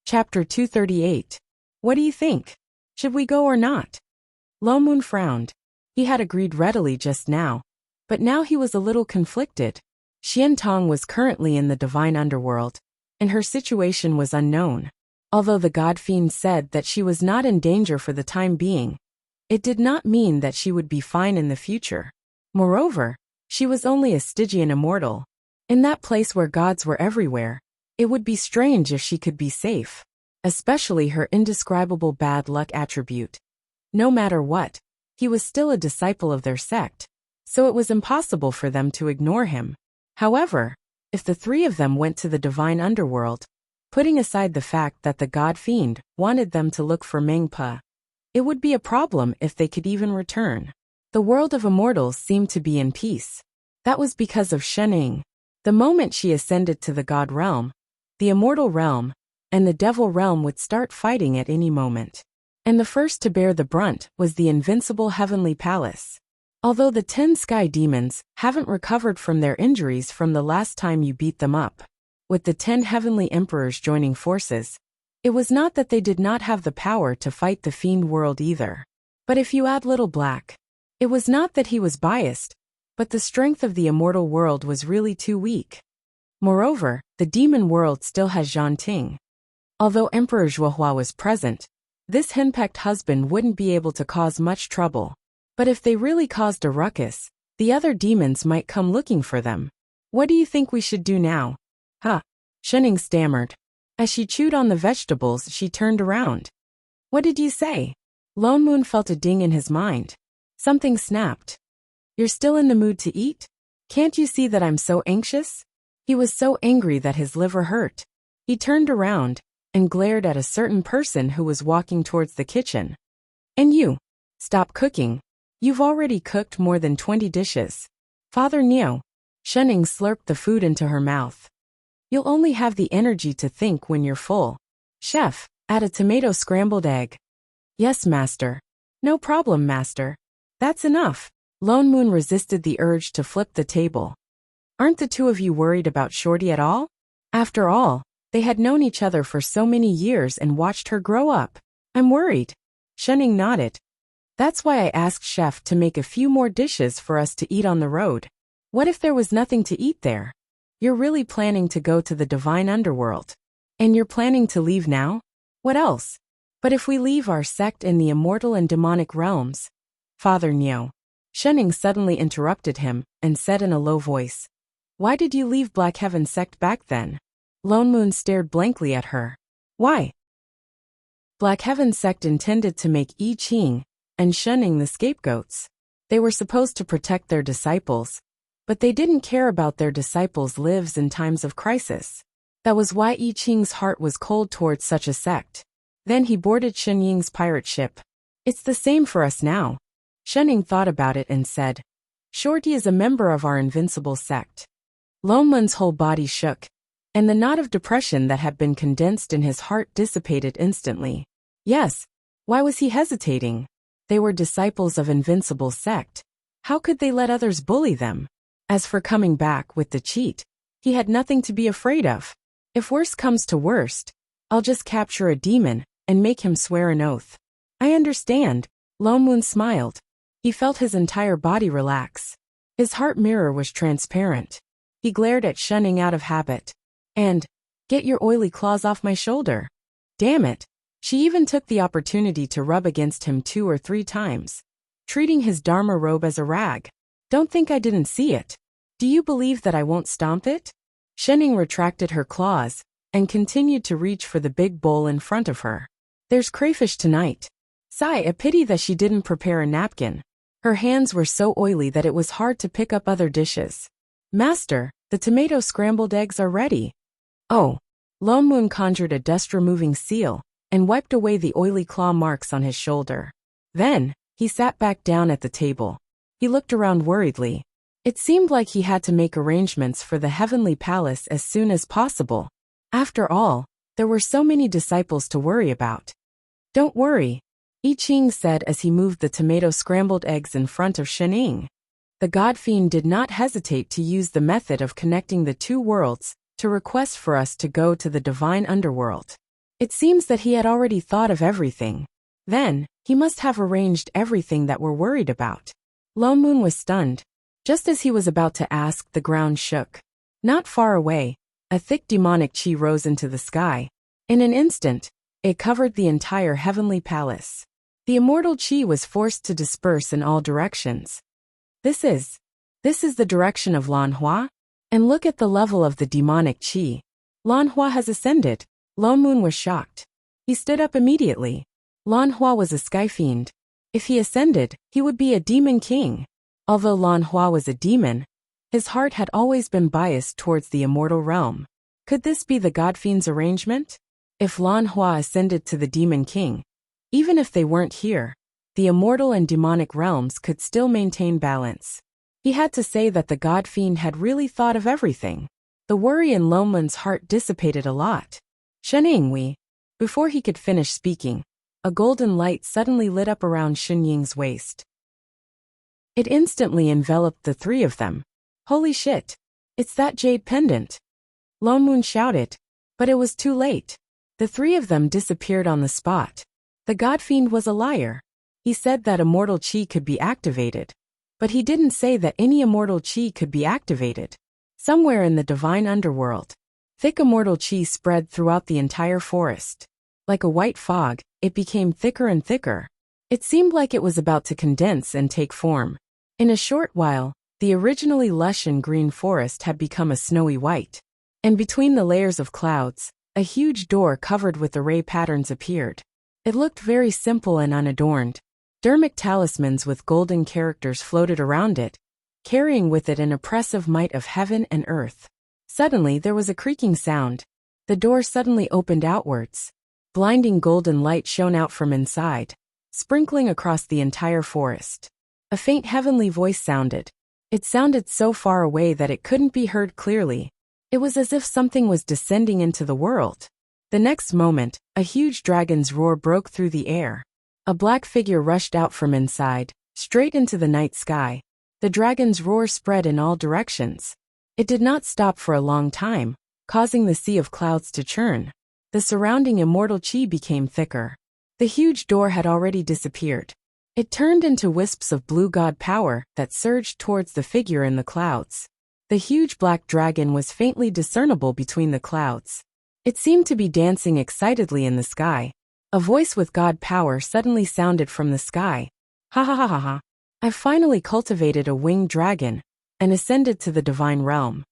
Chapter 238. What do you think? Should we go or not? Lo Moon frowned. He had agreed readily just now, but now he was a little conflicted. Xian Tong was currently in the divine underworld, and her situation was unknown. Although the god fiend said that she was not in danger for the time being, it did not mean that she would be fine in the future. Moreover, she was only a Stygian immortal. In that place where gods were everywhere, it would be strange if she could be safe, especially her indescribable bad luck attribute. No matter what, he was still a disciple of their sect, so it was impossible for them to ignore him. However, if the three of them went to the divine underworld, putting aside the fact that the god fiend wanted them to look for Mengpa, it would be a problem if they could even return. The world of immortals seemed to be in peace. That was because of Shening. The moment she ascended to the god realm, the immortal realm, and the devil realm would start fighting at any moment. And the first to bear the brunt was the invincible heavenly palace. Although the 10 sky demons haven't recovered from their injuries from the last time you beat them up, with the 10 heavenly emperors joining forces, it was not that they did not have the power to fight the fiend world either. But if you add Little Black, it was not that he was biased, but the strength of the immortal world was really too weak. Moreover, the demon world still has Zhan Ting. Although Emperor Zhuohua was present, this henpecked husband wouldn't be able to cause much trouble. But if they really caused a ruckus, the other demons might come looking for them. What do you think we should do now? Shening stammered. As she chewed on the vegetables, she turned around. What did you say? Lo Moon felt a ding in his mind. Something snapped. You're still in the mood to eat? Can't you see that I'm so anxious? He was so angry that his liver hurt. He turned around and glared at a certain person who was walking towards the kitchen. And you, stop cooking. You've already cooked more than 20 dishes. Father Neo. Shening slurped the food into her mouth. You'll only have the energy to think when you're full. Chef, add a tomato scrambled egg. Yes, master. No problem, master. That's enough. Lone Moon resisted the urge to flip the table. Aren't the two of you worried about Shorty at all? After all, they had known each other for so many years and watched her grow up. I'm worried. Shening nodded. That's why I asked Chef to make a few more dishes for us to eat on the road. What if there was nothing to eat there? You're really planning to go to the divine underworld. And you're planning to leave now? What else? But if we leave our sect in the immortal and demonic realms? Father Neo. Shening suddenly interrupted him and said in a low voice, Why did you leave Black Heaven sect back then? Lone Moon stared blankly at her. Why? Black Heaven sect intended to make I Ching and Shening the scapegoats. They were supposed to protect their disciples, but they didn't care about their disciples' lives in times of crisis. That was why I Ching's heart was cold towards such a sect. Then he boarded Shen Ying's pirate ship. It's the same for us now. Shening thought about it and said, Shorty is a member of our invincible sect. Lone Moon's whole body shook, and the knot of depression that had been condensed in his heart dissipated instantly. Yes, why was he hesitating? They were disciples of invincible sect. How could they let others bully them? As for coming back with the cheat, he had nothing to be afraid of. If worst comes to worst, I'll just capture a demon and make him swear an oath. I understand. Lone Moon smiled. He felt his entire body relax. His heart mirror was transparent. He glared at Shening out of habit. And, get your oily claws off my shoulder. Damn it. She even took the opportunity to rub against him 2 or 3 times, treating his Dharma robe as a rag. Don't think I didn't see it. Do you believe that I won't stomp it? Shening retracted her claws and continued to reach for the big bowl in front of her. There's crayfish tonight. Sigh, a pity that she didn't prepare a napkin. Her hands were so oily that it was hard to pick up other dishes. Master, the tomato scrambled eggs are ready. Oh. Lone Moon conjured a dust-removing seal and wiped away the oily claw marks on his shoulder. Then, he sat back down at the table. He looked around worriedly. It seemed like he had to make arrangements for the heavenly palace as soon as possible. After all, there were so many disciples to worry about. Don't worry, I Ching said as he moved the tomato scrambled eggs in front of Shening. The god fiend did not hesitate to use the method of connecting the two worlds to request for us to go to the divine underworld. It seems that he had already thought of everything. Then, he must have arranged everything that we're worried about. Lo Moon was stunned. Just as he was about to ask, the ground shook. Not far away, a thick demonic chi rose into the sky. In an instant, it covered the entire heavenly palace. The immortal chi was forced to disperse in all directions. This is the direction of Lan Hua? And look at the level of the demonic chi. Lan Hua has ascended. Lo Moon was shocked. He stood up immediately. Lan Hua was a sky fiend. If he ascended, he would be a demon king. Although Lan Hua was a demon, his heart had always been biased towards the immortal realm. Could this be the god fiend's arrangement? If Lan Hua ascended to the demon king, even if they weren't here, the immortal and demonic realms could still maintain balance. He had to say that the god fiend had really thought of everything. The worry in Lo Moon's heart dissipated a lot. Sheningwei. Before he could finish speaking, a golden light suddenly lit up around Shenying's waist. It instantly enveloped the three of them. Holy shit! It's that jade pendant! Lo Moon shouted, but it was too late. The three of them disappeared on the spot. The god fiend was a liar. He said that immortal chi could be activated, but he didn't say that any immortal chi could be activated. Somewhere in the divine underworld, thick immortal chi spread throughout the entire forest. Like a white fog, it became thicker and thicker. It seemed like it was about to condense and take form. In a short while, the originally lush and green forest had become a snowy white. And between the layers of clouds, a huge door covered with array patterns appeared. It looked very simple and unadorned. Dermic talismans with golden characters floated around it, carrying with it an oppressive might of heaven and earth. Suddenly there was a creaking sound. The door suddenly opened outwards. Blinding golden light shone out from inside, sprinkling across the entire forest. A faint heavenly voice sounded. It sounded so far away that it couldn't be heard clearly. It was as if something was descending into the world. The next moment, a huge dragon's roar broke through the air. A black figure rushed out from inside, straight into the night sky. The dragon's roar spread in all directions. It did not stop for a long time, causing the sea of clouds to churn. The surrounding immortal chi became thicker. The huge door had already disappeared. It turned into wisps of blue god power that surged towards the figure in the clouds. The huge black dragon was faintly discernible between the clouds. It seemed to be dancing excitedly in the sky. A voice with god power suddenly sounded from the sky. Ha ha ha ha ha. I've finally cultivated a winged dragon and ascended to the divine realm.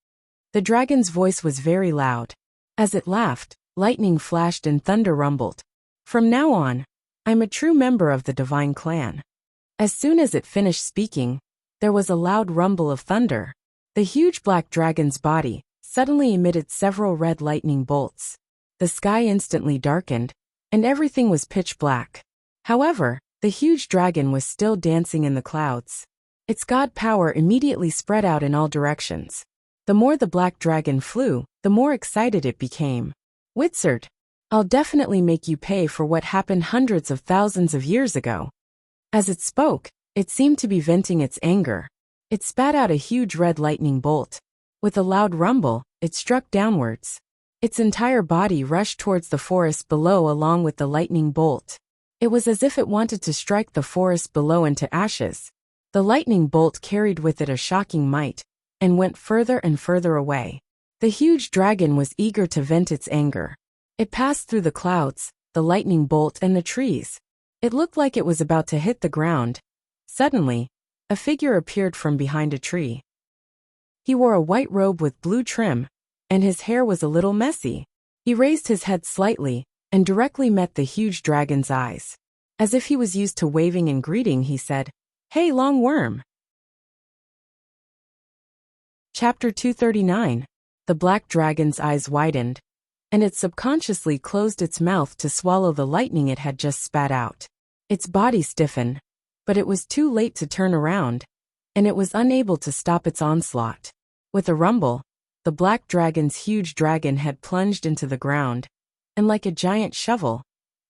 The dragon's voice was very loud. As it laughed, lightning flashed and thunder rumbled. From now on, I'm a true member of the divine clan. As soon as it finished speaking, there was a loud rumble of thunder. The huge black dragon's body suddenly emitted several red lightning bolts. The sky instantly darkened, and everything was pitch black. However, the huge dragon was still dancing in the clouds. Its god power immediately spread out in all directions. The more the black dragon flew, the more excited it became. Wizard, I'll definitely make you pay for what happened hundreds of thousands of years ago. As it spoke, it seemed to be venting its anger. It spat out a huge red lightning bolt. With a loud rumble, it struck downwards. Its entire body rushed towards the forest below along with the lightning bolt. It was as if it wanted to strike the forest below into ashes. The lightning bolt carried with it a shocking might, and went further and further away. The huge dragon was eager to vent its anger. It passed through the clouds, the lightning bolt and the trees. It looked like it was about to hit the ground. Suddenly, a figure appeared from behind a tree. He wore a white robe with blue trim, and his hair was a little messy. He raised his head slightly, and directly met the huge dragon's eyes. As if he was used to waving and greeting, he said, "Hey, long worm." Chapter 239. The black dragon's eyes widened, and it subconsciously closed its mouth to swallow the lightning it had just spat out. Its body stiffened, but it was too late to turn around, and it was unable to stop its onslaught. With a rumble, the black dragon's huge dragon head plunged into the ground, and like a giant shovel,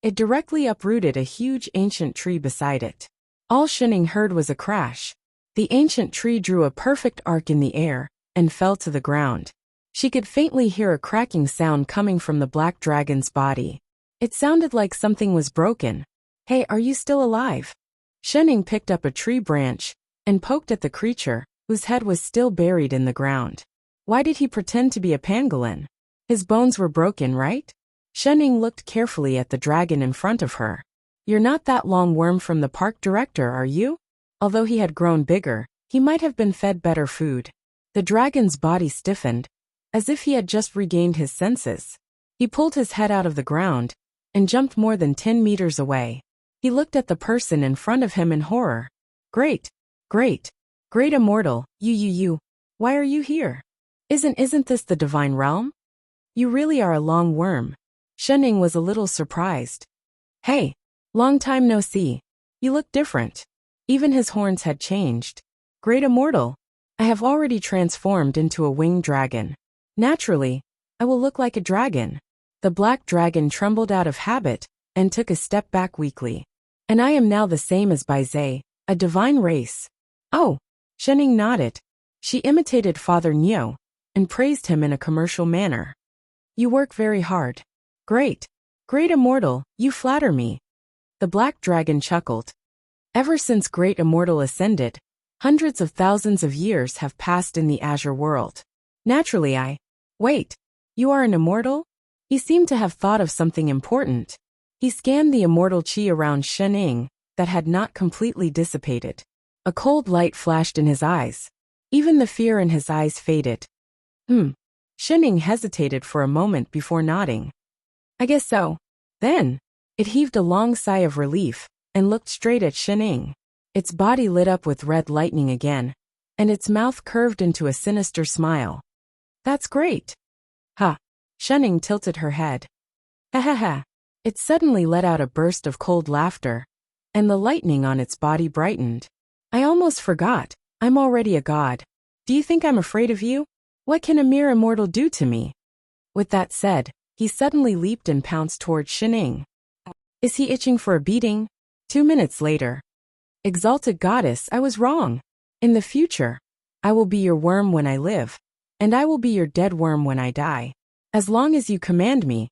it directly uprooted a huge ancient tree beside it. All Shining heard was a crash. The ancient tree drew a perfect arc in the air, and fell to the ground. She could faintly hear a cracking sound coming from the black dragon's body. It sounded like something was broken. Hey, are you still alive? Shenning picked up a tree branch and poked at the creature, whose head was still buried in the ground. Why did he pretend to be a pangolin? His bones were broken, right? Shenning looked carefully at the dragon in front of her. You're not that long worm from the park director, are you? Although he had grown bigger, he might have been fed better food. The dragon's body stiffened, as if he had just regained his senses. He pulled his head out of the ground and jumped more than 10 meters away. He looked at the person in front of him in horror. Great immortal, you. Why are you here? Isn't this the divine realm? You really are a long worm. Shenning was a little surprised. Hey, long time no see. You look different. Even his horns had changed. Great immortal, I have already transformed into a winged dragon. Naturally, I will look like a dragon. The black dragon trembled out of habit and took a step back weakly. And I am now the same as Baizé, a divine race. Oh, Shenning nodded. She imitated Father Nyo and praised him in a commercial manner. You work very hard. Great immortal, you flatter me. The black dragon chuckled. Ever since Great Immortal ascended, hundreds of thousands of years have passed in the Azure world. Naturally Wait, you are an immortal? He seemed to have thought of something important. He scanned the immortal chi around Shenning that had not completely dissipated. A cold light flashed in his eyes. Even the fear in his eyes faded. Shenning hesitated for a moment before nodding. I guess so. Then, it heaved a long sigh of relief and looked straight at Shenning. Its body lit up with red lightning again, and its mouth curved into a sinister smile. That's great. Ha! Shenning tilted her head. Ha ha ha. It suddenly let out a burst of cold laughter, and the lightning on its body brightened. I almost forgot. I'm already a god. Do you think I'm afraid of you? What can a mere immortal do to me? With that said, he suddenly leaped and pounced towards Shenning. Is he itching for a beating? 2 minutes later. Exalted goddess, I was wrong. In the future, I will be your worm when I live, and I will be your dead worm when I die. As long as you command me,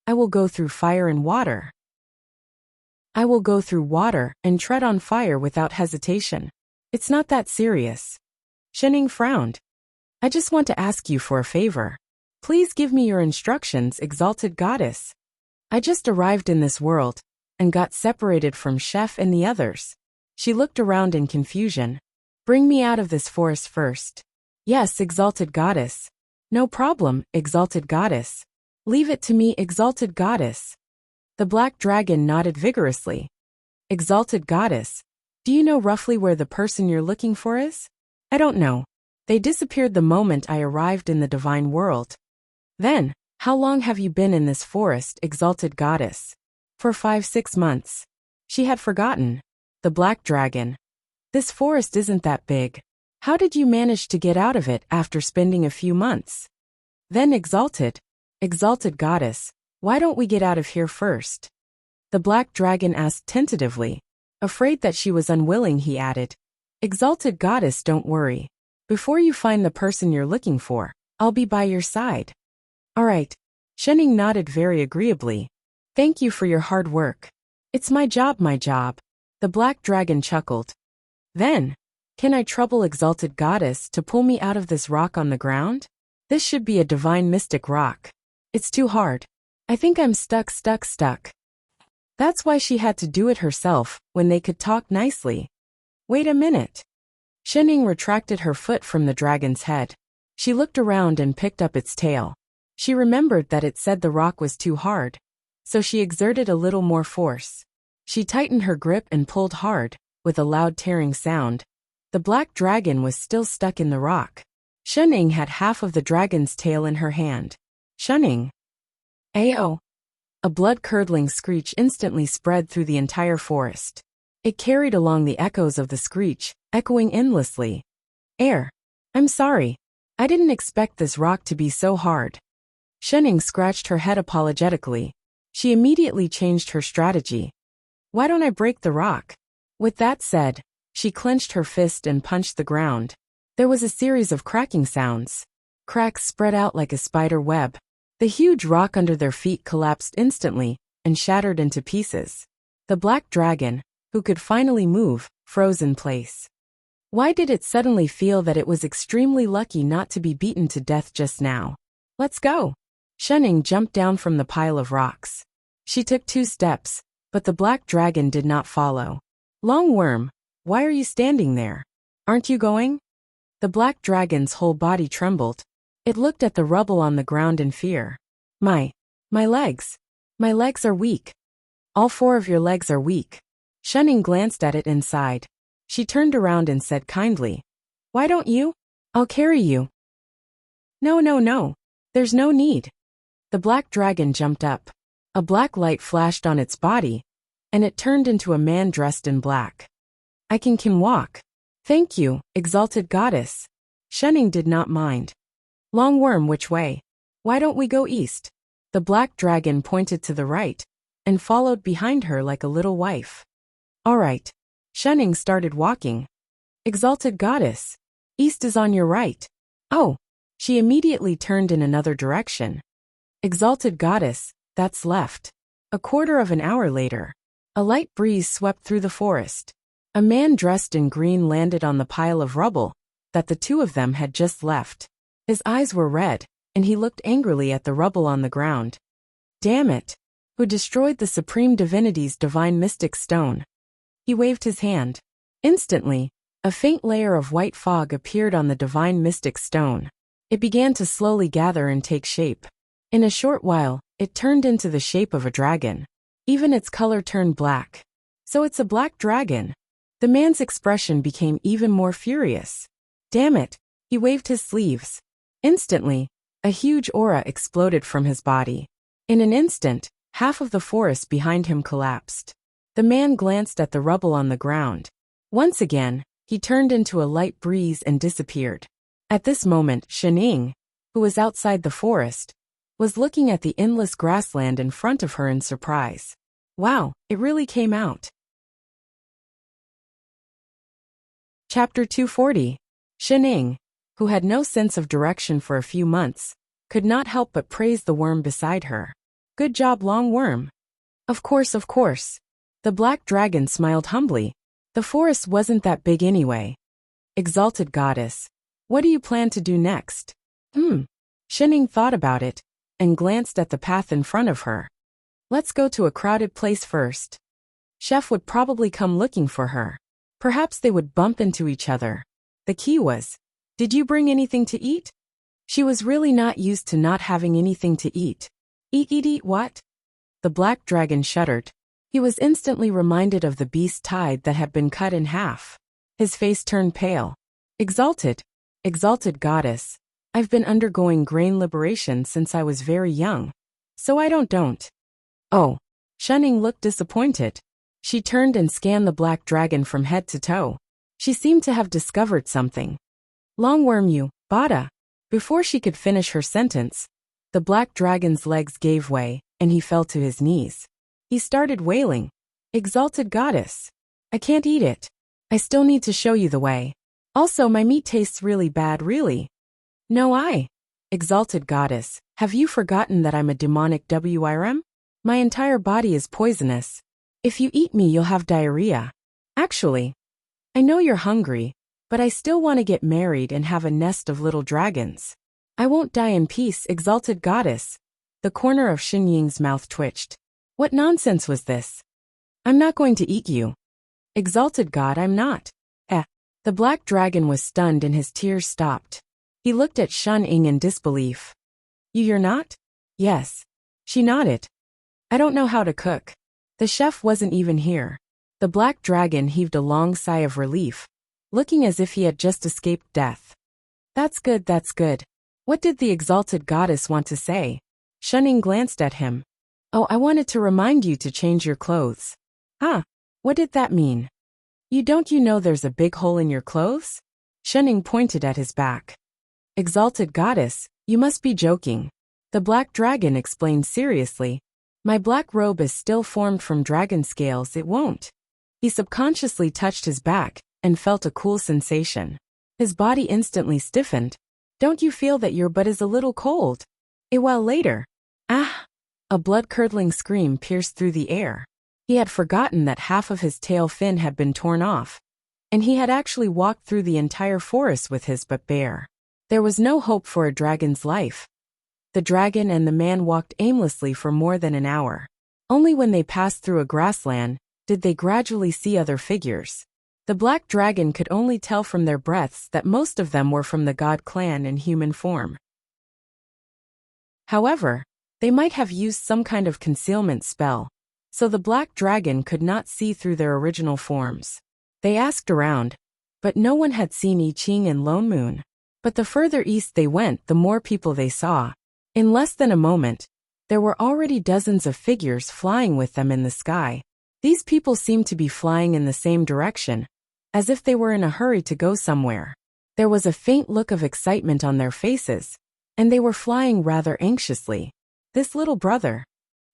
I will go through fire and water. I will go through water and tread on fire without hesitation. It's not that serious. Shenning frowned. I just want to ask you for a favor. Please give me your instructions, exalted goddess. I just arrived in this world and got separated from Chef and the others. She looked around in confusion. Bring me out of this forest first. Yes, exalted goddess. No problem, exalted goddess. Leave it to me, exalted goddess. The black dragon nodded vigorously. Exalted goddess, do you know roughly where the person you're looking for is? I don't know. They disappeared the moment I arrived in the divine world. Then, how long have you been in this forest, exalted goddess? For 5-6 months. She had forgotten. The black dragon. This forest isn't that big. How did you manage to get out of it after spending a few months? Then exalted goddess, why don't we get out of here first? The black dragon asked tentatively. Afraid that she was unwilling, he added. Exalted goddess, don't worry. Before you find the person you're looking for, I'll be by your side. All right. Shenning nodded very agreeably. Thank you for your hard work. It's my job. The black dragon chuckled. Then, can I trouble exalted goddess to pull me out of this rock on the ground? This should be a divine mystic rock. It's too hard. I think I'm stuck. That's why she had to do it herself when they could talk nicely. Wait a minute. Shenning retracted her foot from the dragon's head. She looked around and picked up its tail. She remembered that it said the rock was too hard, so she exerted a little more force. She tightened her grip and pulled hard, with a loud tearing sound. The black dragon was still stuck in the rock. Shenning had half of the dragon's tail in her hand. Shunning. Ayo! A blood-curdling screech instantly spread through the entire forest. It carried along the echoes of the screech, echoing endlessly. I'm sorry. I didn't expect this rock to be so hard. Shenning scratched her head apologetically. She immediately changed her strategy. Why don't I break the rock? With that said, she clenched her fist and punched the ground. There was a series of cracking sounds. Cracks spread out like a spider web. The huge rock under their feet collapsed instantly, and shattered into pieces. The black dragon, who could finally move, froze in place. Why did it suddenly feel that it was extremely lucky not to be beaten to death just now? Let's go. Shunning jumped down from the pile of rocks. She took 2 steps, but the black dragon did not follow. Long Worm, why are you standing there? Aren't you going? The black dragon's whole body trembled. It looked at the rubble on the ground in fear. My legs. My legs are weak. All 4 of your legs are weak. Shunning glanced at it and sighed. She turned around and said kindly, "Why don't you? I'll carry you." No. There's no need. The black dragon jumped up. A black light flashed on its body, and it turned into a man dressed in black. I can walk. Thank you, exalted goddess. Shunning did not mind. Long Worm, which way? Why don't we go east? The black dragon pointed to the right, and followed behind her like a little wife. All right. Shunning started walking. Exalted goddess. East is on your right. Oh. She immediately turned in another direction. Exalted goddess, that's left. A quarter of an hour later, a light breeze swept through the forest. A man dressed in green landed on the pile of rubble that the 2 of them had just left. His eyes were red, and he looked angrily at the rubble on the ground. Damn it! Who destroyed the Supreme Divinity's divine mystic stone? He waved his hand. Instantly, a faint layer of white fog appeared on the divine mystic stone. It began to slowly gather and take shape. In a short while, it turned into the shape of a dragon. Even its color turned black. So it's a black dragon. The man's expression became even more furious. Damn it! He waved his sleeves. Instantly, a huge aura exploded from his body. In an instant, half of the forest behind him collapsed. The man glanced at the rubble on the ground. Once again, he turned into a light breeze and disappeared. At this moment, Shunning, who was outside the forest, was looking at the endless grassland in front of her in surprise. Wow, it really came out. Chapter 240. Shunning, who had no sense of direction for a few months, could not help but praise the worm beside her. Good job, Long Worm. Of course. The black dragon smiled humbly. The forest wasn't that big anyway. Exalted goddess, what do you plan to do next? Shunning thought about it, and glanced at the path in front of her. Let's go to a crowded place first. Chef would probably come looking for her. Perhaps they would bump into each other. The key was, did you bring anything to eat? She was really not used to not having anything to eat. Eat what? The black dragon shuddered. He was instantly reminded of the beast's hide that had been cut in half. His face turned pale. Exalted goddess, I've been undergoing grain liberation since I was very young. So I don't. Oh. Shunning looked disappointed. She turned and scanned the black dragon from head to toe. She seemed to have discovered something. Long Worm, you, bada. Before she could finish her sentence, the black dragon's legs gave way, and he fell to his knees. He started wailing. Exalted goddess. I can't eat it. I still need to show you the way. Also, my meat tastes really bad, really. No, Exalted goddess, have you forgotten that I'm a demonic WRM? My entire body is poisonous. If you eat me, you'll have diarrhea. Actually, I know you're hungry, but I still want to get married and have a nest of little dragons. I won't die in peace, exalted goddess. The corner of Xunying's mouth twitched. What nonsense was this? I'm not going to eat you. Exalted God, I'm not. The black dragon was stunned and his tears stopped. He looked at Xunying in disbelief. You're not? Yes. She nodded. I don't know how to cook. The chef wasn't even here. The black dragon heaved a long sigh of relief, looking as if he had just escaped death. That's good. What did the exalted goddess want to say? Xunying glanced at him. Oh, I wanted to remind you to change your clothes. What did that mean? You know there's a big hole in your clothes? Xunying pointed at his back. Exalted goddess, you must be joking. The black dragon explained seriously. My black robe is still formed from dragon scales, it won't. He subconsciously touched his back and felt a cool sensation. His body instantly stiffened. Don't you feel that your butt is a little cold? A while later. A A blood-curdling scream pierced through the air. He had forgotten that half of his tail fin had been torn off, and he had actually walked through the entire forest with his butt bare. There was no hope for a dragon's life. The dragon and the man walked aimlessly for more than an hour. Only when they passed through a grassland did they gradually see other figures. The black dragon could only tell from their breaths that most of them were from the god clan in human form. However, they might have used some kind of concealment spell, so the black dragon could not see through their original forms. They asked around, but no one had seen I Ching and Lone Moon. But the further east they went, the more people they saw. In less than a moment, there were already dozens of figures flying with them in the sky. These people seemed to be flying in the same direction, as if they were in a hurry to go somewhere. There was a faint look of excitement on their faces, and they were flying rather anxiously. This little brother.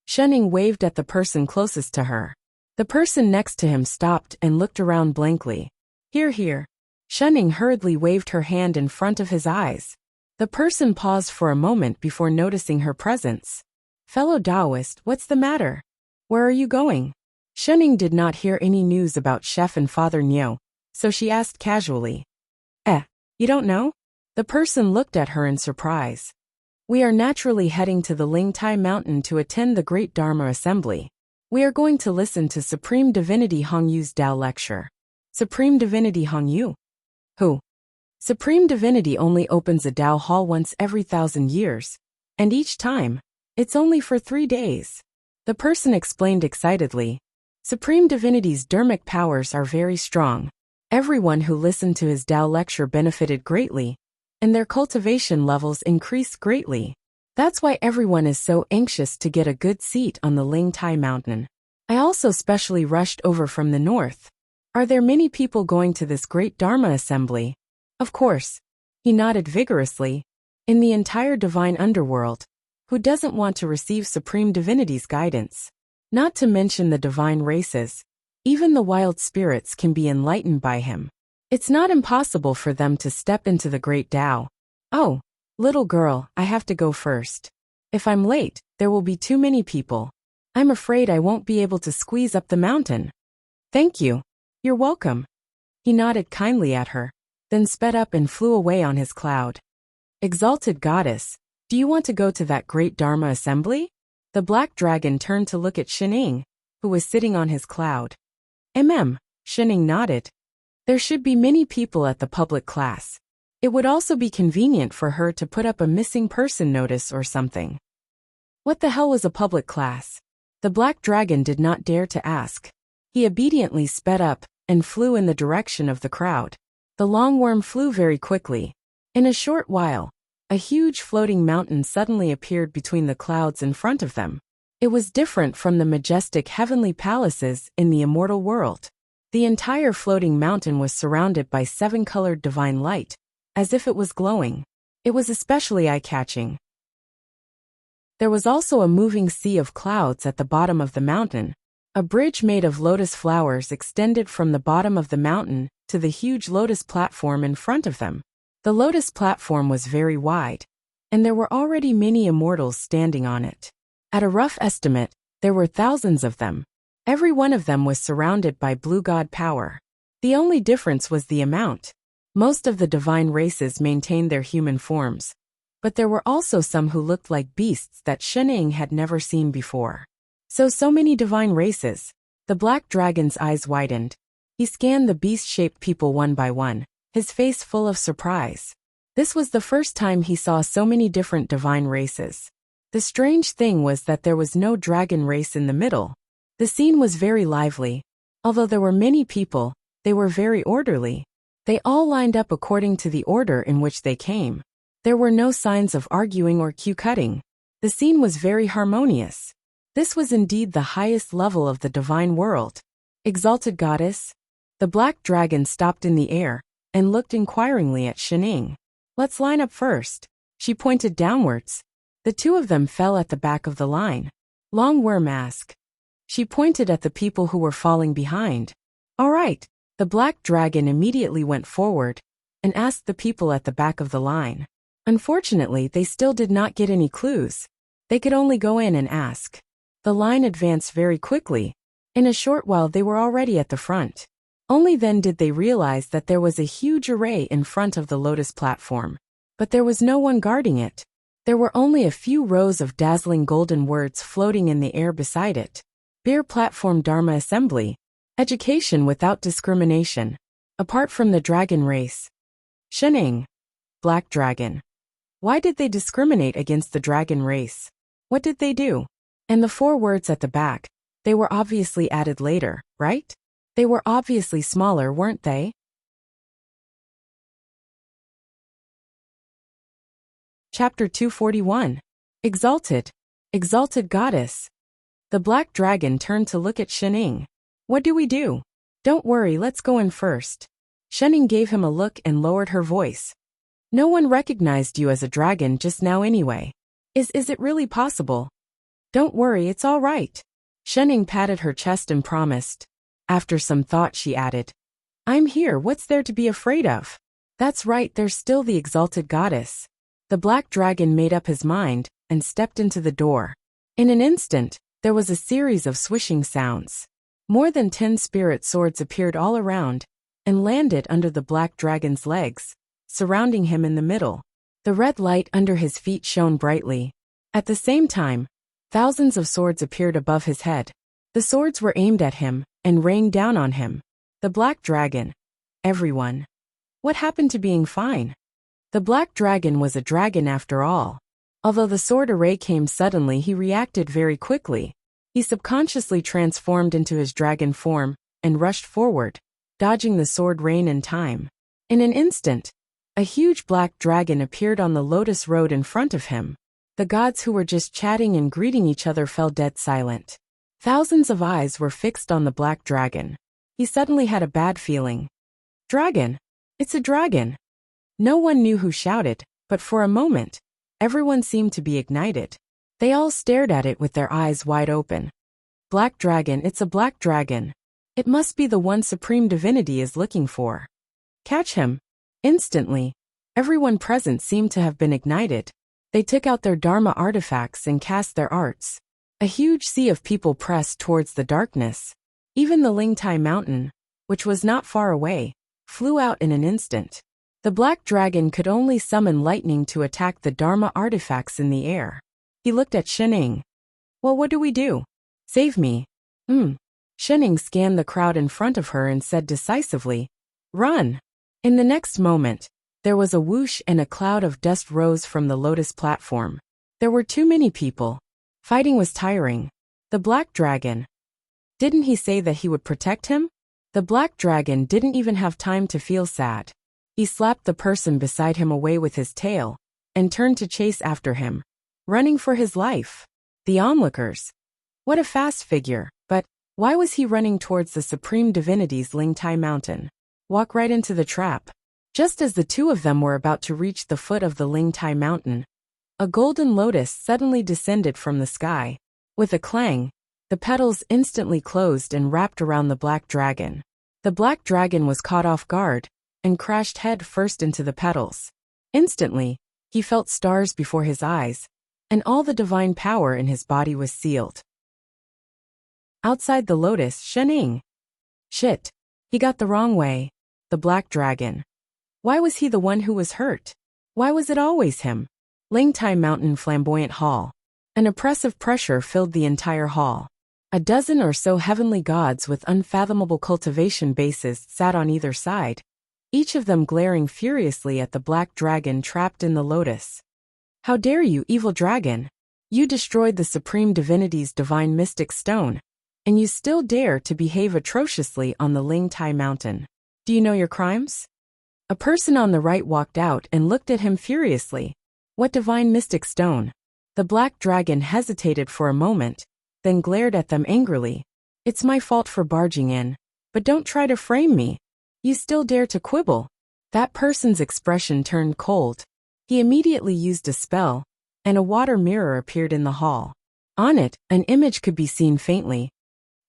Shenning waved at the person closest to her. The person next to him stopped and looked around blankly. Here, here. Shenning hurriedly waved her hand in front of his eyes. The person paused for a moment before noticing her presence. Fellow Taoist, what's the matter? Where are you going? Shenning did not hear any news about Chef and Father Nyo, so she asked casually. You don't know? The person looked at her in surprise. We are naturally heading to the Lingtai Mountain to attend the Great Dharma Assembly. We are going to listen to Supreme Divinity Hongyu's Tao lecture. Supreme Divinity Hongyu? Who? Supreme Divinity only opens a Tao hall once every 1,000 years, and each time, it's only for 3 days. The person explained excitedly. Supreme Divinity's dharmic powers are very strong. Everyone who listened to his Tao lecture benefited greatly, and their cultivation levels increased greatly. That's why everyone is so anxious to get a good seat on the Lingtai Mountain. I also specially rushed over from the north. Are there many people going to this great Dharma assembly? Of course. He nodded vigorously. In the entire divine underworld, who doesn't want to receive Supreme Divinity's guidance? Not to mention the divine races. Even the wild spirits can be enlightened by him. It's not impossible for them to step into the great Tao. Oh, little girl, I have to go first. If I'm late, there will be too many people. I'm afraid I won't be able to squeeze up the mountain. Thank you. You're welcome. He nodded kindly at her, then sped up and flew away on his cloud. Exalted goddess, do you want to go to that great Dharma assembly? The black dragon turned to look at Shenning, who was sitting on his cloud. Shenning nodded. There should be many people at the public class. It would also be convenient for her to put up a missing person notice or something. What the hell was a public class? The black dragon did not dare to ask. He obediently sped up and flew in the direction of the crowd. The longworm flew very quickly. In a short while, a huge floating mountain suddenly appeared between the clouds in front of them. It was different from the majestic heavenly palaces in the immortal world. The entire floating mountain was surrounded by 7-colored divine light, as if it was glowing. It was especially eye-catching. There was also a moving sea of clouds at the bottom of the mountain. A bridge made of lotus flowers extended from the bottom of the mountain to the huge lotus platform in front of them. The lotus platform was very wide, and there were already many immortals standing on it. At a rough estimate, there were thousands of them. Every one of them was surrounded by blue god power. The only difference was the amount. Most of the divine races maintained their human forms, but there were also some who looked like beasts that Shenning had never seen before. So many divine races. The black dragon's eyes widened. He scanned the beast-shaped people one by one, his face full of surprise. This was the first time he saw so many different divine races. The strange thing was that there was no dragon race in the middle. The scene was very lively. Although there were many people, they were very orderly. They all lined up according to the order in which they came. There were no signs of arguing or queue-cutting. The scene was very harmonious. This was indeed the highest level of the divine world. Exalted goddess. The black dragon stopped in the air and looked inquiringly at Shenning. Let's line up first. She pointed downwards. The two of them fell at the back of the line. Longworm asked. She pointed at the people who were falling behind. All right. The black dragon immediately went forward and asked the people at the back of the line. Unfortunately, they still did not get any clues. They could only go in and ask. The line advanced very quickly. In a short while they were already at the front. Only then did they realize that there was a huge array in front of the lotus platform. But there was no one guarding it. There were only a few rows of dazzling golden words floating in the air beside it. Beer Platform Dharma Assembly. Education without discrimination. Apart from the dragon race. Shening. Black dragon. Why did they discriminate against the dragon race? What did they do? And the 4 words at the back, they were obviously added later, right? They were obviously smaller, weren't they? Chapter 241. Exalted. Exalted Goddess. The black dragon turned to look at Shening. What do we do? Don't worry, let's go in first. Shening gave him a look and lowered her voice. No one recognized you as a dragon just now anyway. Is it really possible? Don't worry, it's all right. Shening patted her chest and promised. After some thought she added. I'm here, what's there to be afraid of? That's right, there's still the exalted goddess. The black dragon made up his mind and stepped into the door. In an instant, there was a series of swishing sounds. More than 10 spirit swords appeared all around and landed under the black dragon's legs, surrounding him in the middle. The red light under his feet shone brightly. At the same time, thousands of swords appeared above his head. The swords were aimed at him and rained down on him. The black dragon. Everyone. What happened to being fine? The black dragon was a dragon after all. Although the sword array came suddenly, he reacted very quickly. He subconsciously transformed into his dragon form and rushed forward, dodging the sword rain in time. In an instant, a huge black dragon appeared on the lotus road in front of him. The gods who were just chatting and greeting each other fell dead silent. Thousands of eyes were fixed on the black dragon. He suddenly had a bad feeling. Dragon! It's a dragon! No one knew who shouted, but for a moment, everyone seemed to be ignited. They all stared at it with their eyes wide open. Black dragon, it's a black dragon. It must be the one supreme divinity is looking for. Catch him. Instantly, everyone present seemed to have been ignited. They took out their dharma artifacts and cast their arts. A huge sea of people pressed towards the darkness. Even the Lingtai mountain, which was not far away, flew out in an instant. The black dragon could only summon lightning to attack the dharma artifacts in the air. He looked at Shening. Well, what do we do? Save me. Shening scanned the crowd in front of her and said decisively, Run! In the next moment, there was a whoosh and a cloud of dust rose from the lotus platform. There were too many people. Fighting was tiring. The black dragon. Didn't he say that he would protect him? The black dragon didn't even have time to feel sad. He slapped the person beside him away with his tail and turned to chase after him, running for his life. The onlookers. What a fast figure, but why was he running towards the supreme divinity's Lingtai mountain? Walk right into the trap. Just as the two of them were about to reach the foot of the Lingtai mountain, a golden lotus suddenly descended from the sky. With a clang, the petals instantly closed and wrapped around the black dragon. The black dragon was caught off guard and crashed head first into the petals. Instantly, he felt stars before his eyes, and all the divine power in his body was sealed. Outside the lotus, Shening. Shit. He got the wrong way. The black dragon. Why was he the one who was hurt? Why was it always him? Lingtai Mountain Flamboyant Hall. An oppressive pressure filled the entire hall. A dozen or so heavenly gods with unfathomable cultivation bases sat on either side, each of them glaring furiously at the black dragon trapped in the lotus. How dare you, evil dragon! You destroyed the supreme divinity's divine mystic stone, and you still dare to behave atrociously on the Lingtai mountain. Do you know your crimes? A person on the right walked out and looked at him furiously. What divine mystic stone? The black dragon hesitated for a moment, then glared at them angrily. It's my fault for barging in, but don't try to frame me. You still dare to quibble? That person's expression turned cold. He immediately used a spell, and a water mirror appeared in the hall. On it, an image could be seen faintly.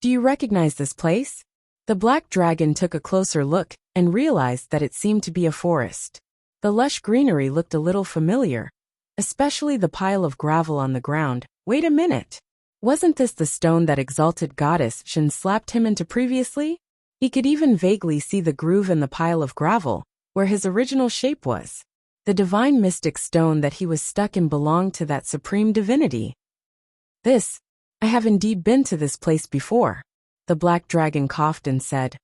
Do you recognize this place? The black dragon took a closer look and realized that it seemed to be a forest. The lush greenery looked a little familiar, especially the pile of gravel on the ground Wait a minute. Wasn't this the stone that exalted goddess Shin slapped him into previously? He could even vaguely see the groove in the pile of gravel, where his original shape was. The divine mystic stone that he was stuck in belonged to that supreme divinity. I have indeed been to this place before. The black dragon coughed and said,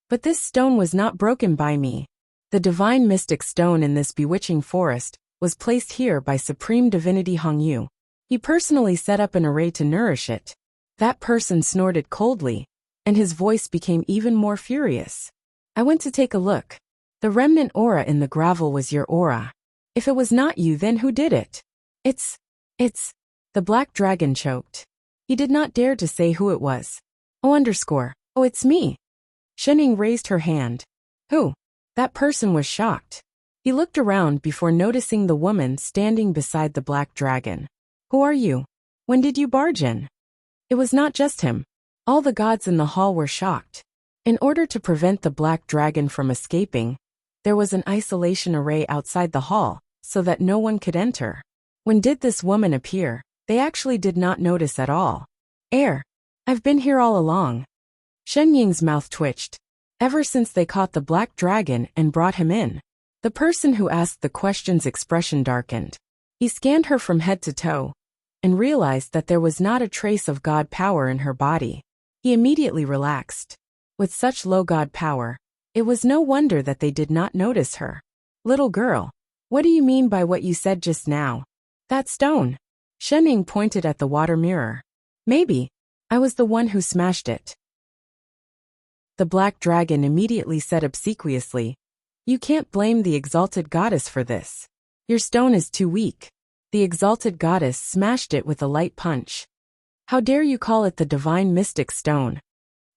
but this stone was not broken by me. The divine mystic stone in this bewitching forest was placed here by supreme divinity Hongyu. He personally set up an array to nourish it. That person snorted coldly, and his voice became even more furious. I went to take a look. The remnant aura in the gravel was your aura. If it was not you, then who did it? It's. The black dragon choked. He did not dare to say who it was. Oh, it's me. Shening raised her hand. Who? That person was shocked. He looked around before noticing the woman standing beside the black dragon. Who are you? When did you barge in? It was not just him. All the gods in the hall were shocked. In order to prevent the black dragon from escaping, there was an isolation array outside the hall, so that no one could enter. When did this woman appear? They actually did not notice at all. I've been here all along. Shen Ying's mouth twitched. Ever since they caught the black dragon and brought him in. The person who asked the question's expression darkened. He scanned her from head to toe, and realized that there was not a trace of god power in her body. He immediately relaxed. With such low god power, it was no wonder that they did not notice her. Little girl, what do you mean by what you said just now? That stone. Shen Ying pointed at the water mirror. Maybe. I was the one who smashed it. The black dragon immediately said obsequiously, you can't blame the exalted goddess for this. Your stone is too weak. The exalted goddess smashed it with a light punch. How dare you call it the divine mystic stone?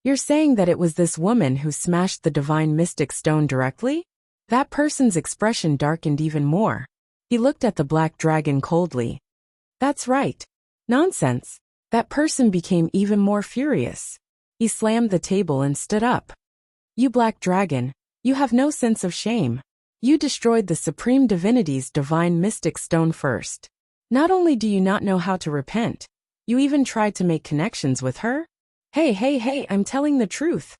You're saying that it was this woman who smashed the divine mystic stone directly? That person's expression darkened even more. He looked at the black dragon coldly. That's right. Nonsense. That person became even more furious. He slammed the table and stood up. You black dragon, you have no sense of shame. You destroyed the supreme divinity's divine mystic stone first. Not only do you not know how to repent, you even tried to make connections with her? Hey, I'm telling the truth.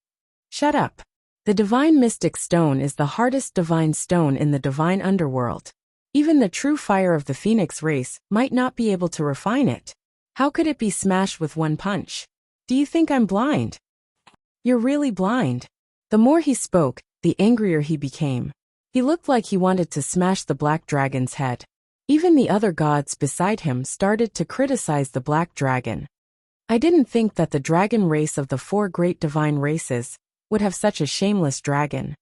Shut up. The divine mystic stone is the hardest divine stone in the divine underworld. Even the true fire of the phoenix race might not be able to refine it. How could it be smashed with one punch? Do you think I'm blind? You're really blind. The more he spoke, the angrier he became. He looked like he wanted to smash the black dragon's head. Even the other gods beside him started to criticize the black dragon. I didn't think that the dragon race of the 4 great divine races would have such a shameless dragon.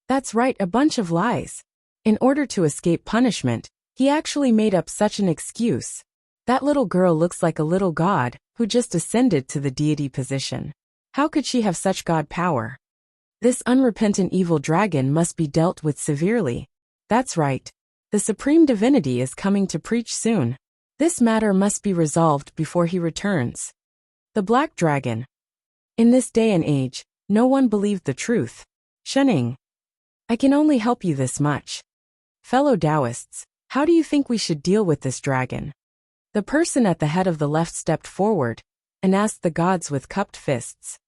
That's right, a bunch of lies. In order to escape punishment, he actually made up such an excuse. That little girl looks like a little god who just ascended to the deity position. How could she have such god power? This unrepentant evil dragon must be dealt with severely. That's right. The supreme divinity is coming to preach soon. This matter must be resolved before he returns. The black dragon. In this day and age, no one believed the truth. Shening. I can only help you this much. Fellow Taoists, how do you think we should deal with this dragon? The person at the head of the left stepped forward and asked the gods with cupped fists.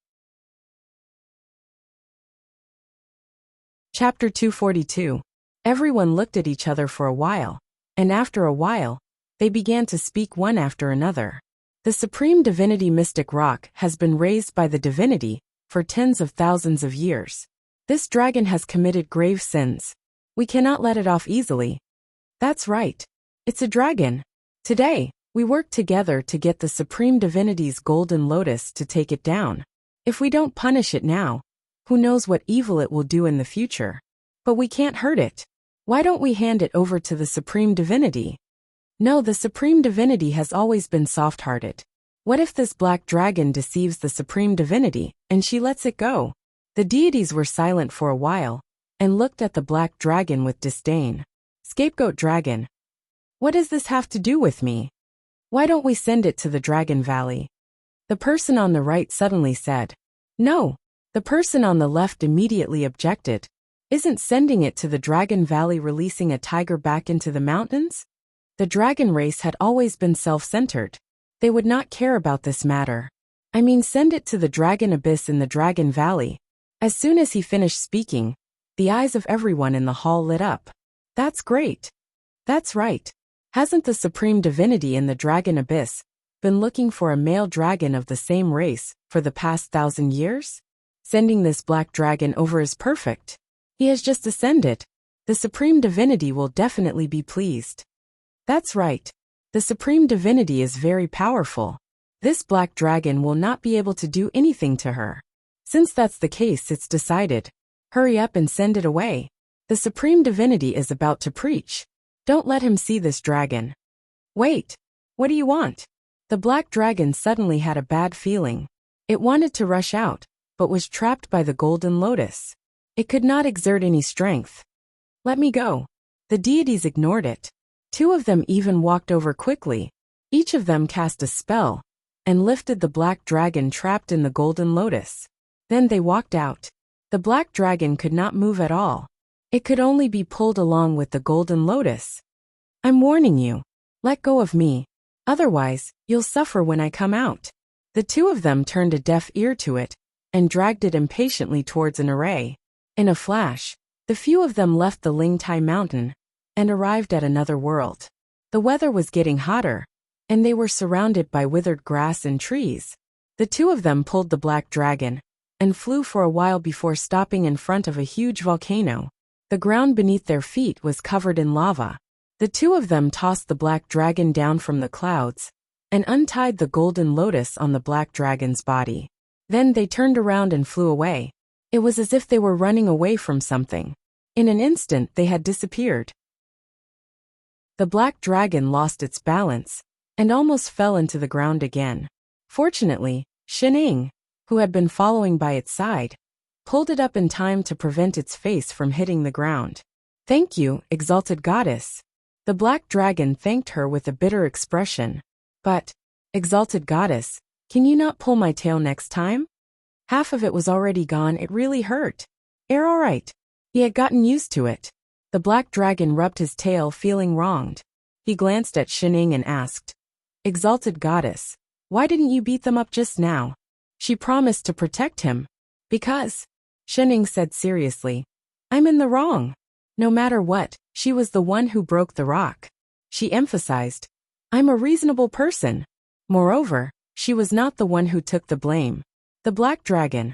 Chapter 242. Everyone looked at each other for a while, and after a while, they began to speak one after another. The supreme divinity mystic rock has been raised by the divinity for tens of thousands of years. This dragon has committed grave sins. We cannot let it off easily. That's right. It's a dragon. Today, we work together to get the supreme divinity's golden lotus to take it down. If we don't punish it now, who knows what evil it will do in the future? But we can't hurt it. Why don't we hand it over to the supreme divinity? No, the supreme divinity has always been soft-hearted. What if this black dragon deceives the supreme divinity, and she lets it go? The deities were silent for a while, and looked at the black dragon with disdain. Scapegoat dragon. What does this have to do with me? Why don't we send it to the Dragon Valley? The person on the right suddenly said. No. The person on the left immediately objected. Isn't sending it to the Dragon Valley releasing a tiger back into the mountains? The dragon race had always been self-centered. They would not care about this matter. I mean, send it to the dragon abyss in the Dragon Valley. As soon as he finished speaking, the eyes of everyone in the hall lit up. That's great. That's right. Hasn't the supreme divinity in the Dragon Abyss been looking for a male dragon of the same race for the past 1,000 years? Sending this black dragon over is perfect. He has just ascended. The supreme divinity will definitely be pleased. That's right. The supreme divinity is very powerful. This black dragon will not be able to do anything to her. Since that's the case, it's decided. Hurry up and send it away. The supreme divinity is about to preach. Don't let him see this dragon. Wait. What do you want? The black dragon suddenly had a bad feeling. It wanted to rush out, but was trapped by the golden lotus. It could not exert any strength. Let me go. The deities ignored it. Two of them even walked over quickly. Each of them cast a spell and lifted the black dragon trapped in the golden lotus. Then they walked out. The black dragon could not move at all. It could only be pulled along with the golden lotus. I'm warning you. Let go of me. Otherwise, you'll suffer when I come out. The two of them turned a deaf ear to it and dragged it impatiently towards an array. In a flash, the few of them left the Lingtai mountain and arrived at another world. The weather was getting hotter, and they were surrounded by withered grass and trees. The two of them pulled the black dragon and flew for a while before stopping in front of a huge volcano. The ground beneath their feet was covered in lava. The two of them tossed the black dragon down from the clouds and untied the golden lotus on the black dragon's body. Then they turned around and flew away. It was as if they were running away from something. In an instant, they had disappeared. The black dragon lost its balance and almost fell into the ground again. Fortunately, Shining, who had been following by its side, pulled it up in time to prevent its face from hitting the ground. Thank you, exalted goddess. The black dragon thanked her with a bitter expression. But, exalted goddess, can you not pull my tail next time? Half of it was already gone. It really hurt. You're all right. He had gotten used to it. The black dragon rubbed his tail, feeling wronged. He glanced at Shining and asked, Exalted goddess, why didn't you beat them up just now? She promised to protect him. Because, Shining said seriously, I'm in the wrong. No matter what, she was the one who broke the rock. She emphasized, I'm a reasonable person. Moreover, she was not the one who took the blame. The black dragon.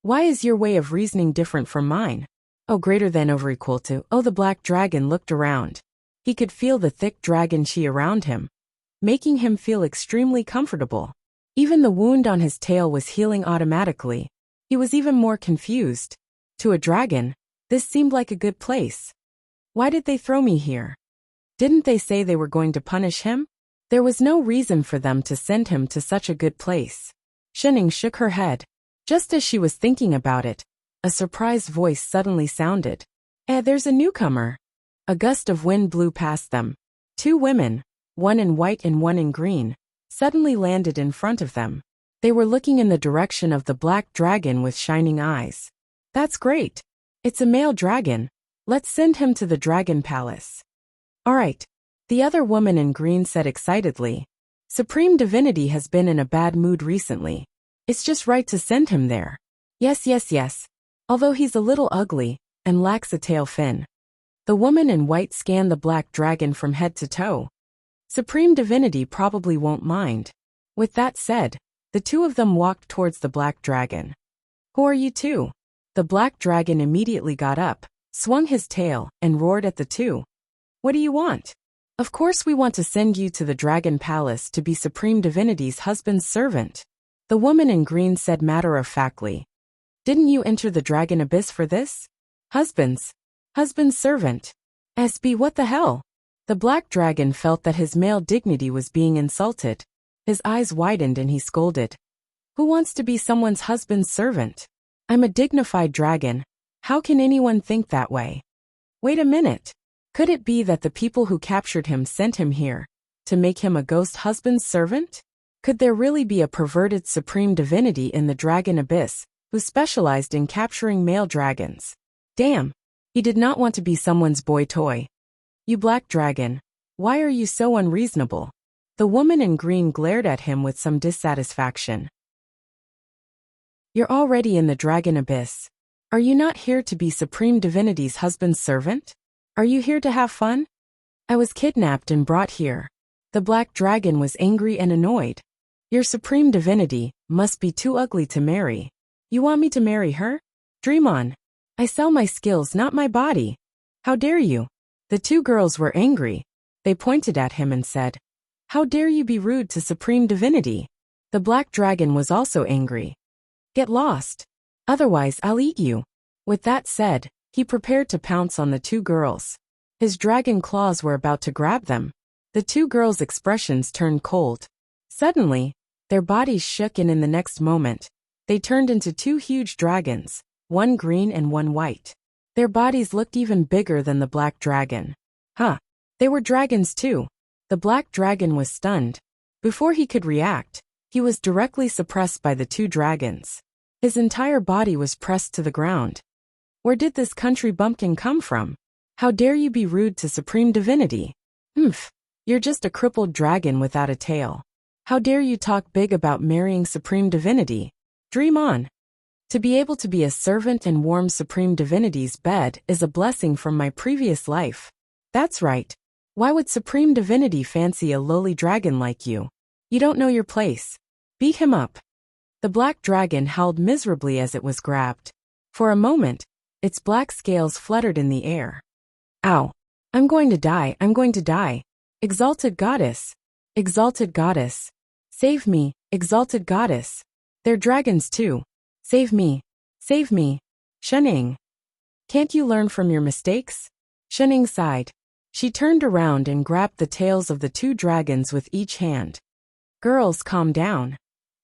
Why is your way of reasoning different from mine? Oh, greater than over equal to. Oh, the black dragon looked around. He could feel the thick dragon chi around him, making him feel extremely comfortable. Even the wound on his tail was healing automatically. He was even more confused. To a dragon, this seemed like a good place. Why did they throw me here? Didn't they say they were going to punish him? There was no reason for them to send him to such a good place. Shining shook her head. Just as she was thinking about it, a surprised voice suddenly sounded. There's a newcomer. A gust of wind blew past them. Two women, one in white and one in green, suddenly landed in front of them. They were looking in the direction of the black dragon with shining eyes. That's great. It's a male dragon. Let's send him to the dragon palace. All right. The other woman in green said excitedly. Supreme Divinity has been in a bad mood recently. It's just right to send him there. Yes. Although he's a little ugly and lacks a tail fin. The woman in white scanned the black dragon from head to toe. Supreme Divinity probably won't mind. With that said, the two of them walked towards the black dragon. Who are you two? The black dragon immediately got up, swung his tail, and roared at the two. What do you want? Of course we want to send you to the Dragon Palace to be Supreme Divinity's husband's servant. The woman in green said matter-of-factly. Didn't you enter the Dragon Abyss for this? Husband's servant. SB, what the hell? The black dragon felt that his male dignity was being insulted. His eyes widened and he scolded. Who wants to be someone's husband's servant? I'm a dignified dragon. How can anyone think that way? Wait a minute. Could it be that the people who captured him sent him here to make him a ghost husband's servant? Could there really be a perverted supreme divinity in the Dragon Abyss who specialized in capturing male dragons? Damn, he did not want to be someone's boy toy. You black dragon, why are you so unreasonable? The woman in green glared at him with some dissatisfaction. You're already in the dragon abyss. Are you not here to be Supreme Divinity's husband's servant? Are you here to have fun? I was kidnapped and brought here. The black dragon was angry and annoyed. Your Supreme Divinity must be too ugly to marry. You want me to marry her? Dream on. I sell my skills, not my body. How dare you? The two girls were angry. They pointed at him and said, How dare you be rude to Supreme Divinity? The black dragon was also angry. Get lost. Otherwise I'll eat you. With that said, he prepared to pounce on the two girls. His dragon claws were about to grab them. The two girls' expressions turned cold. Suddenly, their bodies shook, and in the next moment, they turned into two huge dragons, one green and one white. Their bodies looked even bigger than the black dragon. Huh. They were dragons too. The black dragon was stunned. Before he could react, he was directly suppressed by the two dragons. His entire body was pressed to the ground. Where did this country bumpkin come from? How dare you be rude to Supreme Divinity? You're just a crippled dragon without a tail. How dare you talk big about marrying Supreme Divinity? Dream on. To be able to be a servant and warm Supreme Divinity's bed is a blessing from my previous life. That's right. Why would Supreme Divinity fancy a lowly dragon like you? You don't know your place. Beat him up. The black dragon howled miserably as it was grabbed. For a moment, its black scales fluttered in the air. Ow! I'm going to die, I'm going to die. Exalted goddess! Exalted goddess! Save me, exalted goddess! They're dragons too. Save me! Save me! Shenning! Can't you learn from your mistakes? Shenning sighed. She turned around and grabbed the tails of the two dragons with each hand. Girls, calm down.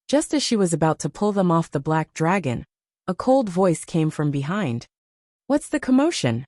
Just as she was about to pull them off the black dragon, a cold voice came from behind. What's the commotion?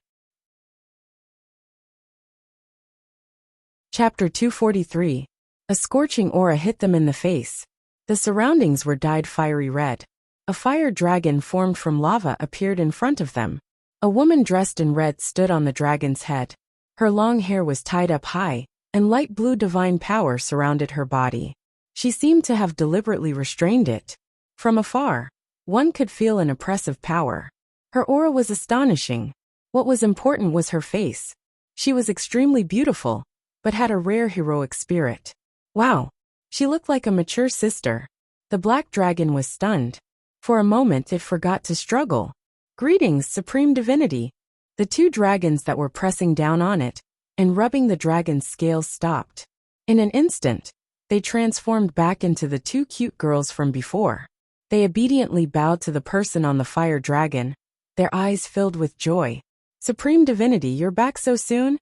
Chapter 243. A scorching aura hit them in the face. The surroundings were dyed fiery red. A fire dragon formed from lava appeared in front of them. A woman dressed in red stood on the dragon's head. Her long hair was tied up high, and light blue divine power surrounded her body. She seemed to have deliberately restrained it. From afar, one could feel an oppressive power. Her aura was astonishing. What was important was her face. She was extremely beautiful, but had a rare heroic spirit. Wow! She looked like a mature sister. The black dragon was stunned. For a moment it forgot to struggle. Greetings, Supreme Divinity! The two dragons that were pressing down on it and rubbing the dragon's scales stopped. In an instant, they transformed back into the two cute girls from before. They obediently bowed to the person on the fire dragon, their eyes filled with joy. Supreme Divinity, you're back so soon?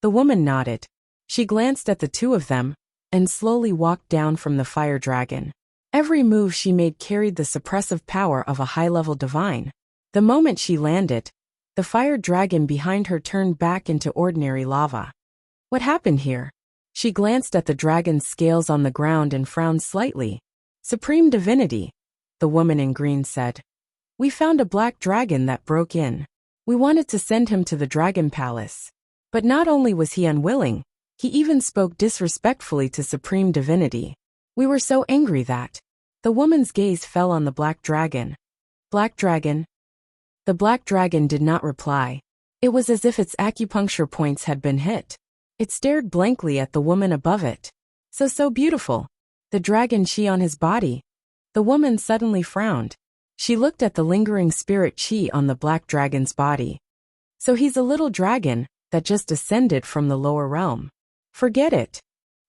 The woman nodded. She glanced at the two of them and slowly walked down from the fire dragon. Every move she made carried the suppressive power of a high-level divine. The moment she landed, the fire dragon behind her turned back into ordinary lava. What happened here? She glanced at the dragon's scales on the ground and frowned slightly. Supreme Divinity, the woman in green said. We found a black dragon that broke in. We wanted to send him to the dragon palace. But not only was he unwilling, he even spoke disrespectfully to Supreme Divinity. We were so angry that the woman's gaze fell on the black dragon. Black dragon? The black dragon did not reply. It was as if its acupuncture points had been hit. It stared blankly at the woman above it. So beautiful. The dragon chi on his body. The woman suddenly frowned. She looked at the lingering spirit chi on the black dragon's body. So he's a little dragon that just ascended from the lower realm. Forget it.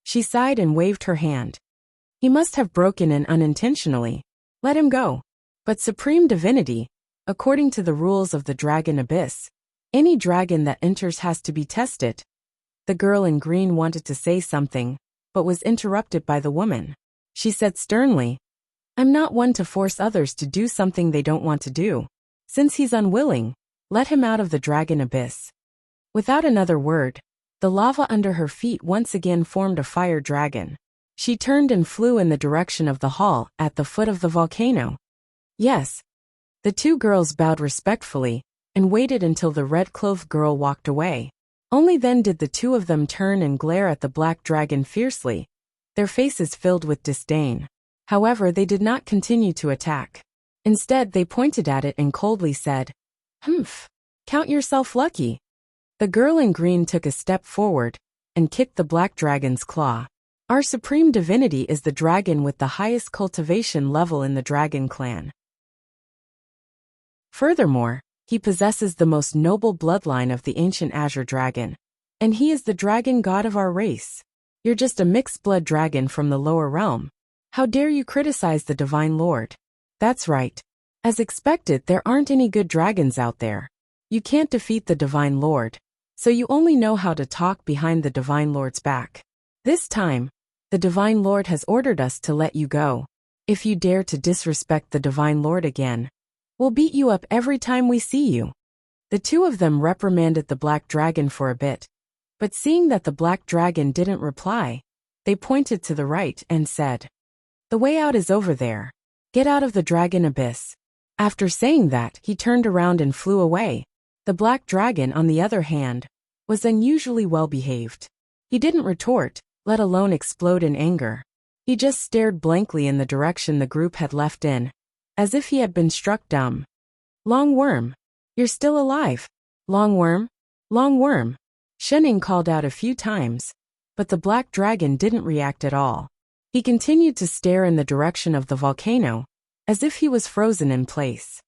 She sighed and waved her hand. He must have broken in unintentionally. Let him go. But Supreme Divinity, according to the rules of the Dragon Abyss, any dragon that enters has to be tested. The girl in green wanted to say something, but was interrupted by the woman. She said sternly, I'm not one to force others to do something they don't want to do. Since he's unwilling, let him out of the Dragon Abyss. Without another word, the lava under her feet once again formed a fire dragon. She turned and flew in the direction of the hall at the foot of the volcano. Yes. The two girls bowed respectfully and waited until the red-clothed girl walked away. Only then did the two of them turn and glare at the black dragon fiercely, their faces filled with disdain. However, they did not continue to attack. Instead, they pointed at it and coldly said, "Humph, count yourself lucky." The girl in green took a step forward and kicked the black dragon's claw. Our supreme divinity is the dragon with the highest cultivation level in the dragon clan. Furthermore, he possesses the most noble bloodline of the ancient azure dragon, and he is the dragon god of our race. You're just a mixed-blood dragon from the lower realm. How dare you criticize the divine lord? That's right. As expected, there aren't any good dragons out there. You can't defeat the divine lord, so you only know how to talk behind the divine lord's back. This time, the divine lord has ordered us to let you go. If you dare to disrespect the divine lord again, we'll beat you up every time we see you. The two of them reprimanded the black dragon for a bit, but seeing that the black dragon didn't reply, they pointed to the right and said, "The way out is over there. Get out of the dragon abyss." After saying that, he turned around and flew away. The black dragon, on the other hand, was unusually well behaved. He didn't retort, let alone explode in anger. He just stared blankly in the direction the group had left in, as if he had been struck dumb. "Long worm, you're still alive. Long worm, long worm." Shenning called out a few times, but the black dragon didn't react at all. He continued to stare in the direction of the volcano, as if he was frozen in place.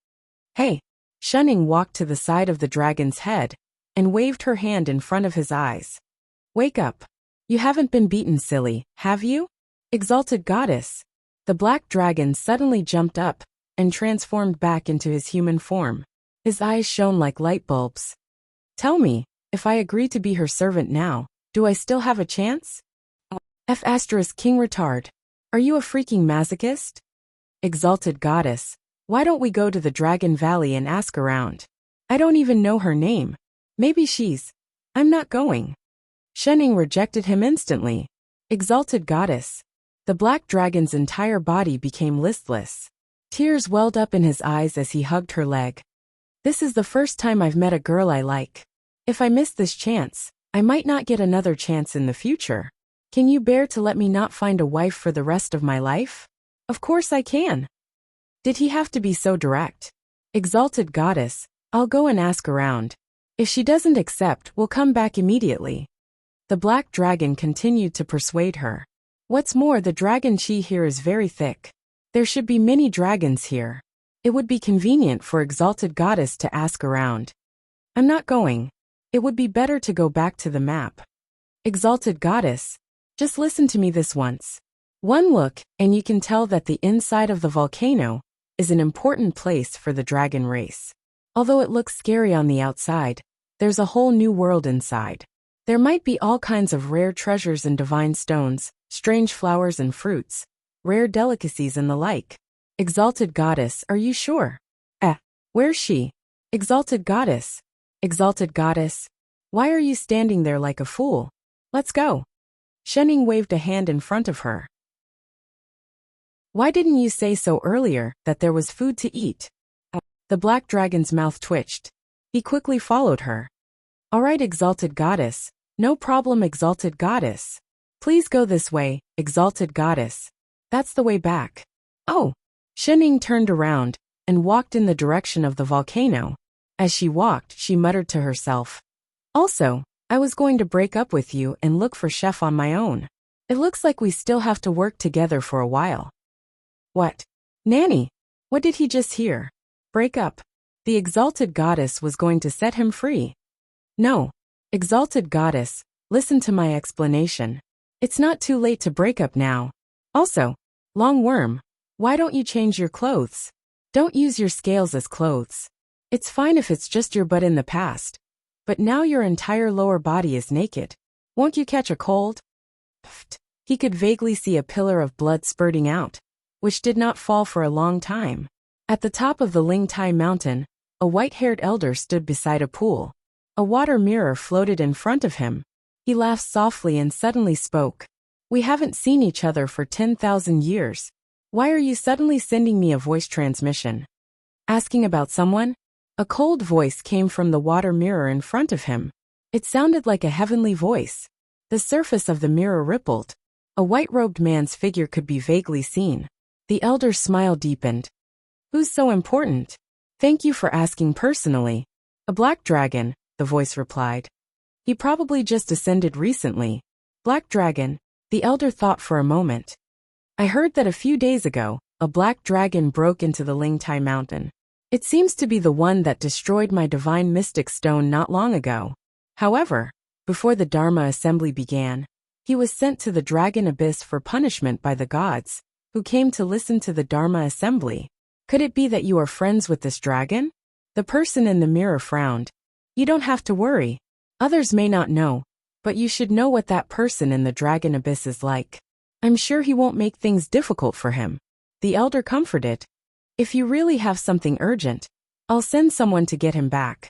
"Hey!" Shenning walked to the side of the dragon's head and waved her hand in front of his eyes. "Wake up. You haven't been beaten, silly, have you? Exalted goddess." The black dragon suddenly jumped up and transformed back into his human form. His eyes shone like light bulbs. "Tell me, if I agree to be her servant now, do I still have a chance?" King retard. Are you a freaking masochist? Exalted goddess, why don't we go to the Dragon Valley and ask around? I don't even know her name. Maybe she's... I'm not going. Shenning rejected him instantly. Exalted goddess. The black dragon's entire body became listless. Tears welled up in his eyes as he hugged her leg. "This is the first time I've met a girl I like. If I miss this chance, I might not get another chance in the future. Can you bear to let me not find a wife for the rest of my life?" "Of course I can." Did he have to be so direct? "Exalted goddess, I'll go and ask around. If she doesn't accept, we'll come back immediately." The black dragon continued to persuade her. "What's more, the dragon chi here is very thick. There should be many dragons here. It would be convenient for Exalted goddess to ask around." "I'm not going. It would be better to go back to the map." "Exalted goddess, just listen to me this once. One look, and you can tell that the inside of the volcano is an important place for the dragon race. Although it looks scary on the outside, there's a whole new world inside. There might be all kinds of rare treasures and divine stones, strange flowers and fruits, rare delicacies and the like." "Exalted goddess, are you sure?" Where's she?" "Exalted goddess. Exalted goddess. Why are you standing there like a fool? Let's go." Shenning waved a hand in front of her. "Why didn't you say so earlier, that there was food to eat?" The black dragon's mouth twitched. He quickly followed her. "All right, Exalted goddess. No problem, Exalted goddess. Please go this way, Exalted goddess. That's the way back." "Oh." Shenning turned around and walked in the direction of the volcano. As she walked, she muttered to herself, "Also, I was going to break up with you and look for Chef on my own. It looks like we still have to work together for a while." "What? Nanny, what did he just hear? Break up?" The Exalted goddess was going to set him free. "No. Exalted goddess, listen to my explanation. It's not too late to break up now. Also, long worm, why don't you change your clothes? Don't use your scales as clothes. It's fine if it's just your butt in the past. But now your entire lower body is naked. Won't you catch a cold?" Pfft. He could vaguely see a pillar of blood spurting out, which did not fall for a long time. At the top of the Ling Tai mountain, a white-haired elder stood beside a pool. A water mirror floated in front of him. He laughed softly and suddenly spoke. "We haven't seen each other for 10,000 years. Why are you suddenly sending me a voice transmission? Asking about someone?" A cold voice came from the water mirror in front of him. It sounded like a heavenly voice. The surface of the mirror rippled. A white-robed man's figure could be vaguely seen. The elder's smile deepened. Who's so important? Thank you for asking personally. A black dragon, the voice replied. He probably just ascended recently. Black dragon, the elder thought for a moment. I heard that a few days ago, a black dragon broke into the Lingtai mountain. It seems to be the one that destroyed my divine mystic stone not long ago. However, before the Dharma assembly began, he was sent to the dragon abyss for punishment by the gods, who came to listen to the Dharma assembly. Could it be that you are friends with this dragon? The person in the mirror frowned. You don't have to worry. Others may not know, but you should know what that person in the dragon abyss is like. I'm sure he won't make things difficult for him. The elder comforted. If you really have something urgent, I'll send someone to get him back.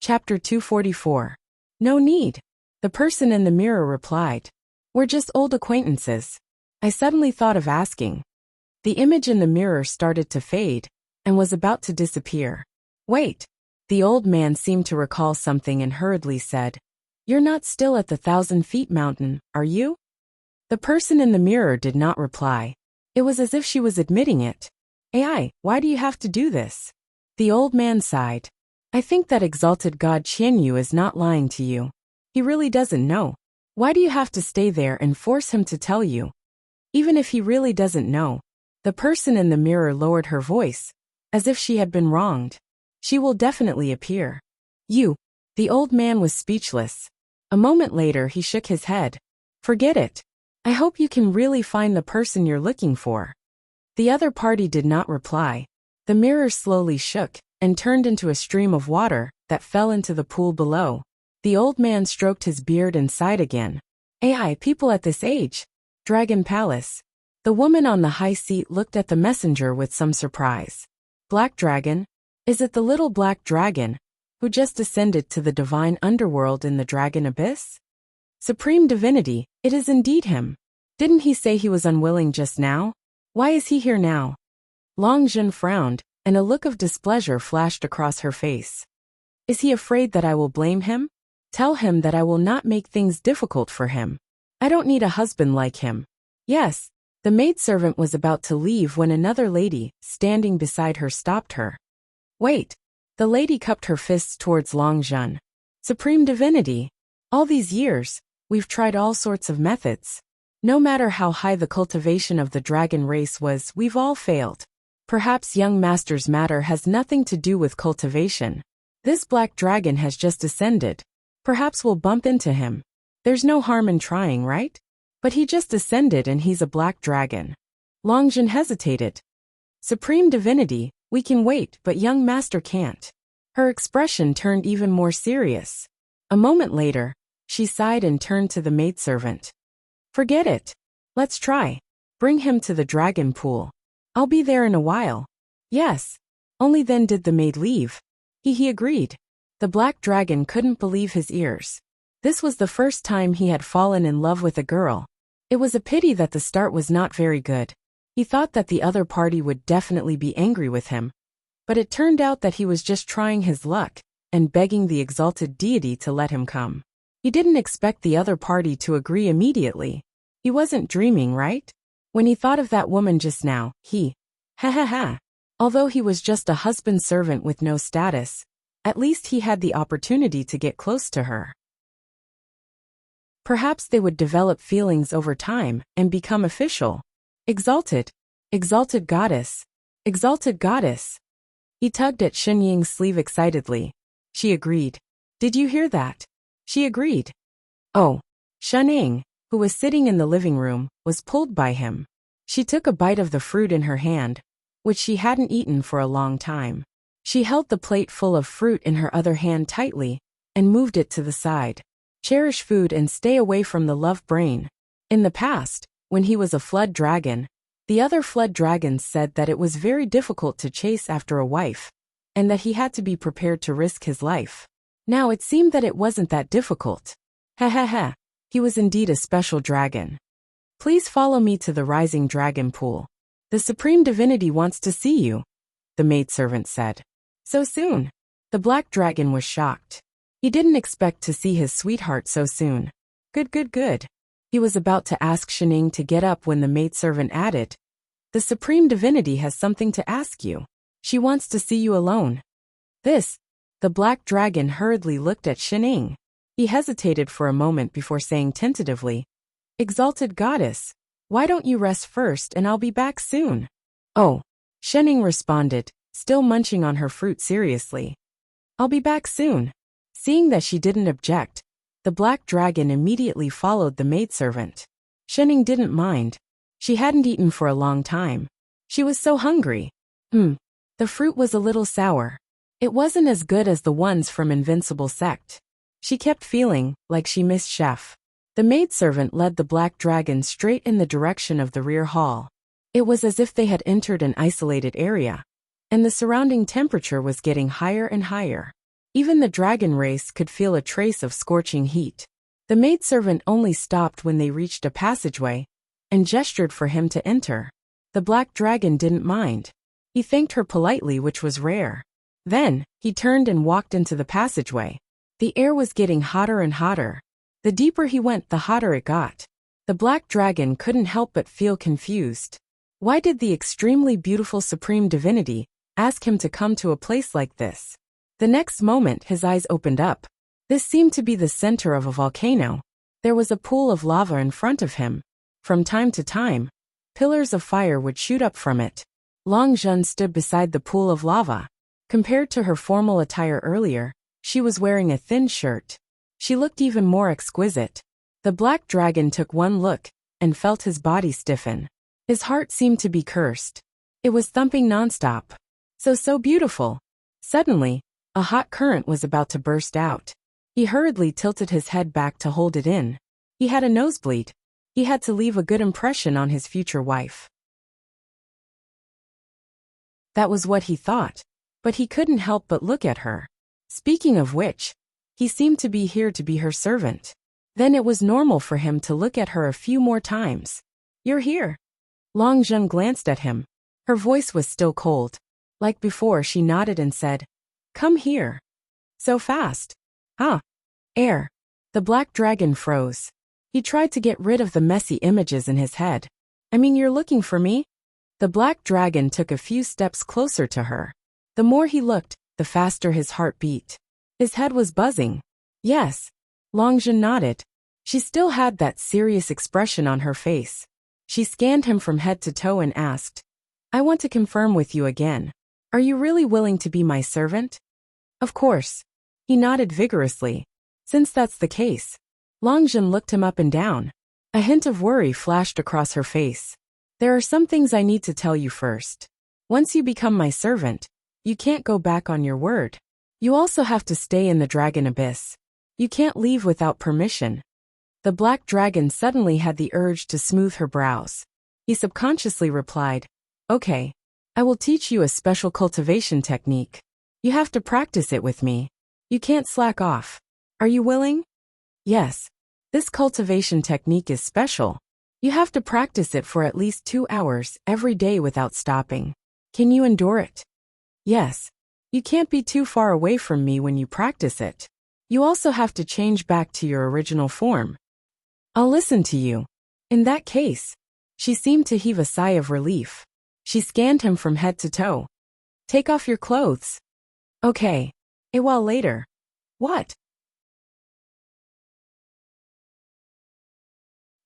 Chapter 244. No need. The person in the mirror replied. We're just old acquaintances. I suddenly thought of asking. The image in the mirror started to fade, and was about to disappear. Wait. The old man seemed to recall something and hurriedly said, You're not still at the 1,000-feet mountain, are you? The person in the mirror did not reply. It was as if she was admitting it. AI, why do you have to do this? The old man sighed. I think that exalted God Qianyu is not lying to you. He really doesn't know. Why do you have to stay there and force him to tell you? Even if he really doesn't know. The person in the mirror lowered her voice, as if she had been wronged. She will definitely appear. You. The old man was speechless. A moment later he shook his head. Forget it. I hope you can really find the person you're looking for. The other party did not reply. The mirror slowly shook and turned into a stream of water that fell into the pool below. The old man stroked his beard and sighed again. AI, people at this age. Dragon Palace. The woman on the high seat looked at the messenger with some surprise. Black dragon? Is it the little black dragon, who just ascended to the divine underworld in the dragon abyss? Supreme divinity, it is indeed him. Didn't he say he was unwilling just now? Why is he here now? Long Zhen frowned, and a look of displeasure flashed across her face. Is he afraid that I will blame him? Tell him that I will not make things difficult for him. I don't need a husband like him. Yes. The maidservant was about to leave when another lady, standing beside her, stopped her. Wait. The lady cupped her fists towards Long Zhen. Supreme divinity. All these years, we've tried all sorts of methods. No matter how high the cultivation of the dragon race was, we've all failed. Perhaps young master's matter has nothing to do with cultivation. This black dragon has just ascended. Perhaps we'll bump into him. There's no harm in trying, right? But he just ascended and he's a black dragon. Long Zhen hesitated. Supreme divinity, we can wait, but young master can't. Her expression turned even more serious. A moment later, she sighed and turned to the maidservant. Forget it. Let's try. Bring him to the dragon pool. I'll be there in a while. Yes. Only then did the maid leave. He agreed. The black dragon couldn't believe his ears. This was the first time he had fallen in love with a girl. It was a pity that the start was not very good. He thought that the other party would definitely be angry with him. But it turned out that he was just trying his luck and begging the exalted deity to let him come. He didn't expect the other party to agree immediately. He wasn't dreaming, right? When he thought of that woman just now, although he was just a husband servant with no status, at least he had the opportunity to get close to her. Perhaps they would develop feelings over time and become official. Exalted. Exalted goddess. Exalted goddess. He tugged at Shenying's sleeve excitedly. She agreed. Did you hear that? She agreed. Oh. Shenying, who was sitting in the living room, was pulled by him. She took a bite of the fruit in her hand, which she hadn't eaten for a long time. She held the plate full of fruit in her other hand tightly and moved it to the side. Cherish food and stay away from the love brain. In the past, when he was a flood dragon, the other flood dragons said that it was very difficult to chase after a wife, and that he had to be prepared to risk his life. Now it seemed that it wasn't that difficult. He was indeed a special dragon. Please follow me to the rising dragon pool. The supreme divinity wants to see you, the maidservant said. So soon? The black dragon was shocked. He didn't expect to see his sweetheart so soon. Good. He was about to ask Shining to get up when the maidservant added, "The Supreme Divinity has something to ask you. She wants to see you alone." The black dragon hurriedly looked at Shining. He hesitated for a moment before saying tentatively, "Exalted goddess, why don't you rest first and I'll be back soon?" "Oh," Shining responded, still munching on her fruit seriously. "I'll be back soon." Seeing that she didn't object, the black dragon immediately followed the maidservant. Shining didn't mind. She hadn't eaten for a long time. She was so hungry. The fruit was a little sour. It wasn't as good as the ones from Invincible Sect. She kept feeling like she missed Chef. The maidservant led the black dragon straight in the direction of the rear hall. It was as if they had entered an isolated area, and the surrounding temperature was getting higher and higher. Even the dragon race could feel a trace of scorching heat. The maidservant only stopped when they reached a passageway and gestured for him to enter. The black dragon didn't mind. He thanked her politely, which was rare. Then, he turned and walked into the passageway. The air was getting hotter and hotter. The deeper he went, the hotter it got. The black dragon couldn't help but feel confused. Why did the extremely beautiful Supreme Divinity ask him to come to a place like this? The next moment his eyes opened up. This seemed to be the center of a volcano. There was a pool of lava in front of him. From time to time, pillars of fire would shoot up from it. Long Zhen stood beside the pool of lava. Compared to her formal attire earlier, she was wearing a thin shirt. She looked even more exquisite. The black dragon took one look and felt his body stiffen. His heart seemed to be cursed. It was thumping nonstop. So beautiful. Suddenly, a hot current was about to burst out. He hurriedly tilted his head back to hold it in. He had a nosebleed. He had to leave a good impression on his future wife. That was what he thought. But he couldn't help but look at her. Speaking of which, he seemed to be here to be her servant. Then it was normal for him to look at her a few more times. "You're here." Long Zhen glanced at him. Her voice was still cold. Like before, she nodded and said, "Come here." "So fast." Air." The black dragon froze. He tried to get rid of the messy images in his head. "I mean, you're looking for me?" The black dragon took a few steps closer to her. The more he looked, the faster his heart beat. His head was buzzing. "Yes." Long Zhen nodded. She still had that serious expression on her face. She scanned him from head to toe and asked, "I want to confirm with you again. Are you really willing to be my servant?" "Of course." He nodded vigorously. "Since that's the case." Long Zhen looked him up and down. A hint of worry flashed across her face. "There are some things I need to tell you first. Once you become my servant, you can't go back on your word. You also have to stay in the dragon abyss. You can't leave without permission." The black dragon suddenly had the urge to smooth her brows. He subconsciously replied, "Okay, I will teach you a special cultivation technique. You have to practice it with me. You can't slack off. Are you willing?" "Yes. This cultivation technique is special. You have to practice it for at least 2 hours every day without stopping. Can you endure it?" "Yes. You can't be too far away from me when you practice it. You also have to change back to your original form." "I'll listen to you." "In that case." She seemed to heave a sigh of relief. She scanned him from head to toe. "Take off your clothes." "Okay." A while later. "What?"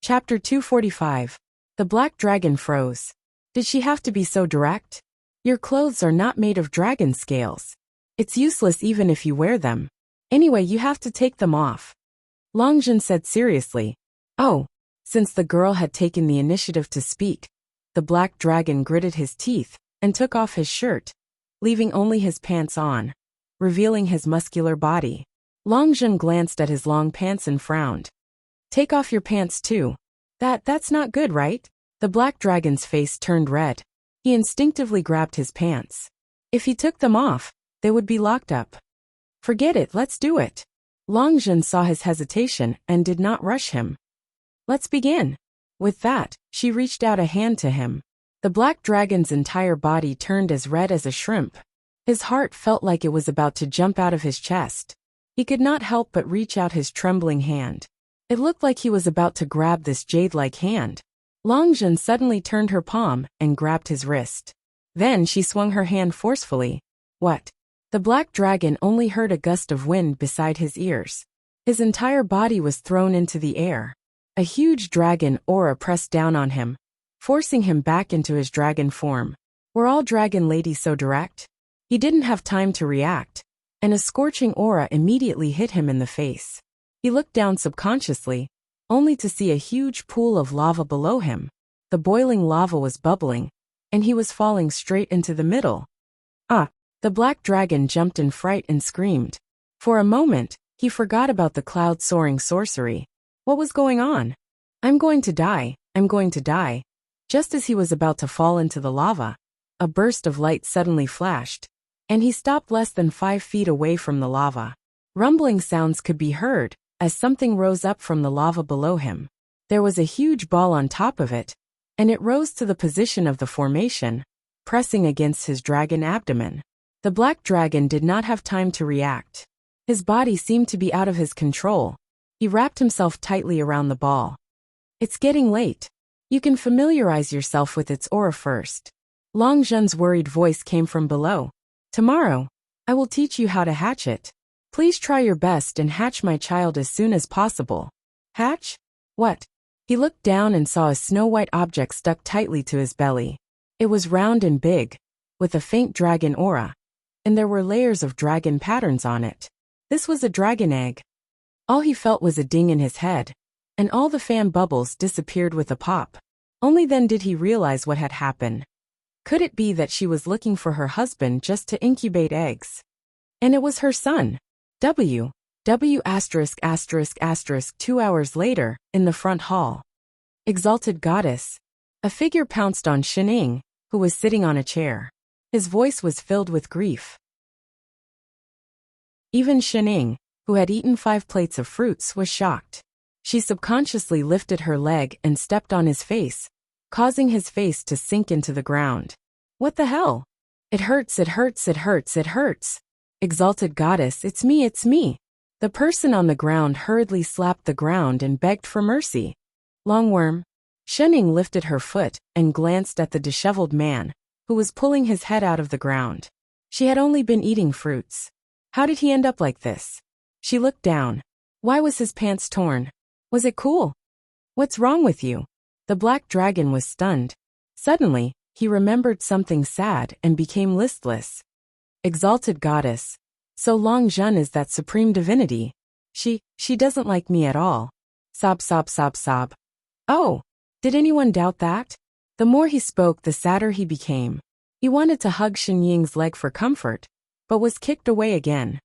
Chapter 245. The black dragon froze. Did she have to be so direct? "Your clothes are not made of dragon scales. It's useless even if you wear them. Anyway, you have to take them off." Long Zhen said seriously. "Oh." Since the girl had taken the initiative to speak, the black dragon gritted his teeth and took off his shirt, leaving only his pants on, revealing his muscular body. Long Zhen glanced at his long pants and frowned. "Take off your pants too. That's not good, right?" The black dragon's face turned red. He instinctively grabbed his pants. If he took them off, they would be locked up. "Forget it, let's do it." Long Zhen saw his hesitation and did not rush him. "Let's begin." With that, she reached out a hand to him. The black dragon's entire body turned as red as a shrimp. His heart felt like it was about to jump out of his chest. He could not help but reach out his trembling hand. It looked like he was about to grab this jade-like hand. Long Zhen suddenly turned her palm and grabbed his wrist. Then she swung her hand forcefully. What? The black dragon only heard a gust of wind beside his ears. His entire body was thrown into the air. A huge dragon aura pressed down on him, forcing him back into his dragon form. Were all dragon ladies so direct? He didn't have time to react, and a scorching aura immediately hit him in the face. He looked down subconsciously, only to see a huge pool of lava below him. The boiling lava was bubbling, and he was falling straight into the middle. Ah! The black dragon jumped in fright and screamed. For a moment, he forgot about the cloud-soaring sorcery. What was going on? I'm going to die, I'm going to die. Just as he was about to fall into the lava, a burst of light suddenly flashed, and he stopped less than 5 feet away from the lava. Rumbling sounds could be heard as something rose up from the lava below him. There was a huge ball on top of it, and it rose to the position of the formation, pressing against his dragon abdomen. The black dragon did not have time to react. His body seemed to be out of his control. He wrapped himself tightly around the ball. It's getting late. You can familiarize yourself with its aura first. Long Zhen's worried voice came from below. Tomorrow, I will teach you how to hatch it. Please try your best and hatch my child as soon as possible. Hatch? What? He looked down and saw a snow-white object stuck tightly to his belly. It was round and big, with a faint dragon aura, and there were layers of dragon patterns on it. This was a dragon egg. All he felt was a ding in his head, and all the fan bubbles disappeared with a pop. Only then did he realize what had happened. Could it be that she was looking for her husband just to incubate eggs? And it was her son. W. 2 hours later, in the front hall. Exalted Goddess. A figure pounced on Xining, who was sitting on a chair. His voice was filled with grief. Even Xining, who had eaten 5 plates of fruits, was shocked. She subconsciously lifted her leg and stepped on his face, causing his face to sink into the ground. What the hell? It hurts, it hurts, it hurts, it hurts. Exalted Goddess, it's me, it's me. The person on the ground hurriedly slapped the ground and begged for mercy. Longworm. Xining lifted her foot and glanced at the disheveled man, who was pulling his head out of the ground. She had only been eating fruits. How did he end up like this? She looked down. Why was his pants torn? Was it cool? What's wrong with you? The black dragon was stunned. Suddenly, he remembered something sad and became listless. Exalted Goddess. So Long Zhen is that supreme divinity. She doesn't like me at all. Sob, sob, sob, sob. Oh, did anyone doubt that? The more he spoke, the sadder he became. He wanted to hug Xinying's leg for comfort, but was kicked away again.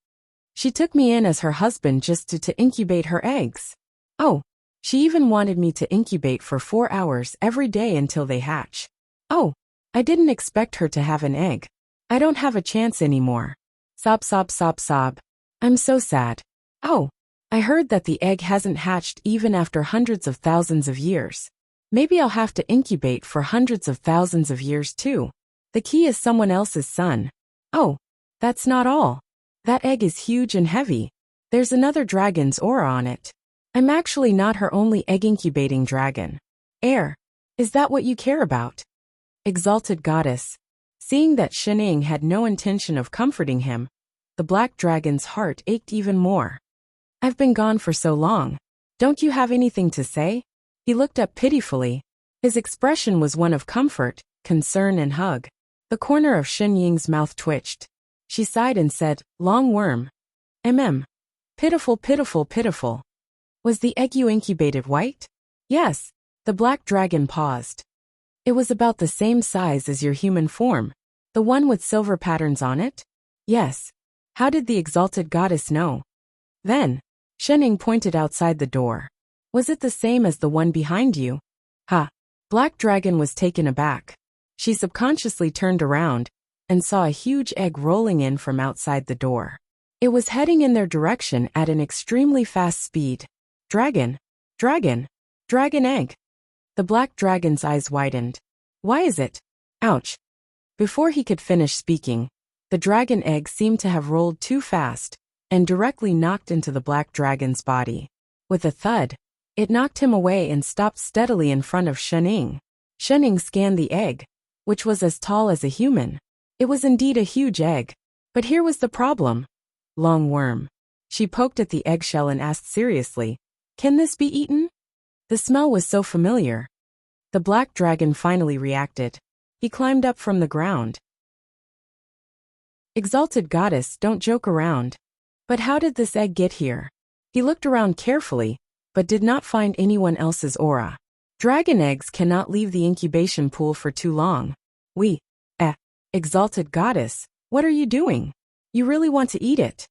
She took me in as her husband just to incubate her eggs. Oh, she even wanted me to incubate for 4 hours every day until they hatch. Oh, I didn't expect her to have an egg. I don't have a chance anymore. Sob, sob, sob, sob. I'm so sad. Oh, I heard that the egg hasn't hatched even after hundreds of thousands of years. Maybe I'll have to incubate for hundreds of thousands of years too. The key is someone else's son. Oh, that's not all. That egg is huge and heavy. There's another dragon's aura on it. I'm actually not her only egg-incubating dragon. Heir, is that what you care about? Exalted Goddess. Seeing that Xining had no intention of comforting him, the black dragon's heart ached even more. I've been gone for so long. Don't you have anything to say? He looked up pitifully. His expression was one of comfort, concern and hug. The corner of Xinying's mouth twitched. She sighed and said, Long worm. Pitiful, pitiful, pitiful. Was the egg you incubated white? Yes. The black dragon paused. It was about the same size as your human form. The one with silver patterns on it? Yes. How did the exalted goddess know? Then, Xining pointed outside the door. Was it the same as the one behind you? Ha! Black Dragon was taken aback. She subconsciously turned around and saw a huge egg rolling in from outside the door. It was heading in their direction at an extremely fast speed. Dragon! Dragon! Dragon egg! The black dragon's eyes widened. Why is it? Ouch! Before he could finish speaking, The dragon egg seemed to have rolled too fast and directly knocked into the black dragon's body. With a thud, it knocked him away and stopped steadily in front of Shening. Shening scanned the egg, which was as tall as a human. It was indeed a huge egg. But here was the problem. Long worm. She poked at the eggshell and asked seriously, "Can this be eaten?" The smell was so familiar. The black dragon finally reacted. He climbed up from the ground. "Exalted goddess, don't joke around. But how did this egg get here?" He looked around carefully, but did not find anyone else's aura. Dragon eggs cannot leave the incubation pool for too long. Exalted goddess, what are you doing? You really want to eat it?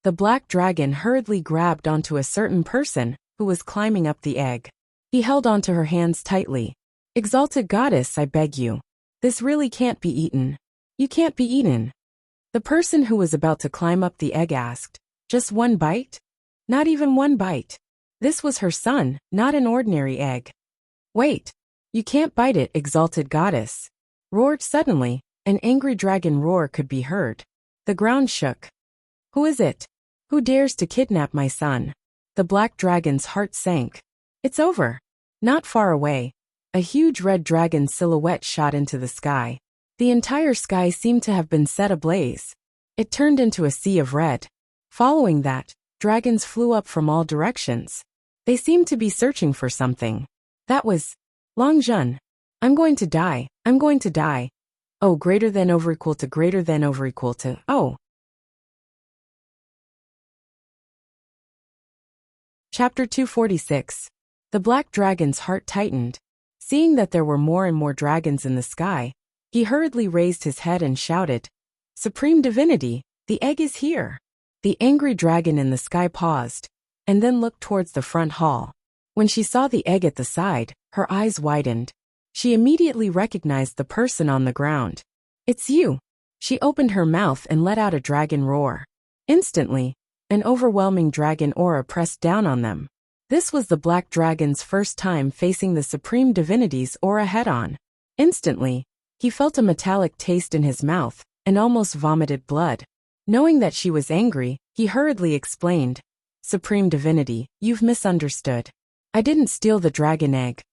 The black dragon hurriedly grabbed onto a certain person who was climbing up the egg. He held onto her hands tightly. "Exalted goddess, I beg you. This really can't be eaten. You can't be eaten." The person who was about to climb up the egg asked, "Just one bite?" "Not even one bite. This was her son, not an ordinary egg." "Wait. You can't bite it, exalted goddess." Roared suddenly, an angry dragon roar could be heard. The ground shook. "Who is it? Who dares to kidnap my son?" The black dragon's heart sank. "It's over." Not far away, a huge red dragon silhouette shot into the sky. The entire sky seemed to have been set ablaze. It turned into a sea of red. Following that, dragons flew up from all directions. They seemed to be searching for something. That was Long Zhen. "I'm going to die. I'm going to die. Oh, greater than over equal to greater than over equal to, oh." Chapter 246. The black dragon's heart tightened. Seeing that there were more and more dragons in the sky, he hurriedly raised his head and shouted, "Supreme divinity, the egg is here." The angry dragon in the sky paused, and then looked towards the front hall. When she saw the egg at the side, her eyes widened. She immediately recognized the person on the ground. "It's you." She opened her mouth and let out a dragon roar. Instantly, an overwhelming dragon aura pressed down on them. This was the black dragon's first time facing the supreme divinity's aura head-on. Instantly, he felt a metallic taste in his mouth and almost vomited blood. Knowing that she was angry, he hurriedly explained, "Supreme divinity, you've misunderstood. I didn't steal the dragon egg."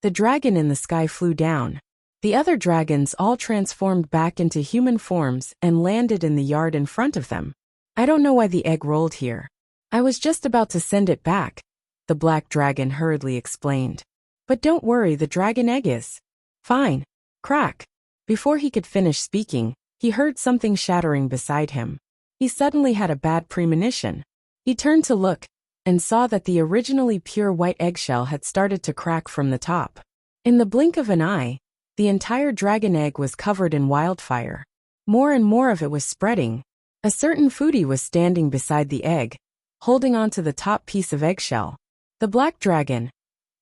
The dragon in the sky flew down. The other dragons all transformed back into human forms and landed in the yard in front of them. "I don't know why the egg rolled here. I was just about to send it back," the black dragon hurriedly explained. "But don't worry, the dragon egg is fine." Crack! Before he could finish speaking, he heard something shattering beside him. He suddenly had a bad premonition. He turned to look and saw that the originally pure white eggshell had started to crack from the top. In the blink of an eye, the entire dragon egg was covered in wildfire. More and more of it was spreading. A certain foodie was standing beside the egg, holding on to the top piece of eggshell. The black dragon.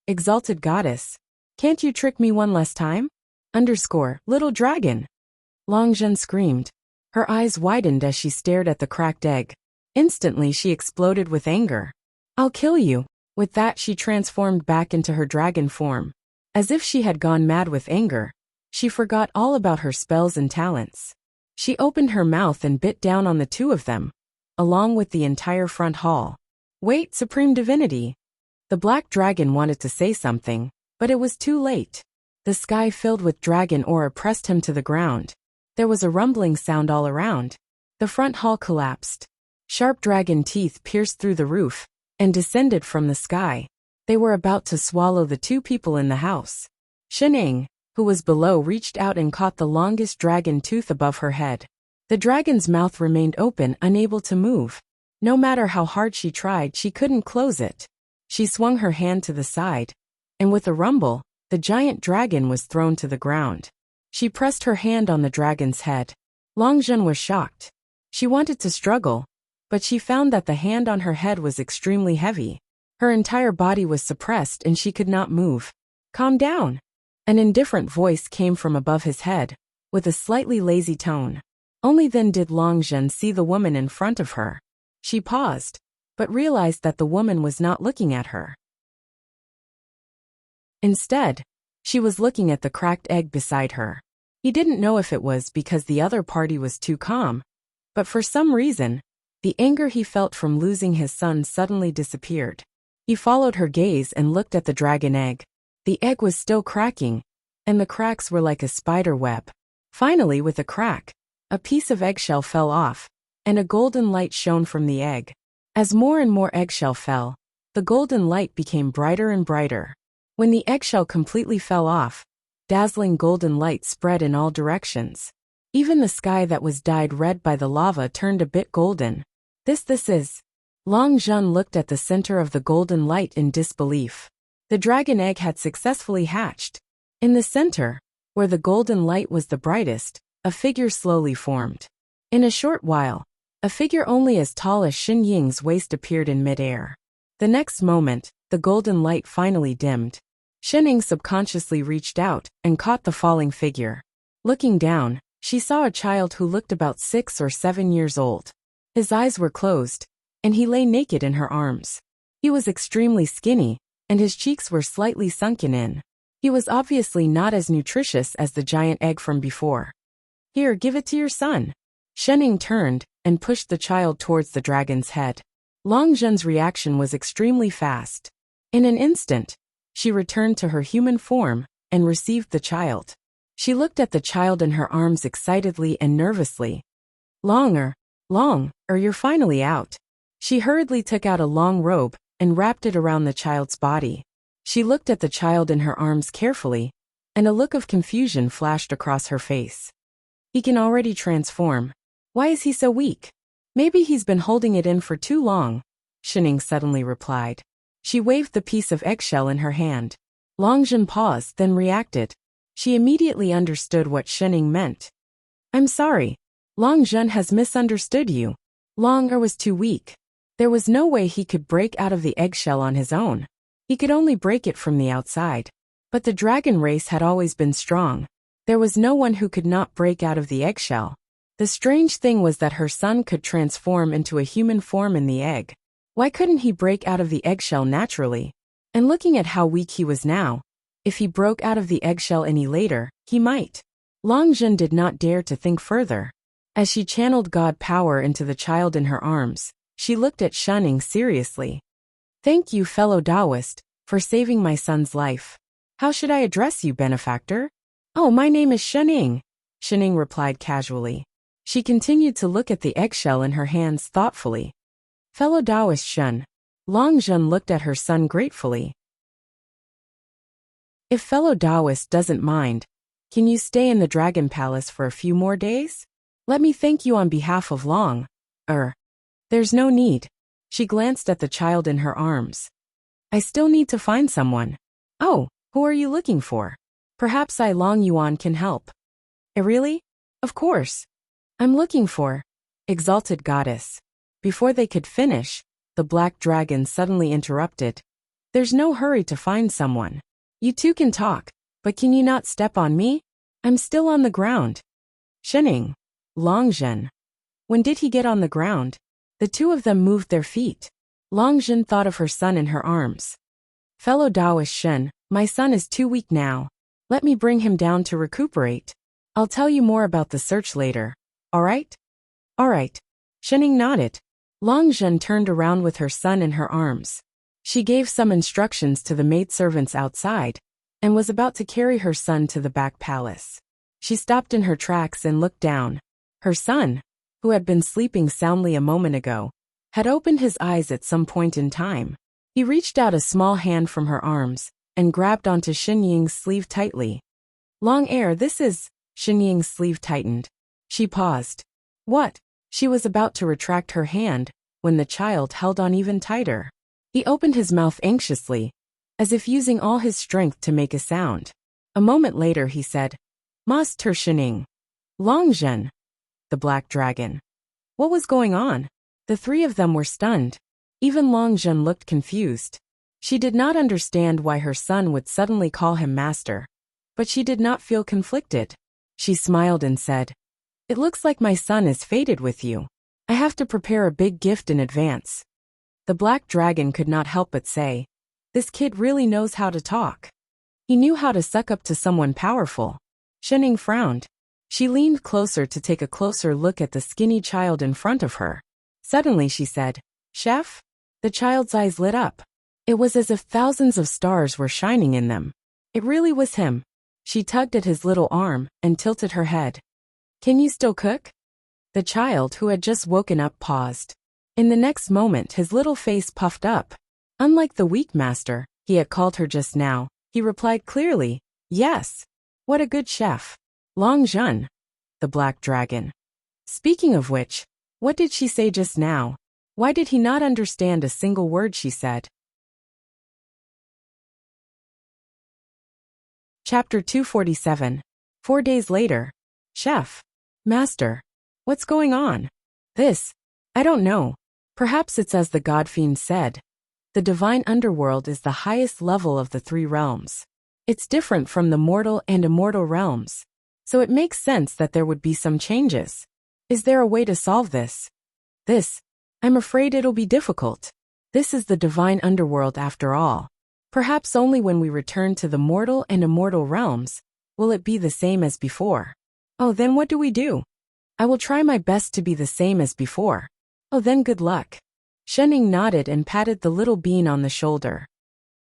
"Exalted goddess, can't you trick me one last time? Little dragon." Long Zhen screamed. Her eyes widened as she stared at the cracked egg. Instantly she exploded with anger. "I'll kill you." With that she transformed back into her dragon form. As if she had gone mad with anger, she forgot all about her spells and talents. She opened her mouth and bit down on the two of them, along with the entire front hall. "Wait, supreme divinity." The black dragon wanted to say something, but it was too late. The sky filled with dragon aura pressed him to the ground. There was a rumbling sound all around. The front hall collapsed. Sharp dragon teeth pierced through the roof and descended from the sky. They were about to swallow the two people in the house. Shening, who was below, reached out and caught the longest dragon tooth above her head. The dragon's mouth remained open, unable to move. No matter how hard she tried, she couldn't close it. She swung her hand to the side, and with a rumble, the giant dragon was thrown to the ground. She pressed her hand on the dragon's head. Long Zhen was shocked. She wanted to struggle, but she found that the hand on her head was extremely heavy. Her entire body was suppressed and she could not move. "Calm down." An indifferent voice came from above his head, with a slightly lazy tone. Only then did Long Zhen see the woman in front of her. She paused, but realized that the woman was not looking at her. Instead, she was looking at the cracked egg beside her. He didn't know if it was because the other party was too calm, but for some reason, the anger he felt from losing his son suddenly disappeared. He followed her gaze and looked at the dragon egg. The egg was still cracking, and the cracks were like a spider web. Finally, with a crack, a piece of eggshell fell off, and a golden light shone from the egg. As more and more eggshell fell, the golden light became brighter and brighter. When the eggshell completely fell off, dazzling golden light spread in all directions. Even the sky that was dyed red by the lava turned a bit golden. This is. Long Zhen looked at the center of the golden light in disbelief. The dragon egg had successfully hatched. In the center, where the golden light was the brightest, a figure slowly formed. In a short while, a figure only as tall as Xin Ying's waist appeared in midair. The next moment, the golden light finally dimmed. Xin Ying subconsciously reached out and caught the falling figure. Looking down, she saw a child who looked about 6 or 7 years old. His eyes were closed, and he lay naked in her arms. He was extremely skinny, and his cheeks were slightly sunken in. He was obviously not as nutritious as the giant egg from before. Here, give it to your son. Xin Ying turned and pushed the child towards the dragon's head. Long Zhen's reaction was extremely fast. In an instant, she returned to her human form and received the child. She looked at the child in her arms excitedly and nervously. Long, you're finally out. She hurriedly took out a long robe and wrapped it around the child's body. She looked at the child in her arms carefully, and a look of confusion flashed across her face. He can already transform. Why is he so weak? Maybe he's been holding it in for too long, Xin Ying suddenly replied. She waved the piece of eggshell in her hand. Long Zhen paused, then reacted. She immediately understood what Xin Ying meant. I'm sorry. Long Zhen has misunderstood you. Long was too weak. There was no way he could break out of the eggshell on his own. He could only break it from the outside. But the dragon race had always been strong. There was no one who could not break out of the eggshell. The strange thing was that her son could transform into a human form in the egg. Why couldn't he break out of the eggshell naturally? And looking at how weak he was now, if he broke out of the eggshell any later, he might. Long Zhen did not dare to think further. As she channeled God power into the child in her arms, she looked at Xin Ying seriously. Thank you, fellow Taoist, for saving my son's life. How should I address you, benefactor? Oh, my name is Xin Ying, Xin Ying replied casually. She continued to look at the eggshell in her hands thoughtfully. Fellow Taoist Shen. Long Zhen looked at her son gratefully. If fellow Taoist doesn't mind, can you stay in the Dragon Palace for a few more days? Let me thank you on behalf of Long. There's no need. She glanced at the child in her arms. I still need to find someone. Oh, who are you looking for? Perhaps I Long Yuan can help. Really? Of course. I'm looking for Exalted Goddess. Before they could finish, the black dragon suddenly interrupted. There's no hurry to find someone. You two can talk, but can you not step on me? I'm still on the ground. Xin Ying. Long Zhen. When did he get on the ground? The two of them moved their feet. Long Zhen thought of her son in her arms. Fellow Taoist Shen, my son is too weak now. Let me bring him down to recuperate. I'll tell you more about the search later. All right? All right. Xin Ying nodded. Long Zhen turned around with her son in her arms. She gave some instructions to the maidservants outside, and was about to carry her son to the back palace. She stopped in her tracks and looked down. Her son, who had been sleeping soundly a moment ago, had opened his eyes at some point in time. He reached out a small hand from her arms, and grabbed onto Xin Ying's sleeve tightly. Long this is, Xin Ying's sleeve tightened. She paused. What? She was about to retract her hand, when the child held on even tighter. He opened his mouth anxiously, as if using all his strength to make a sound. A moment later he said, Master Xin Ying. Long Zhen. The black dragon. What was going on? The three of them were stunned. Even Long Zhen looked confused. She did not understand why her son would suddenly call him master. But she did not feel conflicted. She smiled and said, It looks like my son is fated with you. I have to prepare a big gift in advance. The black dragon could not help but say, This kid really knows how to talk. He knew how to suck up to someone powerful. Shenning frowned. She leaned closer to take a closer look at the skinny child in front of her. Suddenly she said, "Chef?" The child's eyes lit up. It was as if thousands of stars were shining in them. It really was him. She tugged at his little arm and tilted her head. "Can you still cook?" The child, who had just woken up, paused. In the next moment his little face puffed up. Unlike the weak master he had called her just now, he replied clearly, "Yes." What a good chef. Long Zhen, the black dragon. Speaking of which, what did she say just now? Why did he not understand a single word she said? Chapter 247. 4 days later. Chef. Master. What's going on? I don't know. Perhaps it's as the god fiend said. The divine underworld is the highest level of the 3 realms. It's different from the mortal and immortal realms. So it makes sense that there would be some changes. Is there a way to solve this? I'm afraid it'll be difficult. This is the divine underworld after all. Perhaps only when we return to the mortal and immortal realms will it be the same as before. Oh, then what do we do? I will try my best to be the same as before. Oh, then good luck. Shenning nodded and patted the little being on the shoulder.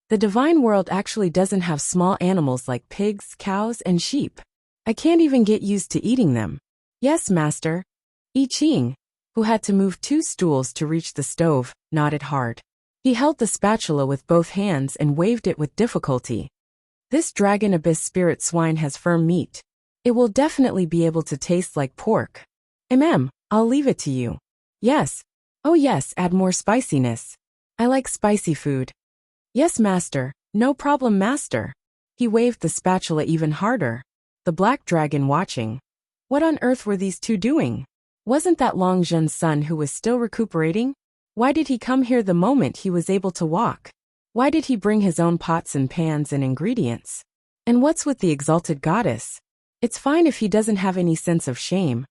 The divine world actually doesn't have small animals like pigs, cows, and sheep. I can't even get used to eating them. Yes, master. I Ching, who had to move 2 stools to reach the stove, nodded hard. He held the spatula with both hands and waved it with difficulty. This dragon abyss spirit swine has firm meat. It will definitely be able to taste like pork. I'll leave it to you. Yes. Oh yes, add more spiciness. I like spicy food. Yes, master. No problem, master. He waved the spatula even harder. The black dragon watching. What on earth were these 2 doing? Wasn't that Long Zhen's son who was still recuperating? Why did he come here the moment he was able to walk? Why did he bring his own pots and pans and ingredients? And what's with the exalted goddess? It's fine if he doesn't have any sense of shame.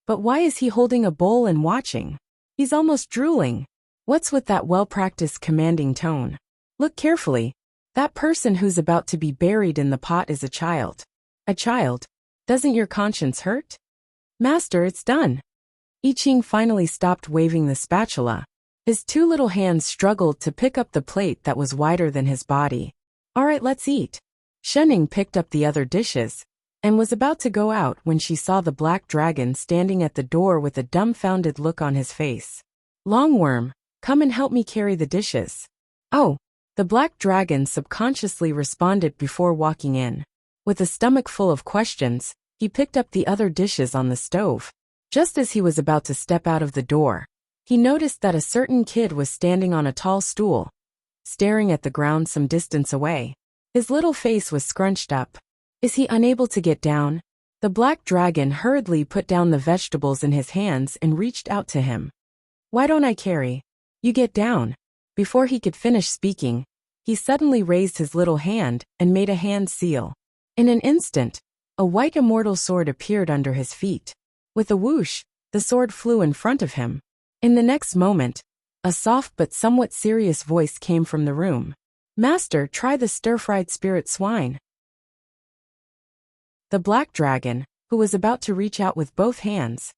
But why is he holding a bowl and watching? He's almost drooling. What's with that well-practiced commanding tone? Look carefully. That person who's about to be buried in the pot is a child. A child? Doesn't your conscience hurt? Master, it's done. I Ching finally stopped waving the spatula. His 2 little hands struggled to pick up the plate that was wider than his body. All right, let's eat. Shenning picked up the other dishes and was about to go out when she saw the black dragon standing at the door with a dumbfounded look on his face. Longworm, come and help me carry the dishes. Oh, the black dragon subconsciously responded before walking in. With a stomach full of questions, he picked up the other dishes on the stove. Just as he was about to step out of the door, he noticed that a certain kid was standing on a tall stool, staring at the ground some distance away. His little face was scrunched up. Is he unable to get down? The black dragon hurriedly put down the vegetables in his hands and reached out to him. Why don't I carry? You get down. Before he could finish speaking, he suddenly raised his little hand and made a hand seal. In an instant, a white immortal sword appeared under his feet. With a whoosh, the sword flew in front of him. In the next moment, a soft but somewhat serious voice came from the room. Master, try the stir-fried spirit swine. The black dragon, who was about to reach out with both hands.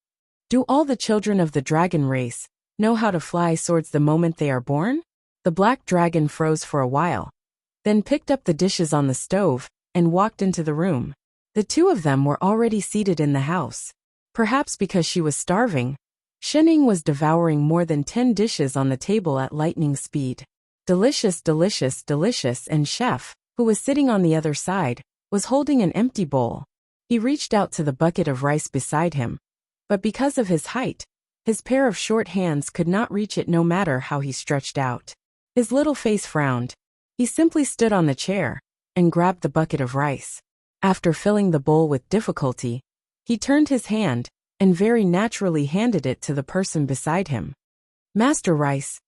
Do all the children of the dragon race know how to fly swords the moment they are born? The black dragon froze for a while, then picked up the dishes on the stove and walked into the room. The 2 of them were already seated in the house. Perhaps because she was starving, Shenning was devouring more than 10 dishes on the table at lightning speed. Delicious, delicious, delicious, and Chef, who was sitting on the other side, was holding an empty bowl. He reached out to the bucket of rice beside him, but because of his height, his pair of short hands could not reach it no matter how he stretched out. His little face frowned. He simply stood on the chair and grabbed the bucket of rice. After filling the bowl with difficulty, he turned his hand and very naturally handed it to the person beside him. Master Rice.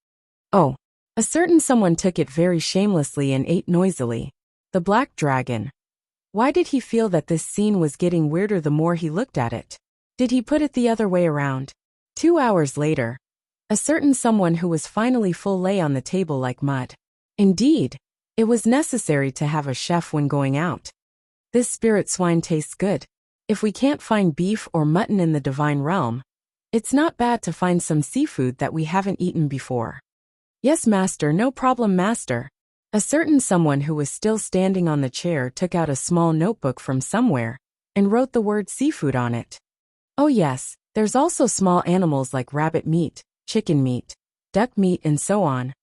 Oh, a certain someone took it very shamelessly and ate noisily. The black dragon. Why did he feel that this scene was getting weirder the more he looked at it? Did he put it the other way around? 2 hours later, a certain someone who was finally full lay on the table like mud. Indeed, it was necessary to have a chef when going out. This spirit swine tastes good. If we can't find beef or mutton in the divine realm, it's not bad to find some seafood that we haven't eaten before. Yes, master, no problem, master. A certain someone who was still standing on the chair took out a small notebook from somewhere and wrote the word seafood on it. Oh yes, there's also small animals like rabbit meat, chicken meat, duck meat, and so on.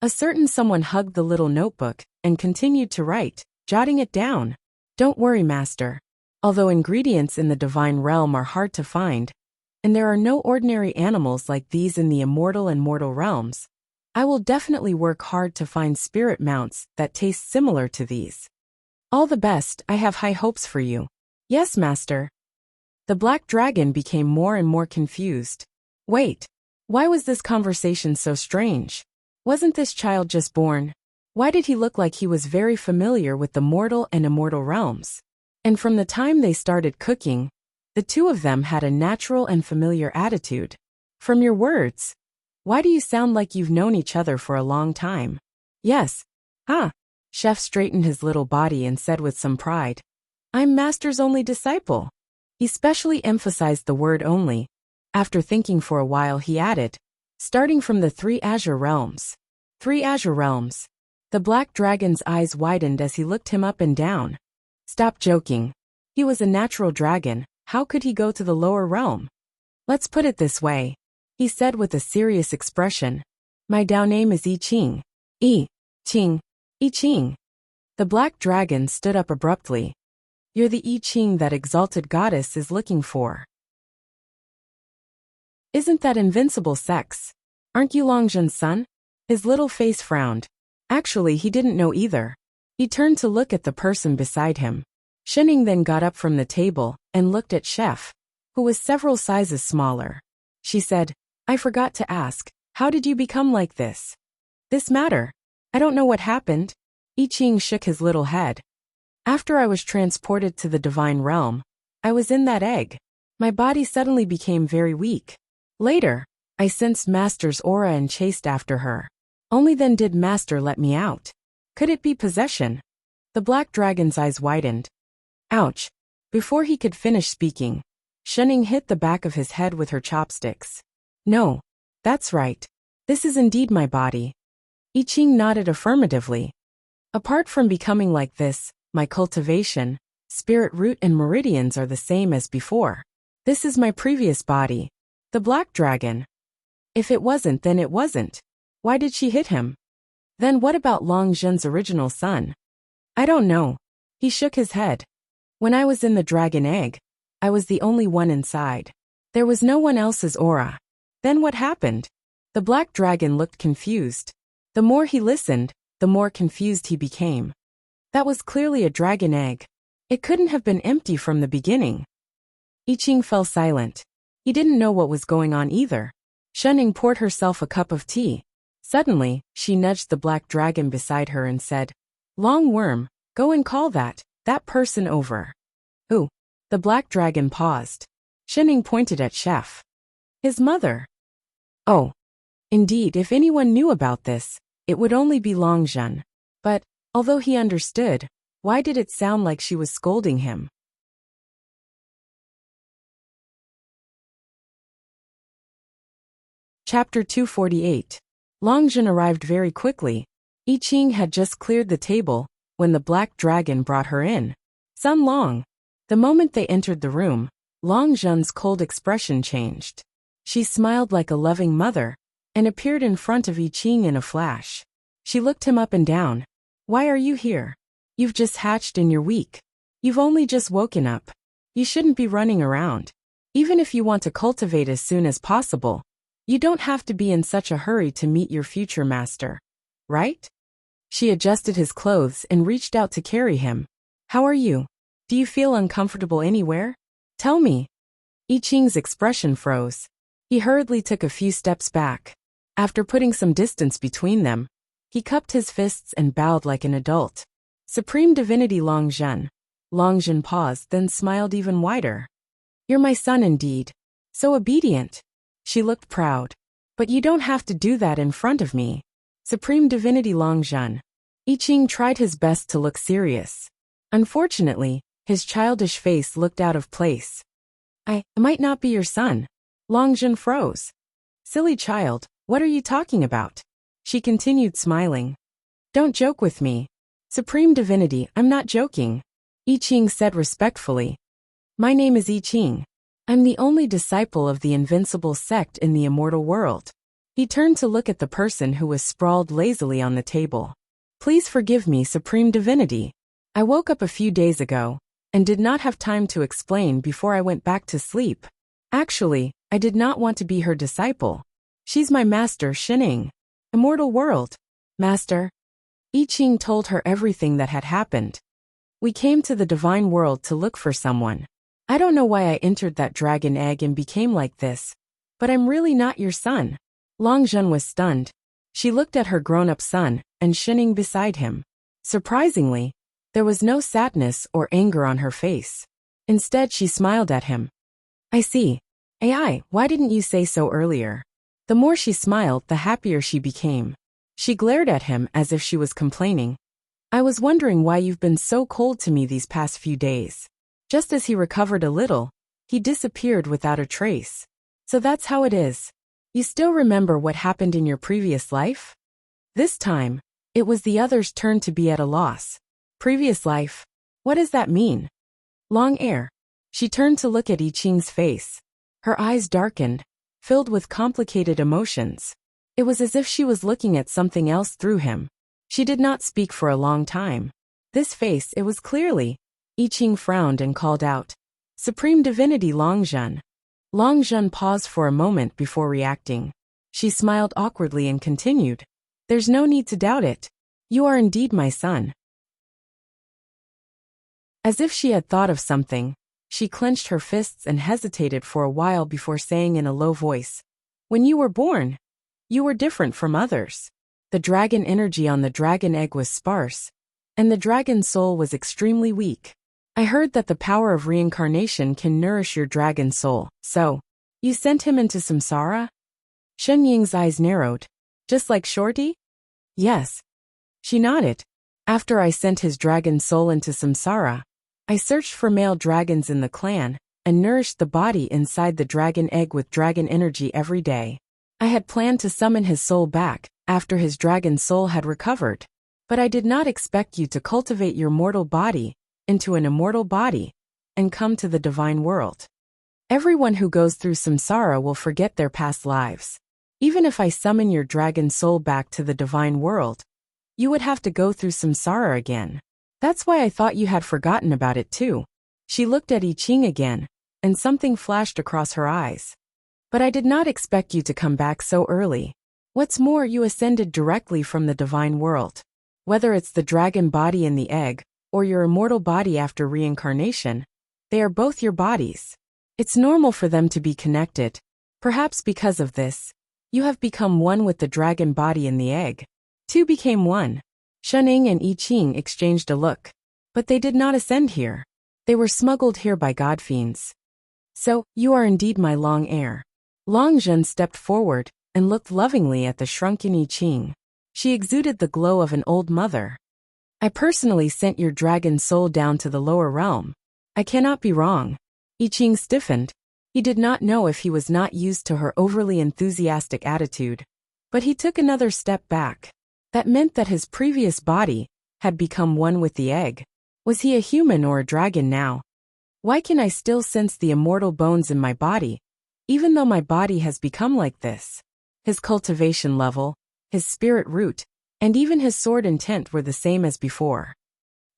A certain someone hugged the little notebook and continued to write, jotting it down. Don't worry, master. Although ingredients in the divine realm are hard to find, and there are no ordinary animals like these in the immortal and mortal realms, I will definitely work hard to find spirit mounts that taste similar to these. All the best, I have high hopes for you. Yes, master. The black dragon became more and more confused. Wait, why was this conversation so strange? Wasn't this child just born? Why did he look like he was very familiar with the mortal and immortal realms? And from the time they started cooking, the two of them had a natural and familiar attitude. From your words, why do you sound like you've known each other for a long time? Yes. Chef straightened his little body and said with some pride, I'm master's only disciple. He specially emphasized the word only. After thinking for a while, he added, starting from the 3 azure realms. 3 azure realms. The black dragon's eyes widened as he looked him up and down. Stop joking. He was a natural dragon. How could he go to the lower realm? Let's put it this way, he said with a serious expression. My Dao name is I Ching. I Ching. I Ching. The black dragon stood up abruptly. You're the I Ching that exalted goddess is looking for. Isn't that invincible sex? Aren't you Longjun's son? His little face frowned. Actually, he didn't know either. He turned to look at the person beside him. Shening then got up from the table and looked at Chef, who was several sizes smaller. She said, I forgot to ask, how did you become like this? This matter? I don't know what happened. I Ching shook his little head. After I was transported to the divine realm, I was in that egg. My body suddenly became very weak. Later, I sensed Master's aura and chased after her. Only then did Master let me out. Could it be possession? The black dragon's eyes widened. Ouch. Before he could finish speaking, Shening hit the back of his head with her chopsticks. No, that's right. This is indeed my body. I Ching nodded affirmatively. Apart from becoming like this, my cultivation, spirit root and meridians are the same as before. This is my previous body. The black dragon. If it wasn't, then it wasn't. Why did she hit him? Then what about Long Zhen's original son? I don't know. He shook his head. When I was in the dragon egg, I was the only one inside. There was no one else's aura. Then what happened? The black dragon looked confused. The more he listened, the more confused he became. That was clearly a dragon egg. It couldn't have been empty from the beginning. I Ching fell silent. He didn't know what was going on either. Shening poured herself a cup of tea. Suddenly, she nudged the black dragon beside her and said, Long Worm, go and call that person over. Who? The black dragon paused. Shening pointed at Chef. His mother. Oh. Indeed, if anyone knew about this, it would only be Long Zhen. But, although he understood, why did it sound like she was scolding him? Chapter 248. Long Zhen arrived very quickly. I Ching had just cleared the table when the black dragon brought her in. Sun Long. The moment they entered the room, Long Zhen's cold expression changed. She smiled like a loving mother and appeared in front of I Ching in a flash. She looked him up and down. Why are you here? You've just hatched and you're weak. You've only just woken up. You shouldn't be running around. Even if you want to cultivate as soon as possible, you don't have to be in such a hurry to meet your future master. Right? She adjusted his clothes and reached out to carry him. How are you? Do you feel uncomfortable anywhere? Tell me. I Ching's expression froze. He hurriedly took a few steps back. After putting some distance between them, he cupped his fists and bowed like an adult. Supreme Divinity Long Zhen. Long Zhen paused, then smiled even wider. You're my son indeed. So obedient. She looked proud. But you don't have to do that in front of me. Supreme Divinity Long Zhen. I Ching tried his best to look serious. Unfortunately, His childish face looked out of place. I might not be your son. Longjun froze. Silly child, what are you talking about? She continued smiling. Don't joke with me. Supreme Divinity, I'm not joking. I Ching said respectfully. My name is I Ching. I'm the only disciple of the invincible sect in the immortal world. He turned to look at the person who was sprawled lazily on the table. Please forgive me, Supreme Divinity. I woke up a few days ago, and did not have time to explain before I went back to sleep. Actually, I did not want to be her disciple. She's my master, Shining. Immortal world. Master. I Ching told her everything that had happened. We came to the divine world to look for someone. I don't know why I entered that dragon egg and became like this, but I'm really not your son. Longjun was stunned. She looked at her grown-up son, and Shining beside him. Surprisingly, there was no sadness or anger on her face. Instead, she smiled at him. I see. AI, why didn't you say so earlier? The more she smiled, the happier she became. She glared at him as if she was complaining. I was wondering why you've been so cold to me these past few days. Just as he recovered a little, he disappeared without a trace. So that's how it is. You still remember what happened in your previous life? This time, it was the other's turn to be at a loss. Previous life? What does that mean? Long air. She turned to look at I Ching's face. Her eyes darkened, filled with complicated emotions. It was as if she was looking at something else through him. She did not speak for a long time. This face, it was clearly. I Ching frowned and called out. Supreme Divinity Longjun. Longjun paused for a moment before reacting. She smiled awkwardly and continued. There's no need to doubt it. You are indeed my son. As if she had thought of something, she clenched her fists and hesitated for a while before saying in a low voice, when you were born, you were different from others. The dragon energy on the dragon egg was sparse, and the dragon soul was extremely weak. I heard that the power of reincarnation can nourish your dragon soul, so, you sent him into samsara? Shen Ying's eyes narrowed. Just like Shorty? Yes. She nodded. After I sent his dragon soul into samsara, I searched for male dragons in the clan, and nourished the body inside the dragon egg with dragon energy every day. I had planned to summon his soul back, after his dragon soul had recovered. But I did not expect you to cultivate your mortal body into an immortal body, and come to the divine world. Everyone who goes through samsara will forget their past lives. Even if I summon your dragon soul back to the divine world, you would have to go through samsara again. That's why I thought you had forgotten about it too. She looked at I Ching again, and something flashed across her eyes. But I did not expect you to come back so early. What's more, you ascended directly from the divine world. Whether it's the dragon body in the egg, or your immortal body after reincarnation, they are both your bodies. It's normal for them to be connected. Perhaps because of this, you have become one with the dragon body in the egg. Two became one. Shuning and I Ching exchanged a look. But they did not ascend here. They were smuggled here by godfiends. So, you are indeed my long heir. Longjun stepped forward, and looked lovingly at the shrunken I Ching. She exuded the glow of an old mother. I personally sent your dragon soul down to the lower realm. I cannot be wrong. I Ching stiffened. He did not know if he was not used to her overly enthusiastic attitude. But he took another step back. That meant that his previous body had become one with the egg. Was he a human or a dragon now? Why can I still sense the immortal bones in my body, even though my body has become like this? His cultivation level, his spirit root, and even his sword intent were the same as before.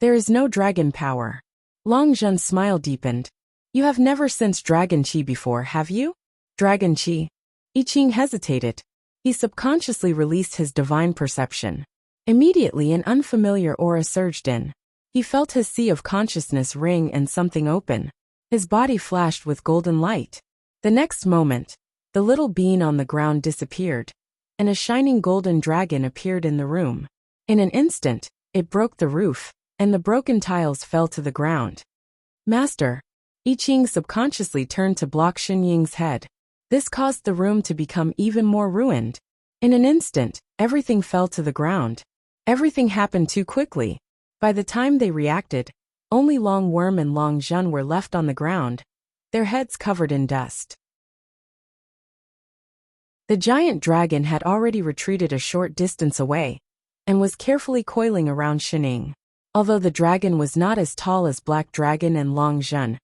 There is no dragon power. Longjun's smile deepened. You have never sensed dragon chi before, have you? Dragon chi? I Ching hesitated. He subconsciously released his divine perception. Immediately an unfamiliar aura surged in. He felt his sea of consciousness ring and something open. His body flashed with golden light. The next moment, the little being on the ground disappeared, and a shining golden dragon appeared in the room. In an instant, it broke the roof, and the broken tiles fell to the ground. Master. I Ching subconsciously turned to block Shen Ying's head. This caused the room to become even more ruined. In an instant, everything fell to the ground. Everything happened too quickly. By the time they reacted, Only Long Worm and Long Zhen were left on the ground, their heads covered in dust. The giant dragon had already retreated a short distance away, and was carefully coiling around Shining. Although the dragon was not as tall as Black Dragon and Long Zhen,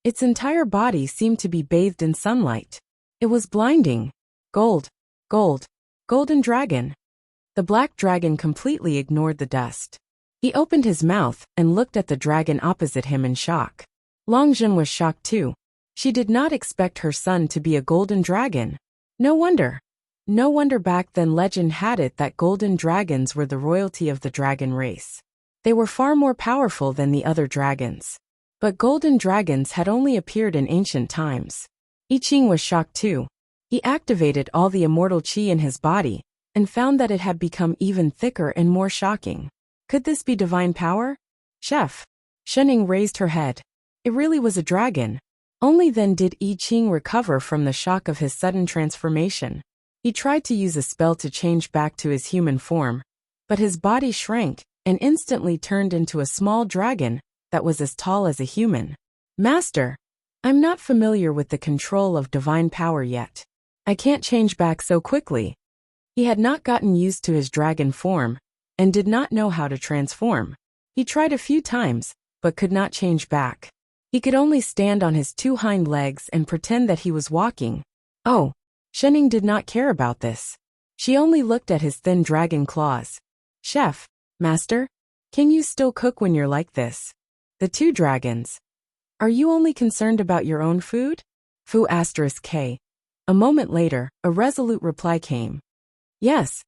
its entire body seemed to be bathed in sunlight. It was blinding. Gold, gold, golden dragon. The Black Dragon completely ignored the dust. He opened his mouth and looked at the dragon opposite him in shock. Long Zhen was shocked too. She did not expect her son to be a golden dragon. No wonder. No wonder back then legend had it that golden dragons were the royalty of the dragon race. They were far more powerful than the other dragons. But golden dragons had only appeared in ancient times. I Ching was shocked too. He activated all the immortal qi in his body, and found that it had become even thicker and more shocking. Could this be divine power? Chef. Shining raised her head. It really was a dragon. Only then did I Ching recover from the shock of his sudden transformation. He tried to use a spell to change back to his human form, but his body shrank and instantly turned into a small dragon that was as tall as a human. Master, I'm not familiar with the control of divine power yet. I can't change back so quickly. He had not gotten used to his dragon form, and did not know how to transform. He tried a few times, but could not change back. He could only stand on his two hind legs and pretend that he was walking. Oh, Shining did not care about this. She only looked at his thin dragon claws. Chef, Master, can you still cook when you're like this? The two dragons. Are you only concerned about your own food? Fu *K. A moment later, a resolute reply came. Yes.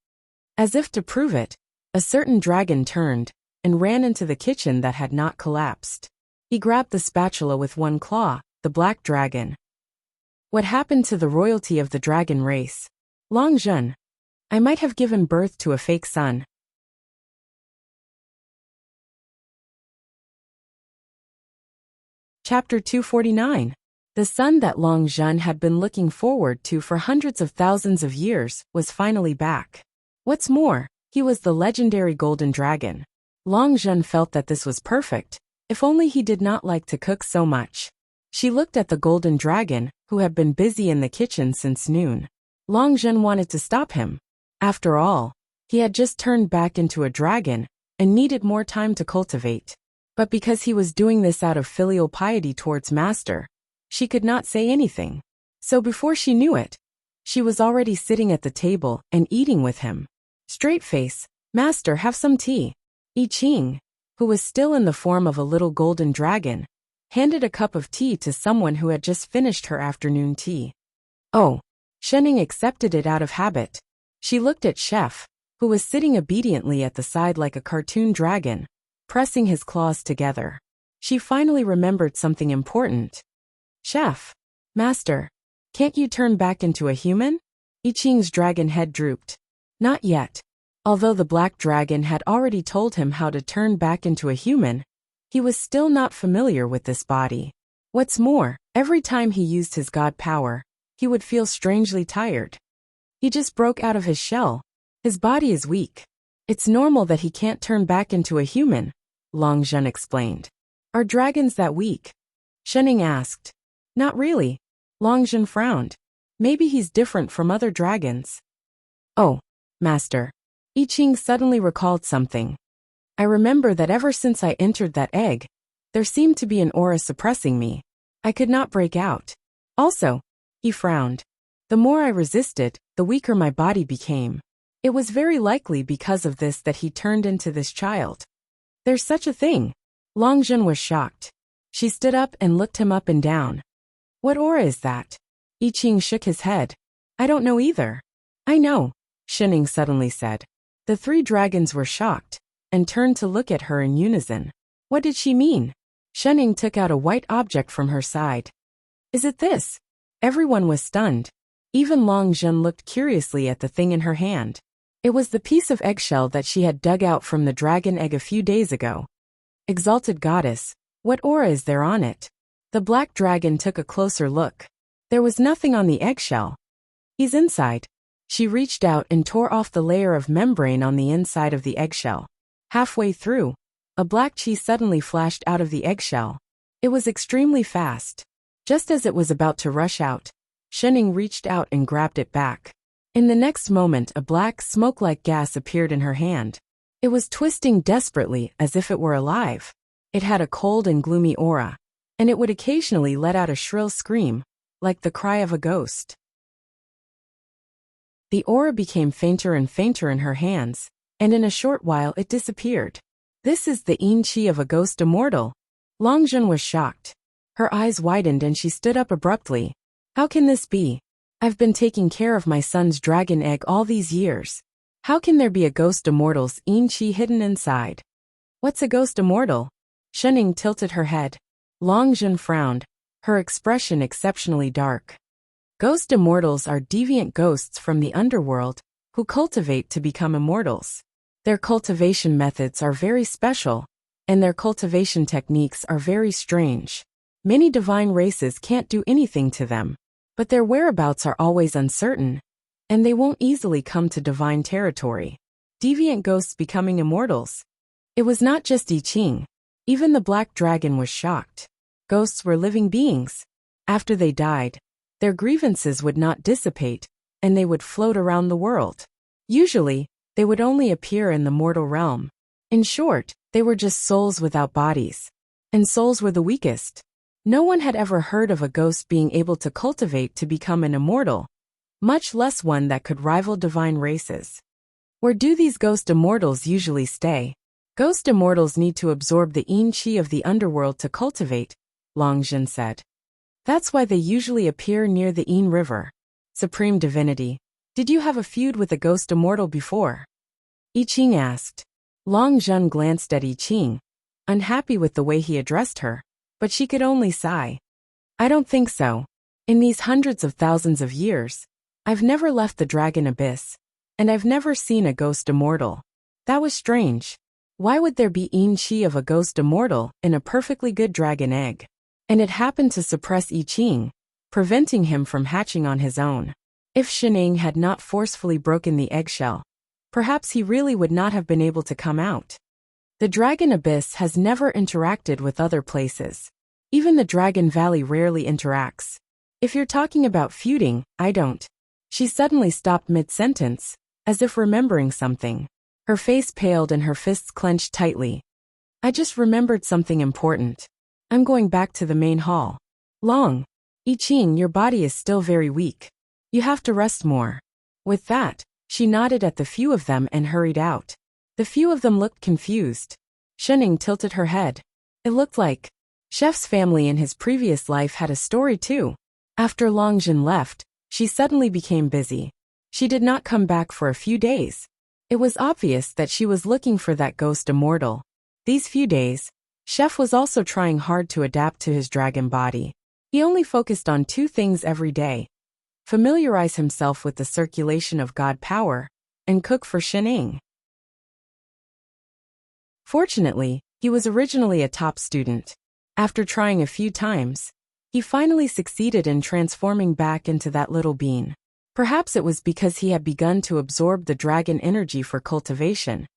As if to prove it, a certain dragon turned and ran into the kitchen that had not collapsed. He grabbed the spatula with one claw, the Black Dragon. What happened to the royalty of the dragon race? Long Zhen. I might have given birth to a fake son. Chapter 249. The son that Long Zhen had been looking forward to for hundreds of thousands of years was finally back. What's more, he was the legendary golden dragon. Long Zhen felt that this was perfect, if only he did not like to cook so much. She looked at the golden dragon, who had been busy in the kitchen since noon. Long Zhen wanted to stop him. After all, he had just turned back into a dragon, and needed more time to cultivate. But because he was doing this out of filial piety towards Master, she could not say anything. So before she knew it, she was already sitting at the table and eating with him. Straight face, Master, have some tea. I Ching, who was still in the form of a little golden dragon, handed a cup of tea to someone who had just finished her afternoon tea. Oh, Shining accepted it out of habit. She looked at Chef, who was sitting obediently at the side like a cartoon dragon, pressing his claws together. She finally remembered something important. Chef, Master, can't you turn back into a human? I Ching's dragon head drooped. Not yet. Although the Black Dragon had already told him how to turn back into a human, he was still not familiar with this body. What's more, every time he used his god power, he would feel strangely tired. He just broke out of his shell. His body is weak. It's normal that he can't turn back into a human, Long Zhen explained. Are dragons that weak? Shining asked. Not really. Long Zhen frowned. Maybe he's different from other dragons. Oh, Master. I Ching suddenly recalled something. I remember that ever since I entered that egg, there seemed to be an aura suppressing me. I could not break out. Also, he frowned. The more I resisted, the weaker my body became. It was very likely because of this that he turned into this child. There's such a thing. Long Zhen was shocked. She stood up and looked him up and down. What aura is that? I Ching shook his head. I don't know either. I know, Shining suddenly said. The three dragons were shocked, and turned to look at her in unison. What did she mean? Shining took out a white object from her side. Is it this? Everyone was stunned. Even Long Zhen looked curiously at the thing in her hand. It was the piece of eggshell that she had dug out from the dragon egg a few days ago. Exalted goddess, what aura is there on it? The Black Dragon took a closer look. There was nothing on the eggshell. He's inside. She reached out and tore off the layer of membrane on the inside of the eggshell. Halfway through, a black chi suddenly flashed out of the eggshell. It was extremely fast. Just as it was about to rush out, Shening reached out and grabbed it back. In the next moment, a black, smoke-like gas appeared in her hand. It was twisting desperately as if it were alive. It had a cold and gloomy aura, and it would occasionally let out a shrill scream, like the cry of a ghost. The aura became fainter and fainter in her hands, and in a short while it disappeared. This is the yin chi of a ghost immortal. Longjun was shocked. Her eyes widened and she stood up abruptly. How can this be? I've been taking care of my son's dragon egg all these years. How can there be a ghost immortal's yin chi hidden inside? What's a ghost immortal? Shening tilted her head. Longjun frowned, her expression exceptionally dark. Ghost immortals are deviant ghosts from the underworld who cultivate to become immortals. Their cultivation methods are very special, and their cultivation techniques are very strange. Many divine races can't do anything to them, but their whereabouts are always uncertain, and they won't easily come to divine territory. Deviant ghosts becoming immortals. It was not just I Ching. Even the black dragon was shocked. Ghosts were living beings. After they died, their grievances would not dissipate, and they would float around the world. Usually, they would only appear in the mortal realm. In short, they were just souls without bodies. And souls were the weakest. No one had ever heard of a ghost being able to cultivate to become an immortal, much less one that could rival divine races. Where do these ghost immortals usually stay? Ghost immortals need to absorb the yin chi of the underworld to cultivate, Longjun said. That's why they usually appear near the Yin River. Supreme Divinity, did you have a feud with a ghost immortal before? I Ching asked. Longjun glanced at I Ching, unhappy with the way he addressed her, but she could only sigh. I don't think so. In these hundreds of thousands of years, I've never left the dragon abyss, and I've never seen a ghost immortal. That was strange. Why would there be yin chi of a ghost immortal in a perfectly good dragon egg? And it happened to suppress I Ching, preventing him from hatching on his own. If Shening had not forcefully broken the eggshell, perhaps he really would not have been able to come out. The Dragon Abyss has never interacted with other places. Even the Dragon Valley rarely interacts. If you're talking about feuding, I don't. She suddenly stopped mid-sentence, as if remembering something. Her face paled and her fists clenched tightly. I just remembered something important. I'm going back to the main hall. I Ching, your body is still very weak. You have to rest more. With that, she nodded at the few of them and hurried out. The few of them looked confused. Shening tilted her head. It looked like Chef's family in his previous life had a story too. After Longjun left, she suddenly became busy. She did not come back for a few days. It was obvious that she was looking for that ghost immortal. These few days, Chef was also trying hard to adapt to his dragon body. He only focused on two things every day: familiarize himself with the circulation of God power, and cook for Shening. Fortunately, he was originally a top student. After trying a few times, he finally succeeded in transforming back into that little bean. Perhaps it was because he had begun to absorb the dragon energy for cultivation.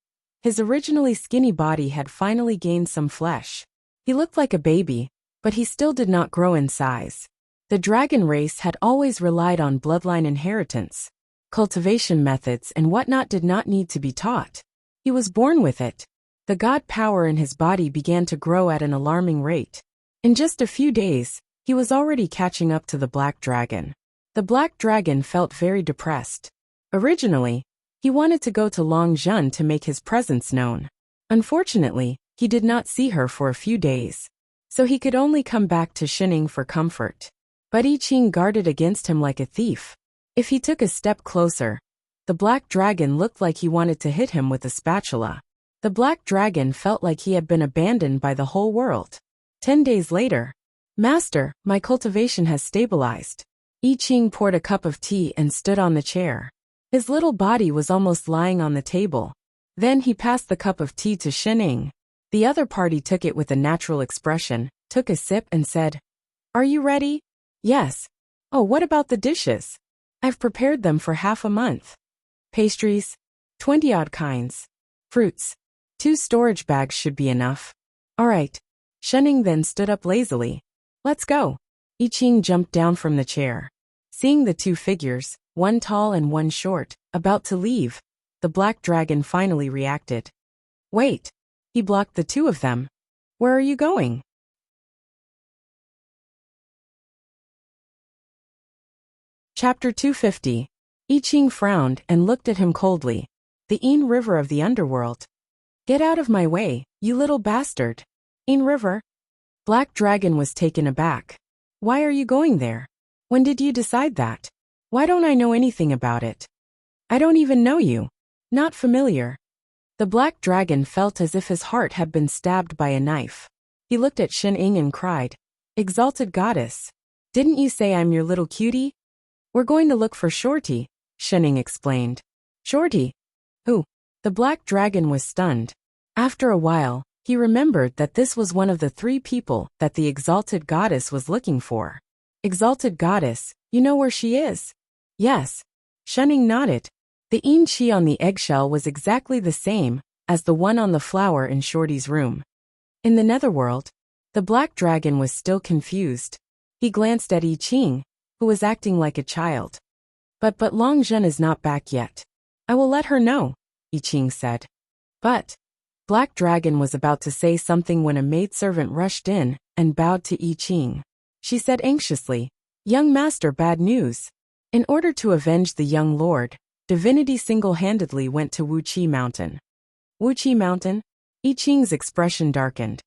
His originally skinny body had finally gained some flesh. He looked like a baby, but he still did not grow in size. The dragon race had always relied on bloodline inheritance. Cultivation methods and whatnot did not need to be taught. He was born with it. The god power in his body began to grow at an alarming rate. In just a few days, he was already catching up to the black dragon. The black dragon felt very depressed. Originally, he wanted to go to Longjun to make his presence known. Unfortunately, he did not see her for a few days, so he could only come back to Shening for comfort. But I Ching guarded against him like a thief. If he took a step closer, the black dragon looked like he wanted to hit him with a spatula. The black dragon felt like he had been abandoned by the whole world. 10 days later, Master, my cultivation has stabilized. I Ching poured a cup of tea and stood on the chair. His little body was almost lying on the table. Then he passed the cup of tea to Shening. The other party took it with a natural expression, took a sip and said, "Are you ready?" "Yes." "Oh, what about the dishes?" "I've prepared them for half a month." "Pastries?" 20-odd kinds. "Fruits?" 2 storage bags should be enough. All right. Shenning then stood up lazily. Let's go. I Ching jumped down from the chair. Seeing the 2 figures, one tall and one short, about to leave, the black dragon finally reacted. Wait. He blocked the 2 of them. Where are you going? Chapter 250. I Ching frowned and looked at him coldly. The Een River of the underworld. Get out of my way, you little bastard. Een River? Black Dragon was taken aback. Why are you going there? When did you decide that? Why don't I know anything about it? I don't even know you. Not familiar. The Black Dragon felt as if his heart had been stabbed by a knife. He looked at Shen Ying and cried, Exalted Goddess. Didn't you say I'm your little cutie? We're going to look for Shorty, Shen Ying explained. Shorty? Who? The Black Dragon was stunned. After a while, he remembered that this was one of the 3 people that the Exalted Goddess was looking for. Exalted Goddess, you know where she is? Yes. Shen Ying nodded. The Een Chi on the eggshell was exactly the same as the one on the flower in Shorty's room. In the netherworld, the Black Dragon was still confused. He glanced at I Ching, who was acting like a child. But Long Zhen is not back yet. I will let her know, I Ching said. But Black Dragon was about to say something when a maidservant rushed in and bowed to I Ching. She said anxiously, Young master, bad news. In order to avenge the young lord, Divinity single-handedly went to Wu Chi Mountain. Wu Chi Mountain? I Ching's expression darkened.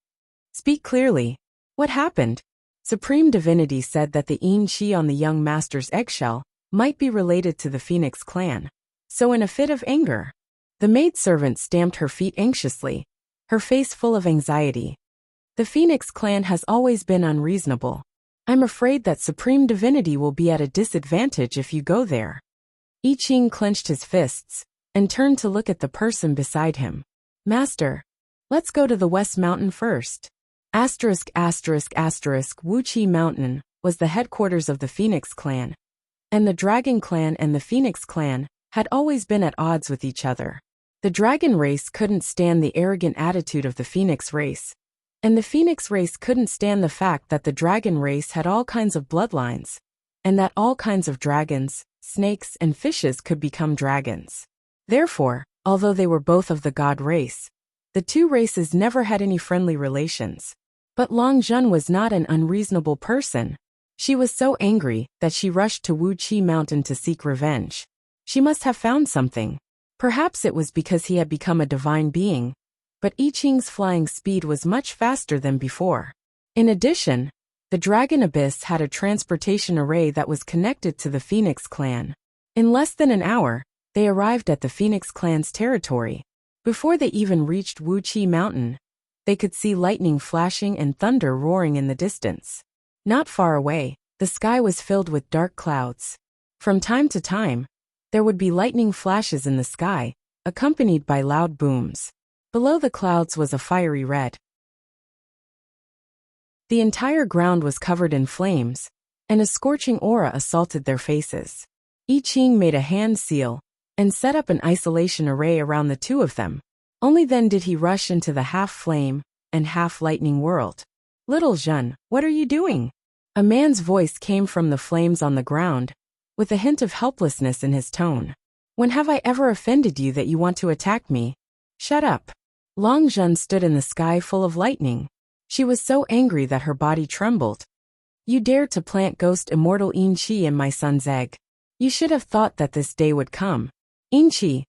Speak clearly. What happened? Supreme Divinity said that the Een Chi on the young master's eggshell might be related to the Phoenix clan. So in a fit of anger, the maidservant stamped her feet anxiously, her face full of anxiety. The Phoenix clan has always been unreasonable. I'm afraid that Supreme Divinity will be at a disadvantage if you go there. I Ching clenched his fists and turned to look at the person beside him. Master, let's go to the West Mountain first. Wu Chi Mountain was the headquarters of the Phoenix clan, and the Dragon clan and the Phoenix clan had always been at odds with each other. The Dragon race couldn't stand the arrogant attitude of the Phoenix race, and the Phoenix race couldn't stand the fact that the Dragon race had all kinds of bloodlines, and that all kinds of dragons, snakes, and fishes could become dragons. Therefore, although they were both of the god race, the 2 races never had any friendly relations. But Long Zhen was not an unreasonable person. She was so angry that she rushed to Wu Chi Mountain to seek revenge. She must have found something. Perhaps it was because he had become a divine being, but I Ching's flying speed was much faster than before. In addition, the Dragon Abyss had a transportation array that was connected to the Phoenix clan. In less than an hour, they arrived at the Phoenix clan's territory. Before they even reached Wu Chi Mountain, they could see lightning flashing and thunder roaring in the distance. Not far away, the sky was filled with dark clouds. From time to time, there would be lightning flashes in the sky, accompanied by loud booms. Below the clouds was a fiery red. The entire ground was covered in flames, and a scorching aura assaulted their faces. I Ching made a hand seal and set up an isolation array around the 2 of them. Only then did he rush into the half-flame and half-lightning world. Little Zhen, what are you doing? A man's voice came from the flames on the ground, with a hint of helplessness in his tone. When have I ever offended you that you want to attack me? Shut up. Long Zhen stood in the sky full of lightning. She was so angry that her body trembled. You dared to plant ghost immortal Een Chi in my son's egg. You should have thought that this day would come. Een Chi.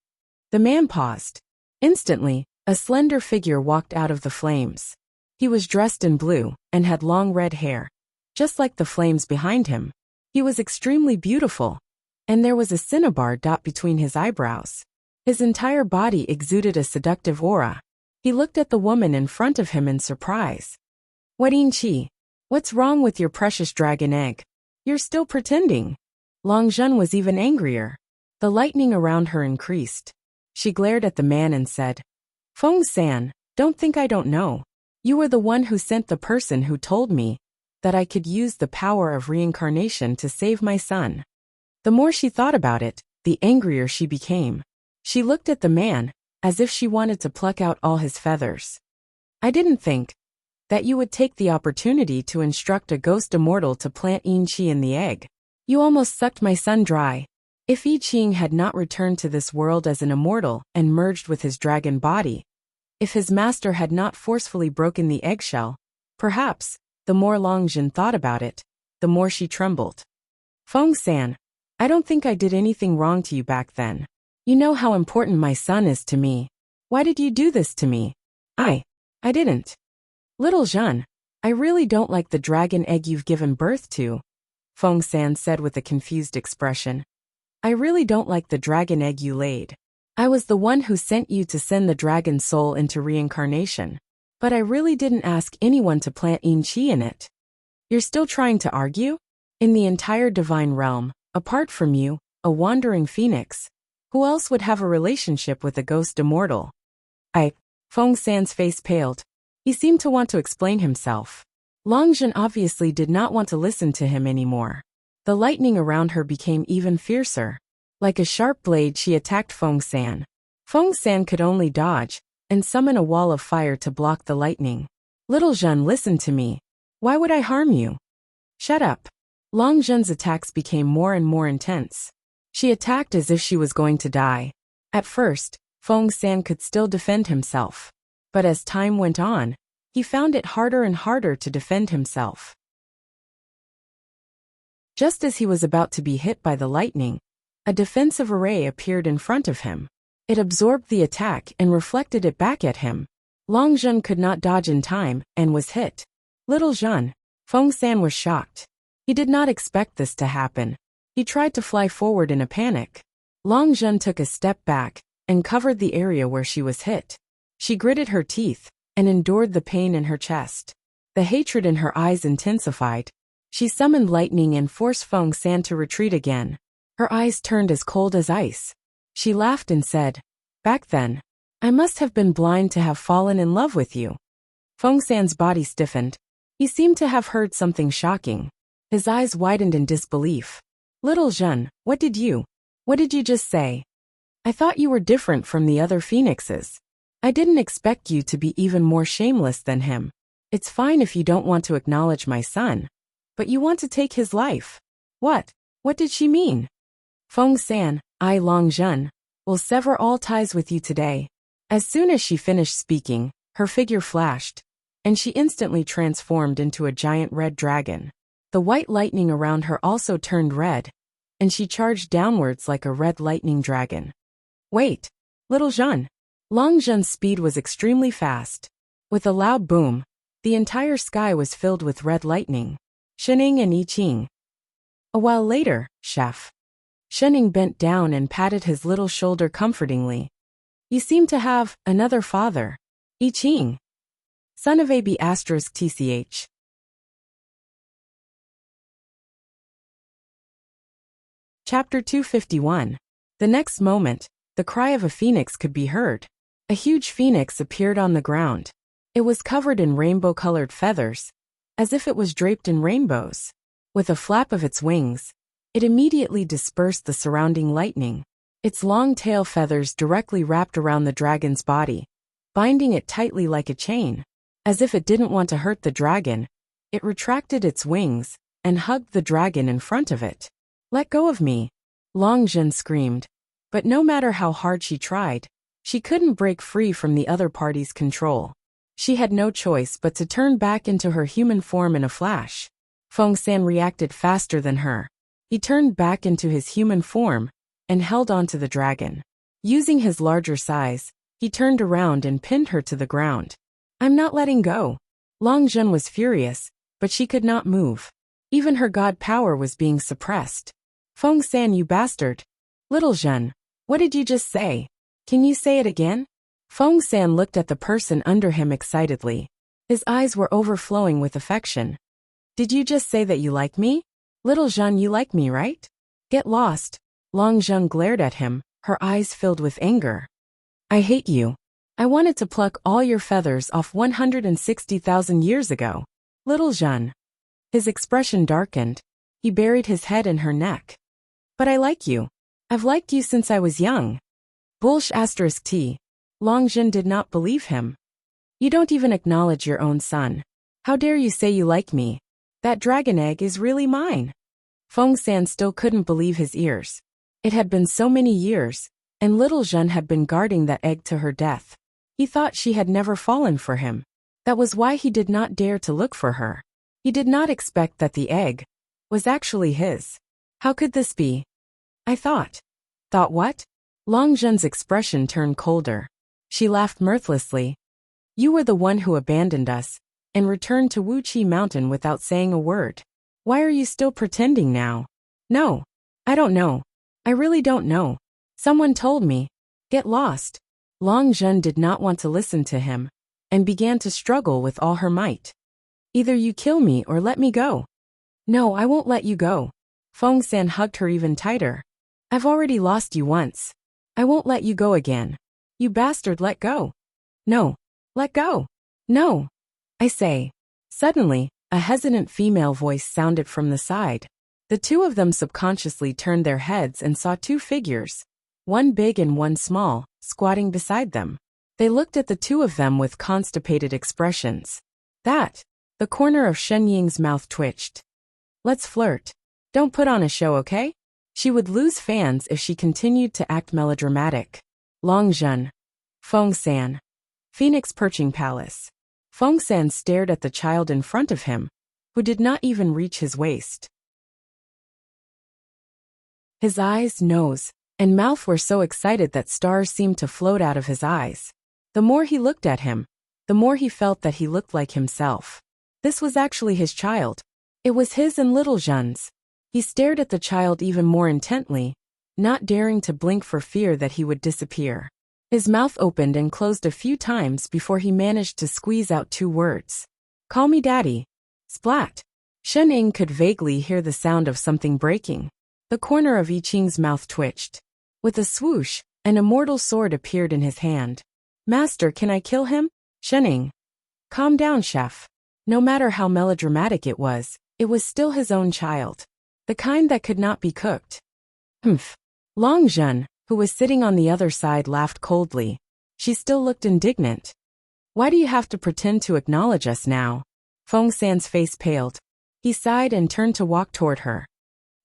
The man paused. Instantly, a slender figure walked out of the flames. He was dressed in blue and had long red hair, just like the flames behind him. He was extremely beautiful, and there was a cinnabar dot between his eyebrows. His entire body exuded a seductive aura. He looked at the woman in front of him in surprise. What, Een Chi? What's wrong with your precious dragon egg? You're still pretending. Long Zhen was even angrier. The lightning around her increased. She glared at the man and said, Feng San, don't think I don't know. You were the one who sent the person who told me that I could use the power of reincarnation to save my son. The more she thought about it, the angrier she became. She looked at the man, as if she wanted to pluck out all his feathers. I didn't think that you would take the opportunity to instruct a ghost immortal to plant enrich in the egg. You almost sucked my son dry. If I Ching had not returned to this world as an immortal and merged with his dragon body, if his master had not forcefully broken the eggshell, perhaps, the more Long Zhen thought about it, the more she trembled. Feng San, I don't think I did anything wrong to you back then. You know how important my son is to me. Why did you do this to me? I didn't. Little Zhen, I really don't like the dragon egg you've given birth to, Feng San said with a confused expression. I really don't like the dragon egg you laid. I was the one who sent you to send the dragon soul into reincarnation. But I really didn't ask anyone to plant enrich in it. You're still trying to argue? In the entire divine realm, apart from you, a wandering phoenix, who else would have a relationship with a ghost immortal? Feng San's face paled. He seemed to want to explain himself. Long Zhen obviously did not want to listen to him anymore. The lightning around her became even fiercer. Like a sharp blade, she attacked Feng San. Feng San could only dodge and summon a wall of fire to block the lightning. Little Zhen, listen to me. Why would I harm you? Shut up. Long Zhen's attacks became more and more intense. She attacked as if she was going to die. At first, Feng San could still defend himself. But as time went on, he found it harder and harder to defend himself. Just as he was about to be hit by the lightning, a defensive array appeared in front of him. It absorbed the attack and reflected it back at him. Long Zhen could not dodge in time and was hit. Little Zhen, Feng San was shocked. He did not expect this to happen. He tried to fly forward in a panic. Long Zhen took a step back and covered the area where she was hit. She gritted her teeth and endured the pain in her chest. The hatred in her eyes intensified. She summoned lightning and forced Feng San to retreat again. Her eyes turned as cold as ice. She laughed and said, "Back then, I must have been blind to have fallen in love with you." Feng San's body stiffened. He seemed to have heard something shocking. His eyes widened in disbelief. Little Zhen, what did you just say? I thought you were different from the other phoenixes. I didn't expect you to be even more shameless than him. It's fine if you don't want to acknowledge my son, but you want to take his life. What did she mean? Feng San, I, Long Zhen, will sever all ties with you today. As soon as she finished speaking, her figure flashed, and she instantly transformed into a giant red dragon. The white lightning around her also turned red, and she charged downwards like a red lightning dragon. Wait, Little Zhen. Long Zhen's speed was extremely fast. With a loud boom, the entire sky was filled with red lightning. Shening and I Ching. A while later, Chef. Shening bent down and patted his little shoulder comfortingly. You seem to have another father. I Ching. Son of AB *TCH. Chapter 251. The next moment, the cry of a phoenix could be heard. A huge phoenix appeared on the ground. It was covered in rainbow-colored feathers, as if it was draped in rainbows. With a flap of its wings, it immediately dispersed the surrounding lightning. Its long tail feathers directly wrapped around the dragon's body, binding it tightly like a chain. As if it didn't want to hurt the dragon, it retracted its wings and hugged the dragon in front of it. Let go of me, Long Zhen screamed. But no matter how hard she tried, she couldn't break free from the other party's control. She had no choice but to turn back into her human form in a flash. Feng San reacted faster than her. He turned back into his human form and held onto the dragon. Using his larger size, he turned around and pinned her to the ground. I'm not letting go. Long Zhen was furious, but she could not move. Even her god power was being suppressed. Feng San, you bastard. Little Zhen, what did you just say? Can you say it again? Feng San looked at the person under him excitedly. His eyes were overflowing with affection. Did you just say that you like me? Little Zhen, you like me, right? Get lost. Long Zhen glared at him, her eyes filled with anger. I hate you. I wanted to pluck all your feathers off 160,000 years ago. Little Zhen. His expression darkened. He buried his head in her neck. But I like you. I've liked you since I was young. Bullsh *T. Long Jin did not believe him. You don't even acknowledge your own son. How dare you say you like me? That dragon egg is really mine. Feng San still couldn't believe his ears. It had been so many years, and little Zhen had been guarding that egg to her death. He thought she had never fallen for him. That was why he did not dare to look for her. He did not expect that the egg was actually his. How could this be? I thought. Thought what? Long Zhen's expression turned colder. She laughed mirthlessly. You were the one who abandoned us and returned to Wuqi Mountain without saying a word. Why are you still pretending now? No. I don't know. I really don't know. Someone told me. Get lost. Long Zhen did not want to listen to him and began to struggle with all her might. Either you kill me or let me go. No, I won't let you go. Feng San hugged her even tighter. I've already lost you once. I won't let you go again. You bastard, let go. No. Let go. No. I say. Suddenly, a hesitant female voice sounded from the side. The two of them subconsciously turned their heads and saw two figures, one big and one small, squatting beside them. They looked at the two of them with constipated expressions. The corner of Shen Ying's mouth twitched. Let's flirt. Don't put on a show, okay? She would lose fans if she continued to act melodramatic. Long Zhen. Feng San. Phoenix Perching Palace. Feng San stared at the child in front of him, who did not even reach his waist. His eyes, nose, and mouth were so excited that stars seemed to float out of his eyes. The more he looked at him, the more he felt that he looked like himself. This was actually his child. It was his and little Zhen's. He stared at the child even more intently, not daring to blink for fear that he would disappear. His mouth opened and closed a few times before he managed to squeeze out two words. Call me daddy. Splat. Shen Ying could vaguely hear the sound of something breaking. The corner of I Ching's mouth twitched. With a swoosh, an immortal sword appeared in his hand. Master, can I kill him? Shen Ying. Calm down, chef. No matter how melodramatic it was still his own child. The kind that could not be cooked. Humph. Long Zhen, who was sitting on the other side, laughed coldly. She still looked indignant. Why do you have to pretend to acknowledge us now? Feng San's face paled. He sighed and turned to walk toward her.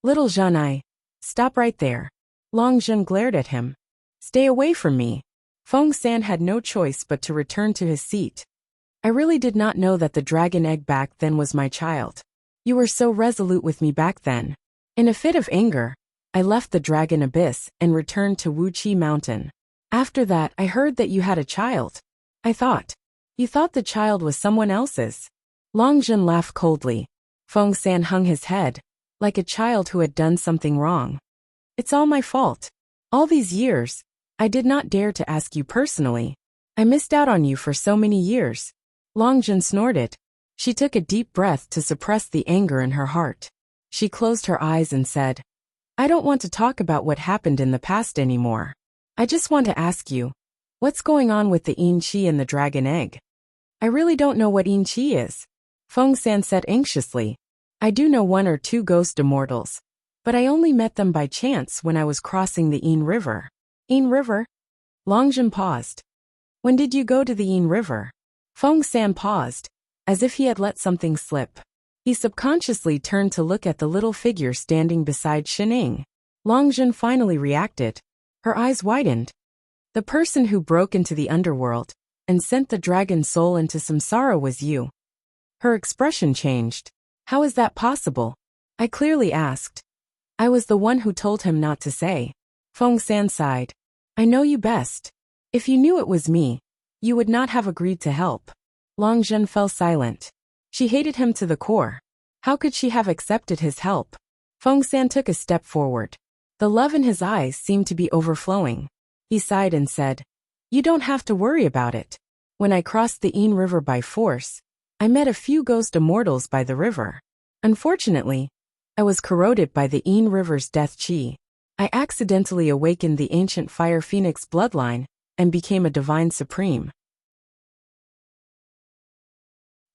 Little Zhen, stop right there. Long Zhen glared at him. Stay away from me. Feng San had no choice but to return to his seat. I really did not know that the dragon egg back then was my child. You were so resolute with me back then. In a fit of anger, I left the dragon abyss and returned to Wuqi Mountain. After that, I heard that you had a child. I thought. You thought the child was someone else's. Long Zhen laughed coldly. Feng San hung his head, like a child who had done something wrong. It's all my fault. All these years, I did not dare to ask you personally. I missed out on you for so many years. Long Zhen snorted. She took a deep breath to suppress the anger in her heart. She closed her eyes and said, I don't want to talk about what happened in the past anymore. I just want to ask you, what's going on with the Yin Qi and the dragon egg? I really don't know what Yin Qi is. Feng San said anxiously. I do know one or two ghost immortals, but I only met them by chance when I was crossing the Yin River. Yin River? Long Zhen paused. When did you go to the Yin River? Feng San paused, as if he had let something slip. He subconsciously turned to look at the little figure standing beside Shen Ying. Long Zhen finally reacted. Her eyes widened. The person who broke into the underworld and sent the dragon soul into samsara was you. Her expression changed. How is that possible? I clearly asked. I was the one who told him not to say. Feng San sighed. I know you best. If you knew it was me, you would not have agreed to help. Long Zhen fell silent. She hated him to the core. How could she have accepted his help? Feng San took a step forward. The love in his eyes seemed to be overflowing. He sighed and said, You don't have to worry about it. When I crossed the Yin River by force, I met a few ghost immortals by the river. Unfortunately, I was corroded by the Yin River's death qi. I accidentally awakened the ancient fire phoenix bloodline and became a divine supreme.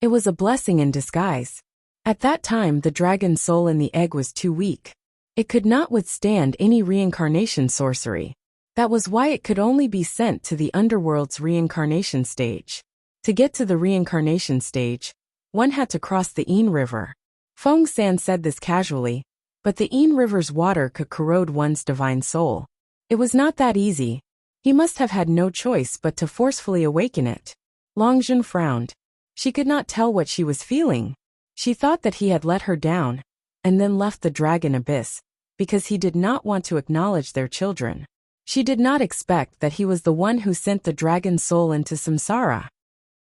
It was a blessing in disguise. At that time, the dragon soul in the egg was too weak. It could not withstand any reincarnation sorcery. That was why it could only be sent to the underworld's reincarnation stage. To get to the reincarnation stage, one had to cross the Ain River. Feng San said this casually, but the Ain River's water could corrode one's divine soul. It was not that easy. He must have had no choice but to forcefully awaken it. Longjun frowned. She could not tell what she was feeling. She thought that he had let her down, and then left the dragon abyss, because he did not want to acknowledge their children. She did not expect that he was the one who sent the dragon's soul into samsara.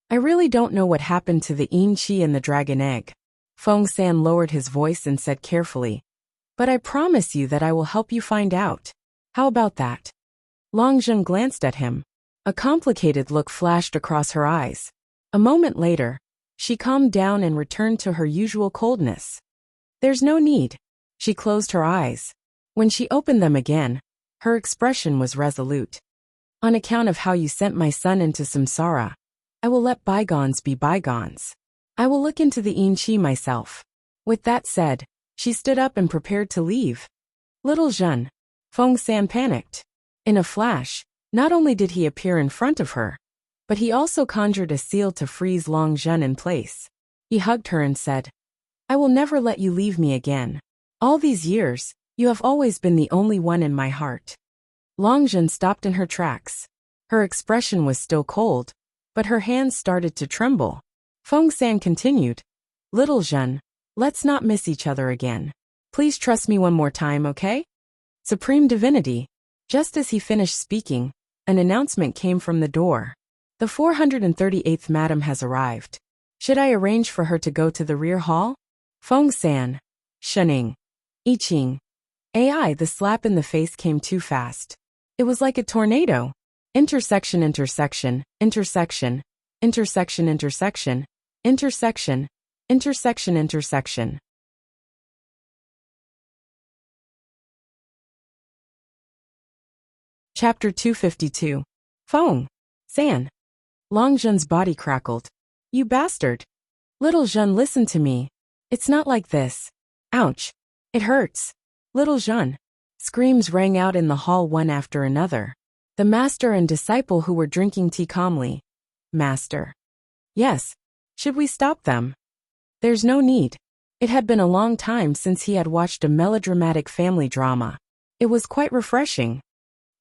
I really don't know what happened to the Yin Chi and the dragon egg. Feng San lowered his voice and said carefully, but I promise you that I will help you find out. How about that? Longjun glanced at him. A complicated look flashed across her eyes. A moment later, she calmed down and returned to her usual coldness. There's no need. She closed her eyes. When she opened them again, her expression was resolute. On account of how you sent my son into samsara, I will let bygones be bygones. I will look into the Yin Chi myself. With that said, she stood up and prepared to leave. Little Zhen. Feng San panicked. In a flash, not only did he appear in front of her, but he also conjured a seal to freeze Longjun in place. He hugged her and said, I will never let you leave me again. All these years, you have always been the only one in my heart. Longjun stopped in her tracks. Her expression was still cold, but her hands started to tremble. Feng San continued, Little Zhen, let's not miss each other again. Please trust me one more time, okay? Supreme Divinity. Just as he finished speaking, an announcement came from the door. The 438th madam has arrived. Should I arrange for her to go to the rear hall? Feng San. Shening. I Ching. AI. The slap in the face came too fast. It was like a tornado. Intersection, intersection, intersection, intersection, intersection, intersection, intersection, intersection. Chapter 252. Feng San. Longjun's body crackled. You bastard. Little Zhen, listen to me. It's not like this. Ouch. It hurts. Little Zhen. Screams rang out in the hall one after another. The master and disciple who were drinking tea calmly. Master. Yes. Should we stop them? There's no need. It had been a long time since he had watched a melodramatic family drama. It was quite refreshing.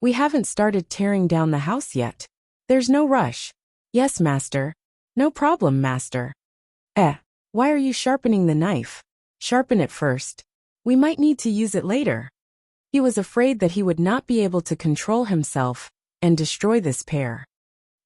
We haven't started tearing down the house yet. There's no rush. Yes, master. No problem, master. Why are you sharpening the knife? Sharpen it first. We might need to use it later. He was afraid that he would not be able to control himself and destroy this pair.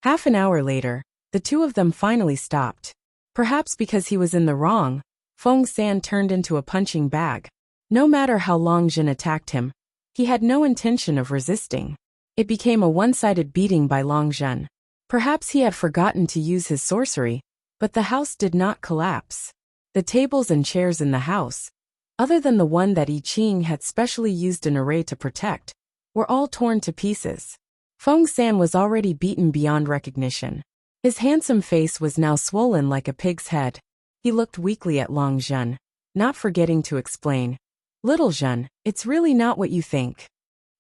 Half an hour later, the two of them finally stopped. Perhaps because he was in the wrong, Feng San turned into a punching bag. No matter how Longjun attacked him, he had no intention of resisting. It became a one-sided beating by Longjun. Perhaps he had forgotten to use his sorcery, but the house did not collapse. The tables and chairs in the house, other than the one that I Ching had specially used an array to protect, were all torn to pieces. Feng San was already beaten beyond recognition. His handsome face was now swollen like a pig's head. He looked weakly at Longjun, not forgetting to explain. Little Zhen, it's really not what you think.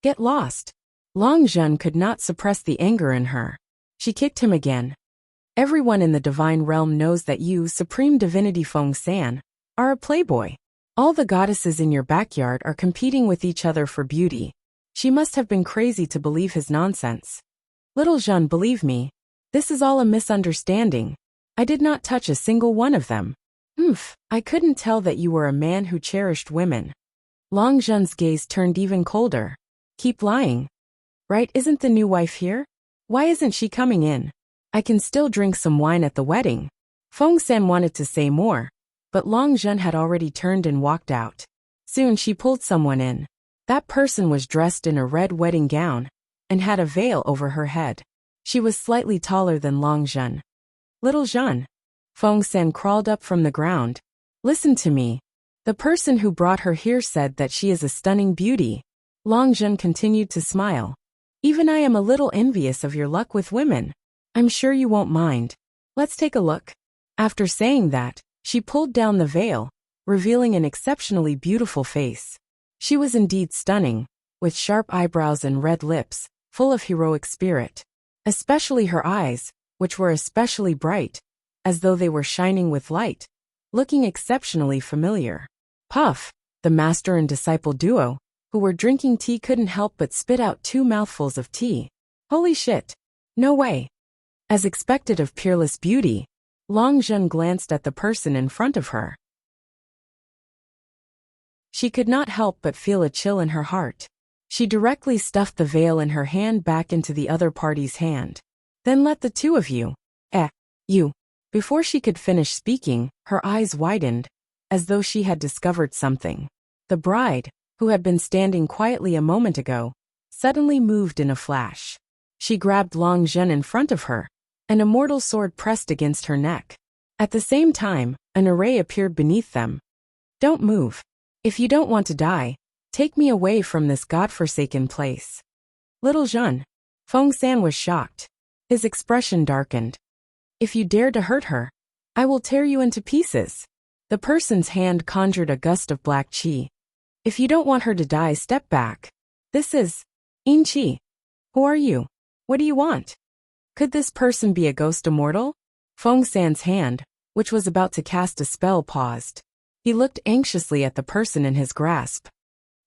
Get lost. Longjun could not suppress the anger in her. She kicked him again. Everyone in the divine realm knows that you, Supreme Divinity Feng San, are a playboy. All the goddesses in your backyard are competing with each other for beauty. She must have been crazy to believe his nonsense. Little Zhen, believe me, this is all a misunderstanding. I did not touch a single one of them. I couldn't tell that you were a man who cherished women. Longjun's gaze turned even colder. Keep lying. Right, isn't the new wife here? Why isn't she coming in? I can still drink some wine at the wedding. Feng San wanted to say more, but Longjun had already turned and walked out. Soon she pulled someone in. That person was dressed in a red wedding gown and had a veil over her head. She was slightly taller than Longjun. Little Zhen. Feng San crawled up from the ground. Listen to me. The person who brought her here said that she is a stunning beauty. Longjun continued to smile. Even I am a little envious of your luck with women. I'm sure you won't mind. Let's take a look. After saying that, she pulled down the veil, revealing an exceptionally beautiful face. She was indeed stunning, with sharp eyebrows and red lips, full of heroic spirit. Especially her eyes, which were especially bright, as though they were shining with light, looking exceptionally familiar. Puff, the master and disciple duo, who were drinking tea, couldn't help but spit out 2 mouthfuls of tea. Holy shit! No way! As expected of peerless beauty, Long Zhen glanced at the person in front of her. She could not help but feel a chill in her heart. She directly stuffed the veil in her hand back into the other party's hand. Then let the two of you. You. Before she could finish speaking, her eyes widened, as though she had discovered something. The bride, who had been standing quietly a moment ago, suddenly moved in a flash. She grabbed Long Zhen in front of her, an immortal sword pressed against her neck. At the same time, an array appeared beneath them. Don't move. If you don't want to die, take me away from this godforsaken place. Little Zhen. Feng San was shocked. His expression darkened. If you dare to hurt her, I will tear you into pieces. The person's hand conjured a gust of black qi. If you don't want her to die, step back. This is Yin Qi. Who are you? What do you want? Could this person be a ghost immortal? Feng San's hand, which was about to cast a spell, paused. He looked anxiously at the person in his grasp.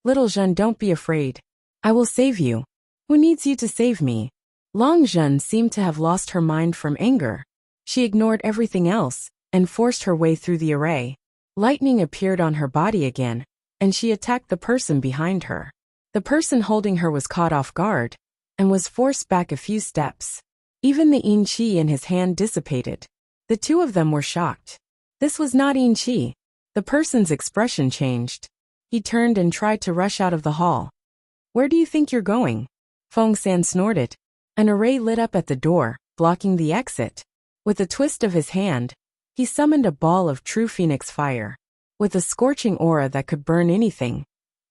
Little Zhen, don't be afraid. I will save you. Who needs you to save me? Long Zhen seemed to have lost her mind from anger. She ignored everything else and forced her way through the array. Lightning appeared on her body again, and she attacked the person behind her. The person holding her was caught off guard and was forced back a few steps. Even the Yin Qi in his hand dissipated. The two of them were shocked. This was not Yin Qi. The person's expression changed. He turned and tried to rush out of the hall. Where do you think you're going? Feng San snorted. An array lit up at the door, blocking the exit. With a twist of his hand, he summoned a ball of true phoenix fire. With a scorching aura that could burn anything,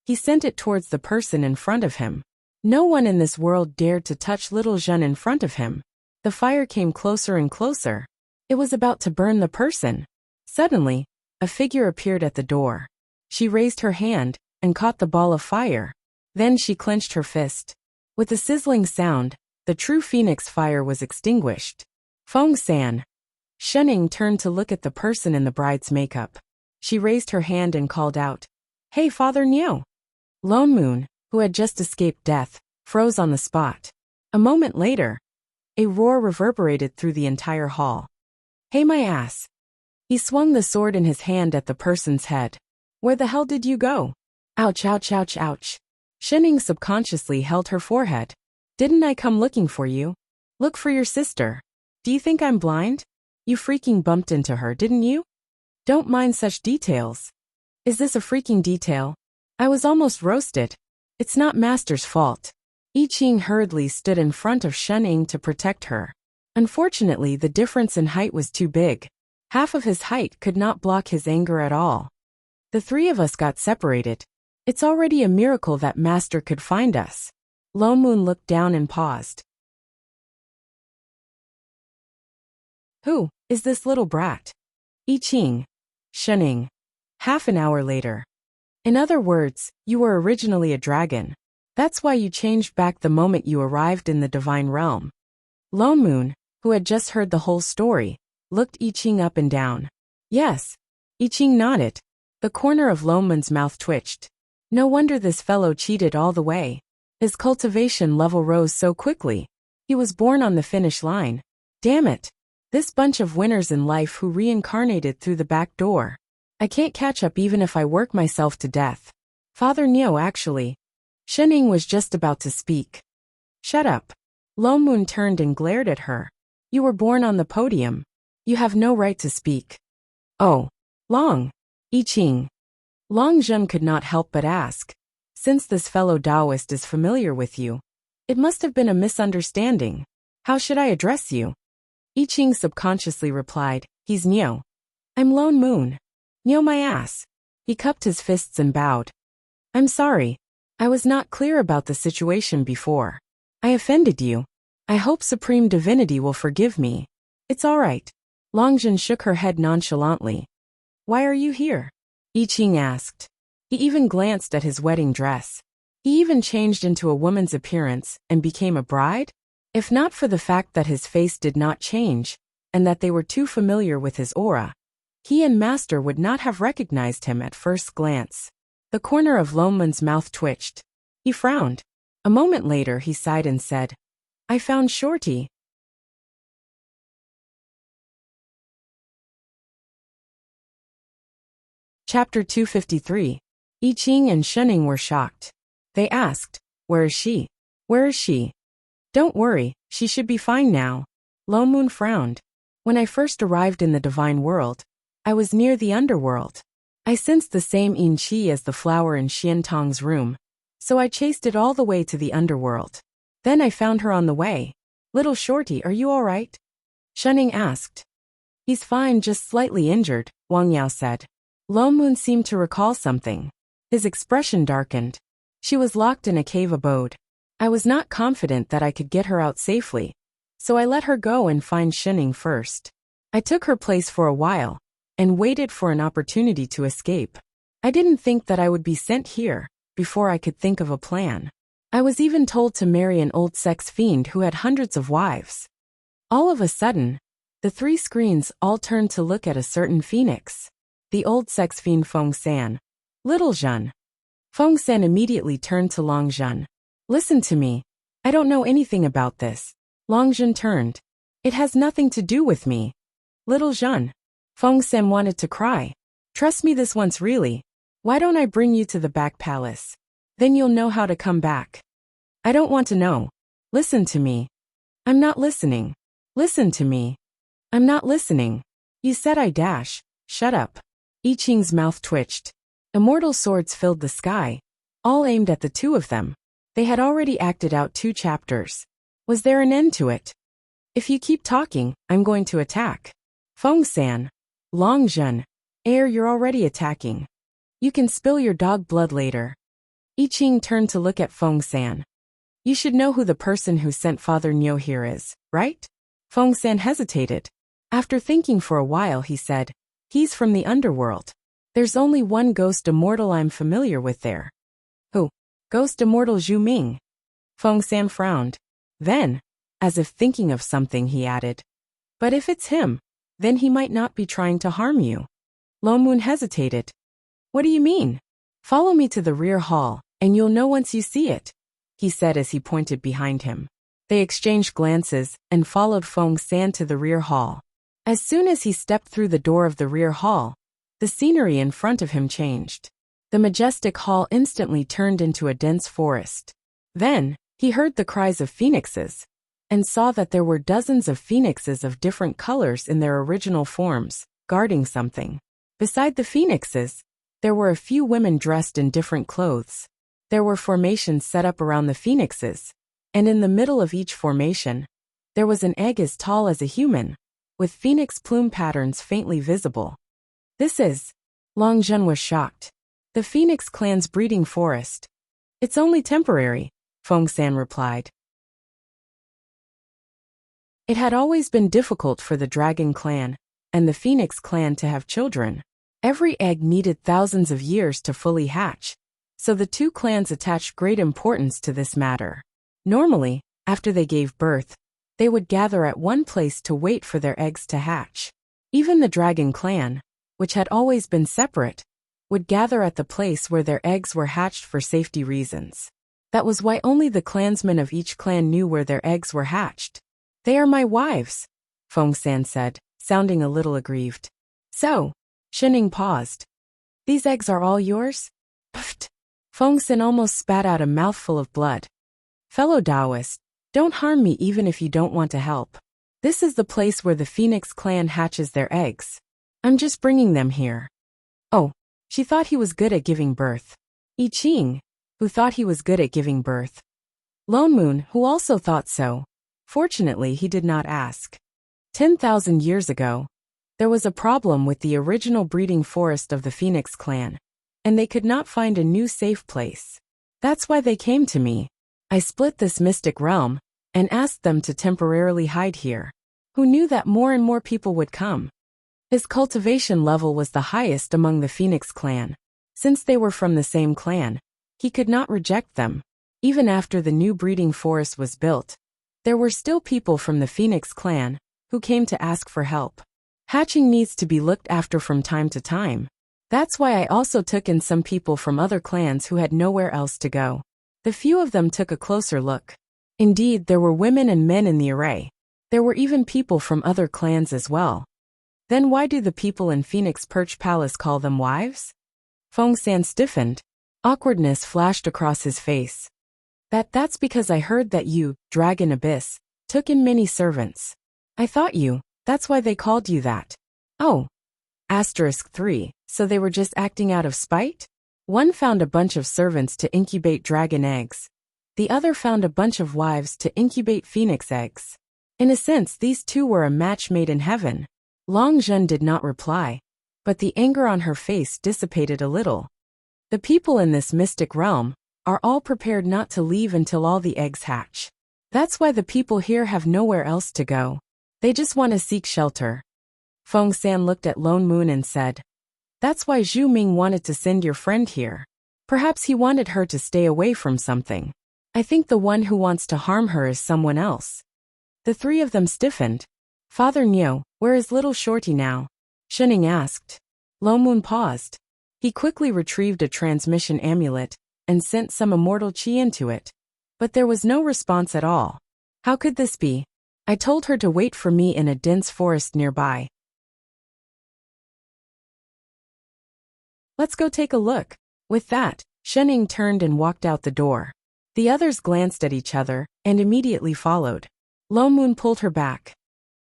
he sent it towards the person in front of him. No one in this world dared to touch little Zhen in front of him. The fire came closer and closer. It was about to burn the person. Suddenly, a figure appeared at the door. She raised her hand and caught the ball of fire. Then she clenched her fist. With a sizzling sound, the true phoenix fire was extinguished. Feng San. Shening turned to look at the person in the bride's makeup. She raised her hand and called out, Hey, Father Niu. Lone Moon, who had just escaped death, froze on the spot. A moment later, a roar reverberated through the entire hall. Hey, my ass. He swung the sword in his hand at the person's head. Where the hell did you go? Ouch, ouch, ouch, ouch. Shening subconsciously held her forehead. Didn't I come looking for you? Look for your sister. Do you think I'm blind? You freaking bumped into her, didn't you? Don't mind such details. Is this a freaking detail? I was almost roasted. It's not Master's fault. I Ching hurriedly stood in front of Shening to protect her. Unfortunately, the difference in height was too big. Half of his height could not block his anger at all. The three of us got separated. It's already a miracle that Master could find us. Lone Moon looked down and paused. Who is this little brat? I Ching. Shening. Half an hour later. In other words, you were originally a dragon. That's why you changed back the moment you arrived in the divine realm. Lone Moon, who had just heard the whole story, looked I Ching up and down. Yes. I Ching nodded. The corner of Lone Moon's mouth twitched. No wonder this fellow cheated all the way. His cultivation level rose so quickly. He was born on the finish line. Damn it. This bunch of winners in life who reincarnated through the back door. I can't catch up even if I work myself to death. Father Niu, actually. Shening was just about to speak. Shut up. Lone Moon turned and glared at her. You were born on the podium. You have no right to speak. Oh. Long. I Ching. Long Zhen could not help but ask. Since this fellow Taoist is familiar with you, it must have been a misunderstanding. How should I address you? I Ching subconsciously replied, He's Niu. I'm Lone Moon. Niu my ass. He cupped his fists and bowed. I'm sorry. I was not clear about the situation before. I offended you. I hope Supreme Divinity will forgive me. It's all right. Long Zhen shook her head nonchalantly. Why are you here? I Ching asked. He even glanced at his wedding dress. He even changed into a woman's appearance and became a bride? If not for the fact that his face did not change, and that they were too familiar with his aura, he and Master would not have recognized him at first glance. The corner of Lomun's mouth twitched. He frowned. A moment later he sighed and said, I found Shorty. Chapter 253. I Ching and Shuning were shocked. They asked, Where is she? Where is she? Don't worry, she should be fine now. Lomun frowned. When I first arrived in the divine world, I was near the underworld. I sensed the same yin qi as the flower in Xian Tong's room, so I chased it all the way to the underworld. Then I found her on the way. Little Shorty, are you all right? Shuning asked. He's fine, just slightly injured, Wang Yao said. Lomun seemed to recall something. His expression darkened. She was locked in a cave abode. I was not confident that I could get her out safely, so I let her go and find Shuning first. I took her place for a while, and waited for an opportunity to escape. I didn't think that I would be sent here, before I could think of a plan. I was even told to marry an old sex fiend who had hundreds of wives. All of a sudden, the three screens all turned to look at a certain phoenix. The old sex fiend Feng San. Little Zhen. Feng San immediately turned to Long Zhen. Listen to me. I don't know anything about this. Long Zhen turned. It has nothing to do with me. Little Zhen. Feng San wanted to cry. Trust me this once really. Why don't I bring you to the back palace? Then you'll know how to come back. I don't want to know. Listen to me. I'm not listening. Listen to me. I'm not listening. You said I dash. Shut up. I Ching's mouth twitched. Immortal swords filled the sky, all aimed at the two of them. They had already acted out 2 chapters. Was there an end to it? If you keep talking, I'm going to attack. Feng San. Long Zhen. You're already attacking. You can spill your dog blood later. I Ching turned to look at Feng San. You should know who the person who sent Father Niu here is, right? Feng San hesitated. After thinking for a while he said, He's from the underworld. There's only one ghost immortal I'm familiar with there. Who? Ghost immortal Zhu Ming. Feng San frowned. Then, as if thinking of something, he added, But if it's him, then he might not be trying to harm you. Lomun hesitated. What do you mean? Follow me to the rear hall, and you'll know once you see it, he said as he pointed behind him. They exchanged glances and followed Feng San to the rear hall. As soon as he stepped through the door of the rear hall, the scenery in front of him changed. The majestic hall instantly turned into a dense forest. Then, he heard the cries of phoenixes, and saw that there were dozens of phoenixes of different colors in their original forms, guarding something. Beside the phoenixes, there were a few women dressed in different clothes. There were formations set up around the phoenixes, and in the middle of each formation, there was an egg as tall as a human, with phoenix plume patterns faintly visible. This is... Long Zhen was shocked. The Phoenix clan's breeding forest. It's only temporary, Feng San replied. It had always been difficult for the Dragon clan and the Phoenix clan to have children. Every egg needed thousands of years to fully hatch, so the 2 clans attached great importance to this matter. Normally, after they gave birth, they would gather at one place to wait for their eggs to hatch. Even the Dragon clan, which had always been separate, would gather at the place where their eggs were hatched for safety reasons. That was why only the clansmen of each clan knew where their eggs were hatched. They are my wives, Feng San said, sounding a little aggrieved. So, Shuning paused. These eggs are all yours? Pfft. Feng San almost spat out a mouthful of blood. Fellow Taoist, don't harm me even if you don't want to help. This is the place where the Phoenix clan hatches their eggs. I'm just bringing them here. Oh, she thought he was good at giving birth. I Ching, who thought he was good at giving birth. Lone Moon, who also thought so. Fortunately, he did not ask. 10,000 years ago, there was a problem with the original breeding forest of the Phoenix clan, and they could not find a new safe place. That's why they came to me. I split this mystic realm and asked them to temporarily hide here. Who knew that more and more people would come? His cultivation level was the highest among the Phoenix clan. Since they were from the same clan, He could not reject them. Even after the new breeding forest was built, there were still people from the Phoenix clan who came to ask for help. Hatching needs to be looked after from time to time. That's why I also took in some people from other clans who had nowhere else to go. The few of them took a closer look. Indeed, there were women and men in the array. There were even people from other clans as well. Then why do the people in Phoenix Perch Palace call them wives? Feng San stiffened. Awkwardness flashed across his face. That's because I heard that you, Dragon Abyss, took in many servants. I thought that's why they called you that. Oh. *3, so they were just acting out of spite? One found a bunch of servants to incubate dragon eggs. The other found a bunch of wives to incubate phoenix eggs. In a sense, these two were a match made in heaven. Long Zhen did not reply, but the anger on her face dissipated a little. The people in this mystic realm are all prepared not to leave until all the eggs hatch. That's why the people here have nowhere else to go. They just want to seek shelter. Feng San looked at Lone Moon and said, "That's why Zhu Ming wanted to send your friend here. Perhaps he wanted her to stay away from something. I think the one who wants to harm her is someone else." The three of them stiffened. "Father Niu, where is little Shorty now?" Shening asked. Lone Moon paused. He quickly retrieved a transmission amulet and sent some immortal chi into it. But there was no response at all. How could this be? I told her to wait for me in a dense forest nearby. Let's go take a look. With that, Shening turned and walked out the door. The others glanced at each other and immediately followed. Lone Moon pulled her back.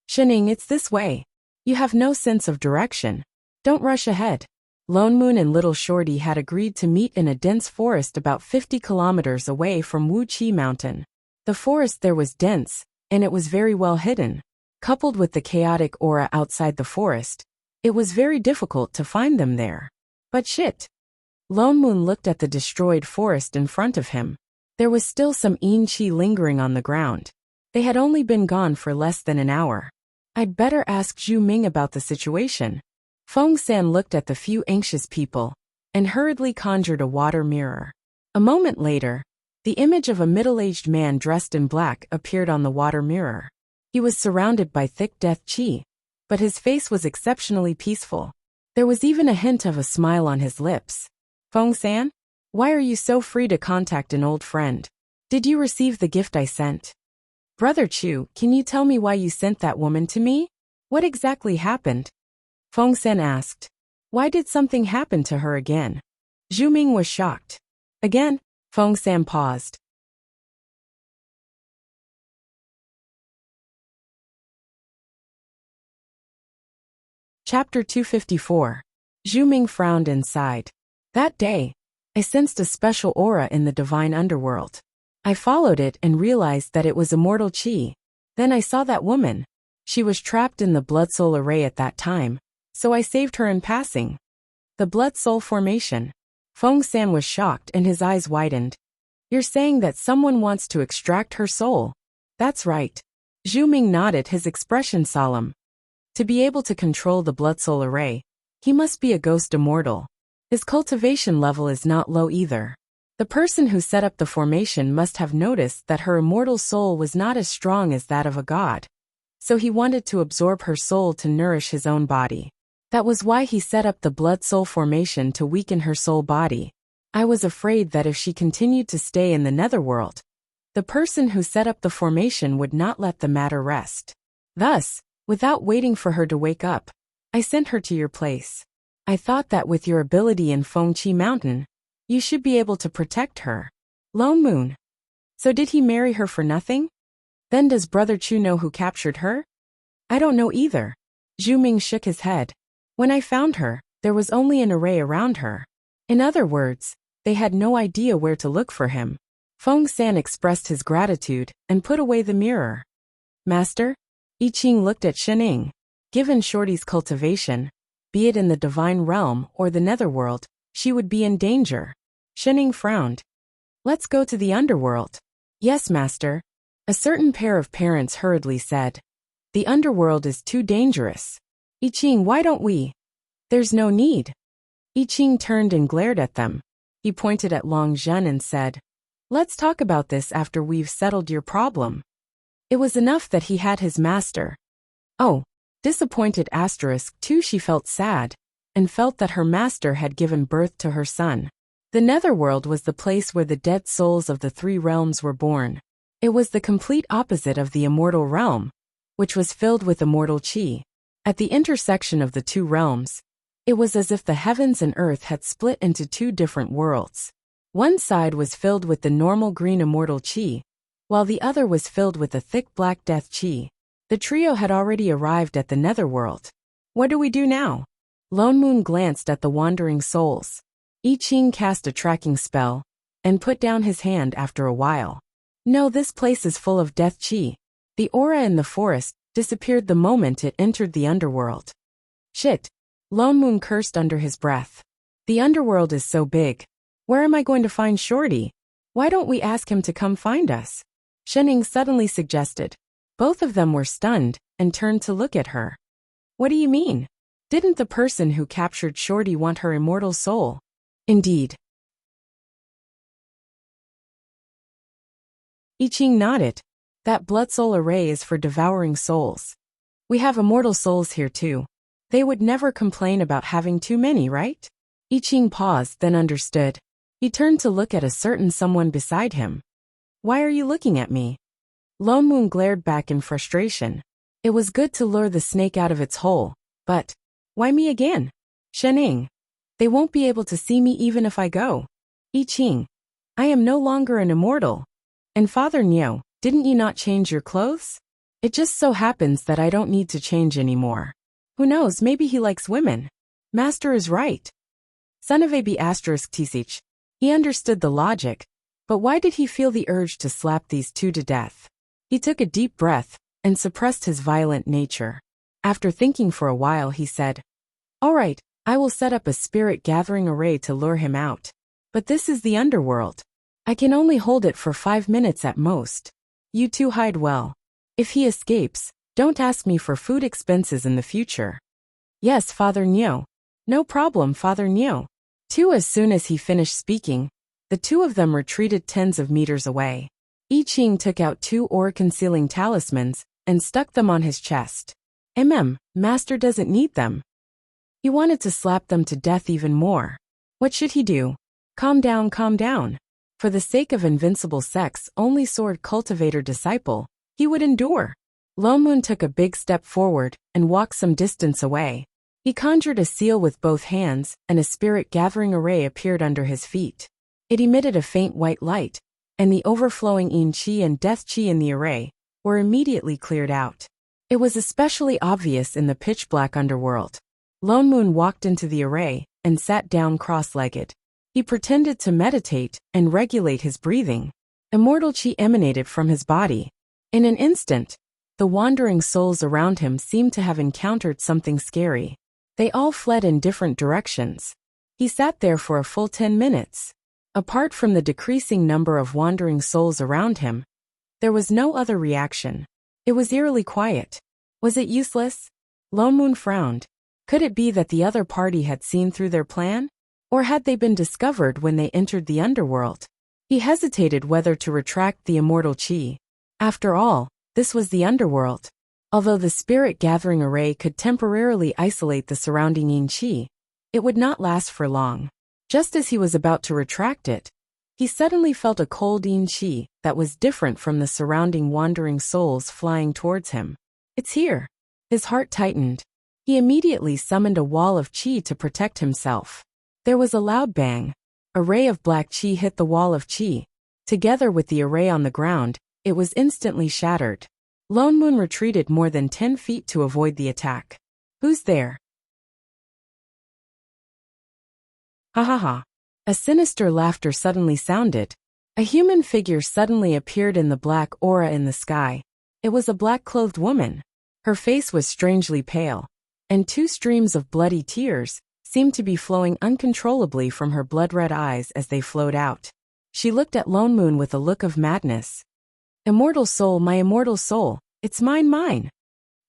"Shening, it's this way. You have no sense of direction. Don't rush ahead." Lone Moon and Little Shorty had agreed to meet in a dense forest about 50 kilometers away from Wu Chi Mountain. The forest there was dense, and it was very well hidden. Coupled with the chaotic aura outside the forest, it was very difficult to find them there. But shit. Lone Moon looked at the destroyed forest in front of him. There was still some Yin Chi lingering on the ground. They had only been gone for less than an hour. I'd better ask Zhu Ming about the situation. Feng San looked at the few anxious people and hurriedly conjured a water mirror. A moment later, the image of a middle-aged man dressed in black appeared on the water mirror. He was surrounded by thick death chi, but his face was exceptionally peaceful. There was even a hint of a smile on his lips. "Feng San? Why are you so free to contact an old friend? Did you receive the gift I sent?" "Brother Chu, can you tell me why you sent that woman to me? What exactly happened?" Feng San asked. Why did something happen to her again? Zhu Ming was shocked. Again, Feng San paused. Chapter 254. Zhu Ming frowned and sighed. That day, I sensed a special aura in the divine underworld. I followed it and realized that it was immortal chi. Then I saw that woman. She was trapped in the blood soul array at that time, so I saved her in passing. The blood soul formation. Feng San was shocked and his eyes widened. You're saying that someone wants to extract her soul? That's right. Zhu Ming nodded, his expression solemn. To be able to control the blood soul array, he must be a ghost immortal. His cultivation level is not low either. The person who set up the formation must have noticed that her immortal soul was not as strong as that of a god. So he wanted to absorb her soul to nourish his own body. That was why he set up the blood soul formation to weaken her soul body. I was afraid that if she continued to stay in the netherworld, the person who set up the formation would not let the matter rest. Thus, without waiting for her to wake up, I sent her to your place. I thought that with your ability in Feng Chi Mountain, you should be able to protect her. Lone Moon. So did he marry her for nothing? Then does Brother Chu know who captured her? I don't know either. Zhu Ming shook his head. When I found her, there was only an array around her. In other words, they had no idea where to look for him. Feng San expressed his gratitude and put away the mirror. Master? I Ching looked at Shening. Given Shorty's cultivation, be it in the divine realm or the netherworld, she would be in danger. Shening frowned. Let's go to the underworld. Yes, master. A certain pair of parents hurriedly said. The underworld is too dangerous. I Ching, why don't we? There's no need. I Ching turned and glared at them. He pointed at Long Zhen and said, "Let's talk about this after we've settled your problem." It was enough that he had his master. Oh, disappointed asterisk too, she felt sad, and felt that her master had given birth to her son. The netherworld was the place where the dead souls of the three realms were born. It was the complete opposite of the immortal realm, which was filled with immortal qi. At the intersection of the two realms, it was as if the heavens and earth had split into two different worlds. One side was filled with the normal green immortal qi, while the other was filled with the thick black death qi. The trio had already arrived at the netherworld. What do we do now? Lone Moon glanced at the wandering souls. I Ching cast a tracking spell, and put down his hand after a while. No, this place is full of death qi. The aura in the forest disappeared the moment it entered the underworld. Shit! Lone Moon cursed under his breath. The underworld is so big. Where am I going to find Shorty? Why don't we ask him to come find us? Shening suddenly suggested. Both of them were stunned, and turned to look at her. What do you mean? Didn't the person who captured Shorty want her immortal soul? Indeed. I Ching nodded. That blood soul array is for devouring souls. We have immortal souls here too. They would never complain about having too many, right? I Ching paused, then understood. He turned to look at a certain someone beside him. Why are you looking at me? Lone Moon glared back in frustration. It was good to lure the snake out of its hole, but why me again? Shening. They won't be able to see me even if I go. I Ching. I am no longer an immortal. And Father Niu, didn't you not change your clothes? It just so happens that I don't need to change anymore. Who knows, maybe he likes women. Master is right. Son of AB asterisk Tisich. He understood the logic, but why did he feel the urge to slap these two to death? He took a deep breath, and suppressed his violent nature. After thinking for a while he said, "All right, I will set up a spirit gathering array to lure him out. But this is the underworld. I can only hold it for 5 minutes at most. You two hide well. If he escapes, don't ask me for food expenses in the future." "Yes, Father Niu. No problem, Father Niu." As soon as he finished speaking, the two of them retreated tens of meters away. I Ching took out 2 aura-concealing talismans, and stuck them on his chest. Master doesn't need them. He wanted to slap them to death even more. What should he do? Calm down, calm down. For the sake of invincible sex, only sword cultivator disciple, he would endure. Lone Moon took a big step forward, and walked some distance away. He conjured a seal with both hands, and a spirit gathering array appeared under his feet. It emitted a faint white light, and the overflowing yin qi and death qi in the array were immediately cleared out. It was especially obvious in the pitch-black underworld. Lone Moon walked into the array, and sat down cross-legged. He pretended to meditate, and regulate his breathing. Immortal qi emanated from his body. In an instant, the wandering souls around him seemed to have encountered something scary. They all fled in different directions. He sat there for a full 10 minutes. Apart from the decreasing number of wandering souls around him, there was no other reaction. It was eerily quiet. Was it useless? Lone Moon frowned. Could it be that the other party had seen through their plan? Or had they been discovered when they entered the underworld? He hesitated whether to retract the immortal qi. After all, this was the underworld. Although the spirit gathering array could temporarily isolate the surrounding yin qi, it would not last for long. Just as he was about to retract it, he suddenly felt a cold yin qi that was different from the surrounding wandering souls flying towards him. It's here. His heart tightened. He immediately summoned a wall of qi to protect himself. There was a loud bang. A ray of black qi hit the wall of qi. Together with the array on the ground, it was instantly shattered. Lone Moon retreated more than 10 feet to avoid the attack. Who's there? Ha ha ha. A sinister laughter suddenly sounded. A human figure suddenly appeared in the black aura in the sky. It was a black-clothed woman. Her face was strangely pale, and 2 streams of bloody tears seemed to be flowing uncontrollably from her blood-red eyes as they flowed out. She looked at Lone Moon with a look of madness. "Immortal soul, my immortal soul, it's mine, mine."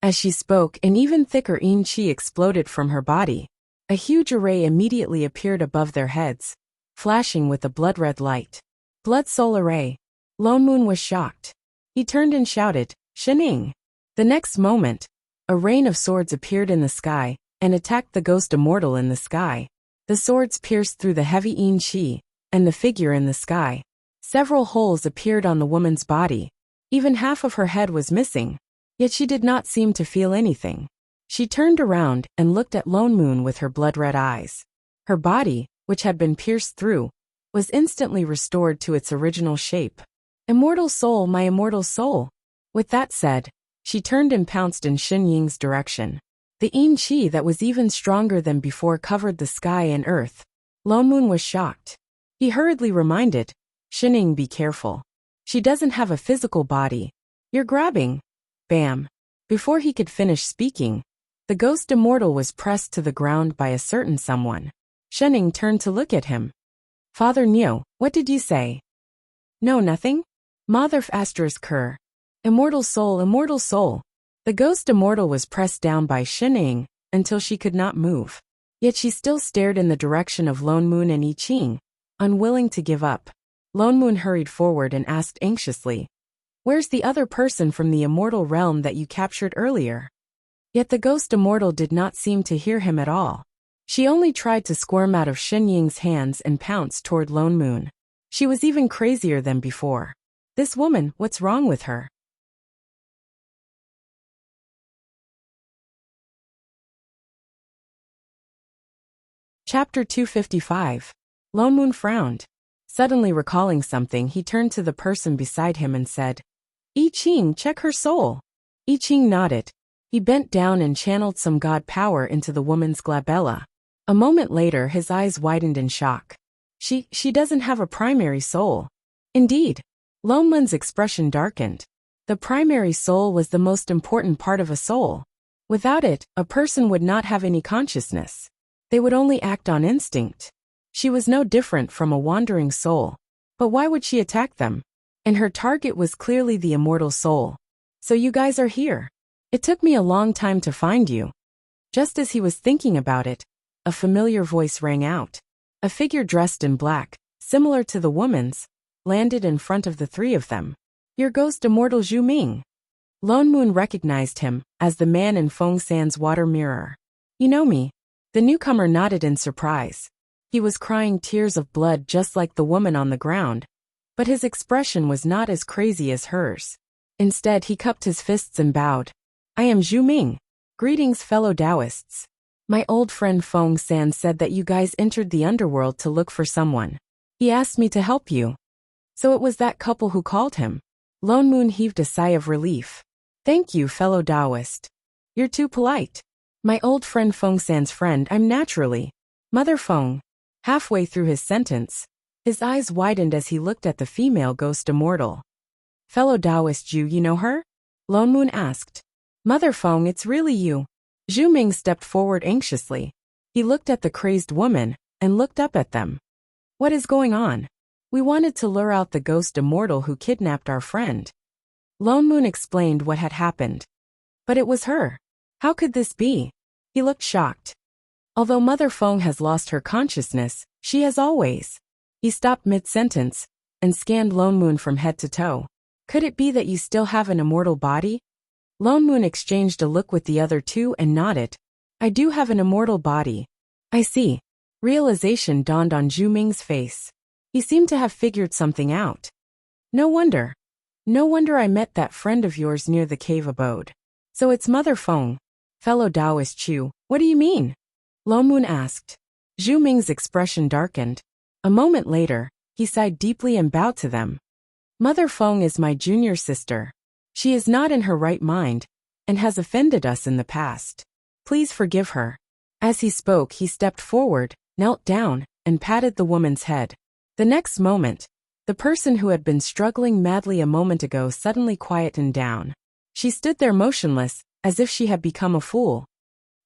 As she spoke, an even thicker yin qi exploded from her body. A huge array immediately appeared above their heads, flashing with a blood-red light. Blood soul array. Lone Moon was shocked. He turned and shouted, "Shining!" The next moment, a rain of swords appeared in the sky and attacked the ghost immortal in the sky. The swords pierced through the heavy Yin-chi and the figure in the sky. Several holes appeared on the woman's body. Even half of her head was missing. Yet she did not seem to feel anything. She turned around and looked at Lone Moon with her blood-red eyes. Her body, which had been pierced through, was instantly restored to its original shape. "Immortal soul, my immortal soul." With that said, she turned and pounced in Xin Ying's direction. The Yin-chi that was even stronger than before covered the sky and earth. Lone Moon was shocked. He hurriedly reminded, "Xin Ying, be careful. She doesn't have a physical body. You're grabbing." Bam. Before he could finish speaking, the ghost immortal was pressed to the ground by a certain someone. Xin Ying turned to look at him. "Father Neo, what did you say?" "No, nothing. Mother Ker. Immortal soul, immortal soul." The ghost immortal was pressed down by Xin Ying until she could not move. Yet she still stared in the direction of Lone Moon and I Ching, unwilling to give up. Lone Moon hurried forward and asked anxiously, "Where's the other person from the immortal realm that you captured earlier?" Yet the ghost immortal did not seem to hear him at all. She only tried to squirm out of Xin Ying's hands and pounced toward Lone Moon. She was even crazier than before. This woman, what's wrong with her? Chapter 255. Lone Moon frowned. Suddenly recalling something, he turned to the person beside him and said, "I Ching, check her soul." I Ching nodded. He bent down and channeled some god power into the woman's glabella. A moment later, his eyes widened in shock. She doesn't have a primary soul." Indeed. Lone Moon's expression darkened. The primary soul was the most important part of a soul. Without it, a person would not have any consciousness. They would only act on instinct. She was no different from a wandering soul. But why would she attack them? And her target was clearly the immortal soul. "So you guys are here. It took me a long time to find you." Just as he was thinking about it, a familiar voice rang out. A figure dressed in black, similar to the woman's, landed in front of the three of them. "Your ghost immortal Zhu Ming." Lone Moon recognized him as the man in Feng San's water mirror. "You know me?" The newcomer nodded in surprise. He was crying tears of blood just like the woman on the ground, but his expression was not as crazy as hers. Instead, he cupped his fists and bowed. "I am Zhu Ming. Greetings, fellow Taoists. My old friend Feng San said that you guys entered the underworld to look for someone. He asked me to help you." So it was that couple who called him. Lone Moon heaved a sigh of relief. "Thank you, fellow Taoist. You're too polite. My old friend Feng San's friend, I'm naturally. Mother Feng." Halfway through his sentence, his eyes widened as he looked at the female ghost immortal. "Fellow Taoist Zhu, you know her?" Lone Moon asked. "Mother Feng, it's really you." Zhu Ming stepped forward anxiously. He looked at the crazed woman and looked up at them. "What is going on? We wanted to lure out the ghost immortal who kidnapped our friend." Lone Moon explained what had happened. "But it was her. How could this be?" He looked shocked. "Although Mother Feng has lost her consciousness, she has always." He stopped mid-sentence and scanned Lone Moon from head to toe. "Could it be that you still have an immortal body?" Lone Moon exchanged a look with the other two and nodded. "I do have an immortal body." "I see." Realization dawned on Zhu Ming's face. He seemed to have figured something out. No wonder. No wonder I met that friend of yours near the cave abode. So it's Mother Feng." "Fellow Taoist Chu, what do you mean?" Lone Moon asked. Zhu Ming's expression darkened. A moment later, he sighed deeply and bowed to them. "Mother Feng is my junior sister. She is not in her right mind and has offended us in the past. Please forgive her." As he spoke, he stepped forward, knelt down, and patted the woman's head. The next moment, the person who had been struggling madly a moment ago suddenly quietened down. She stood there motionless, as if she had become a fool.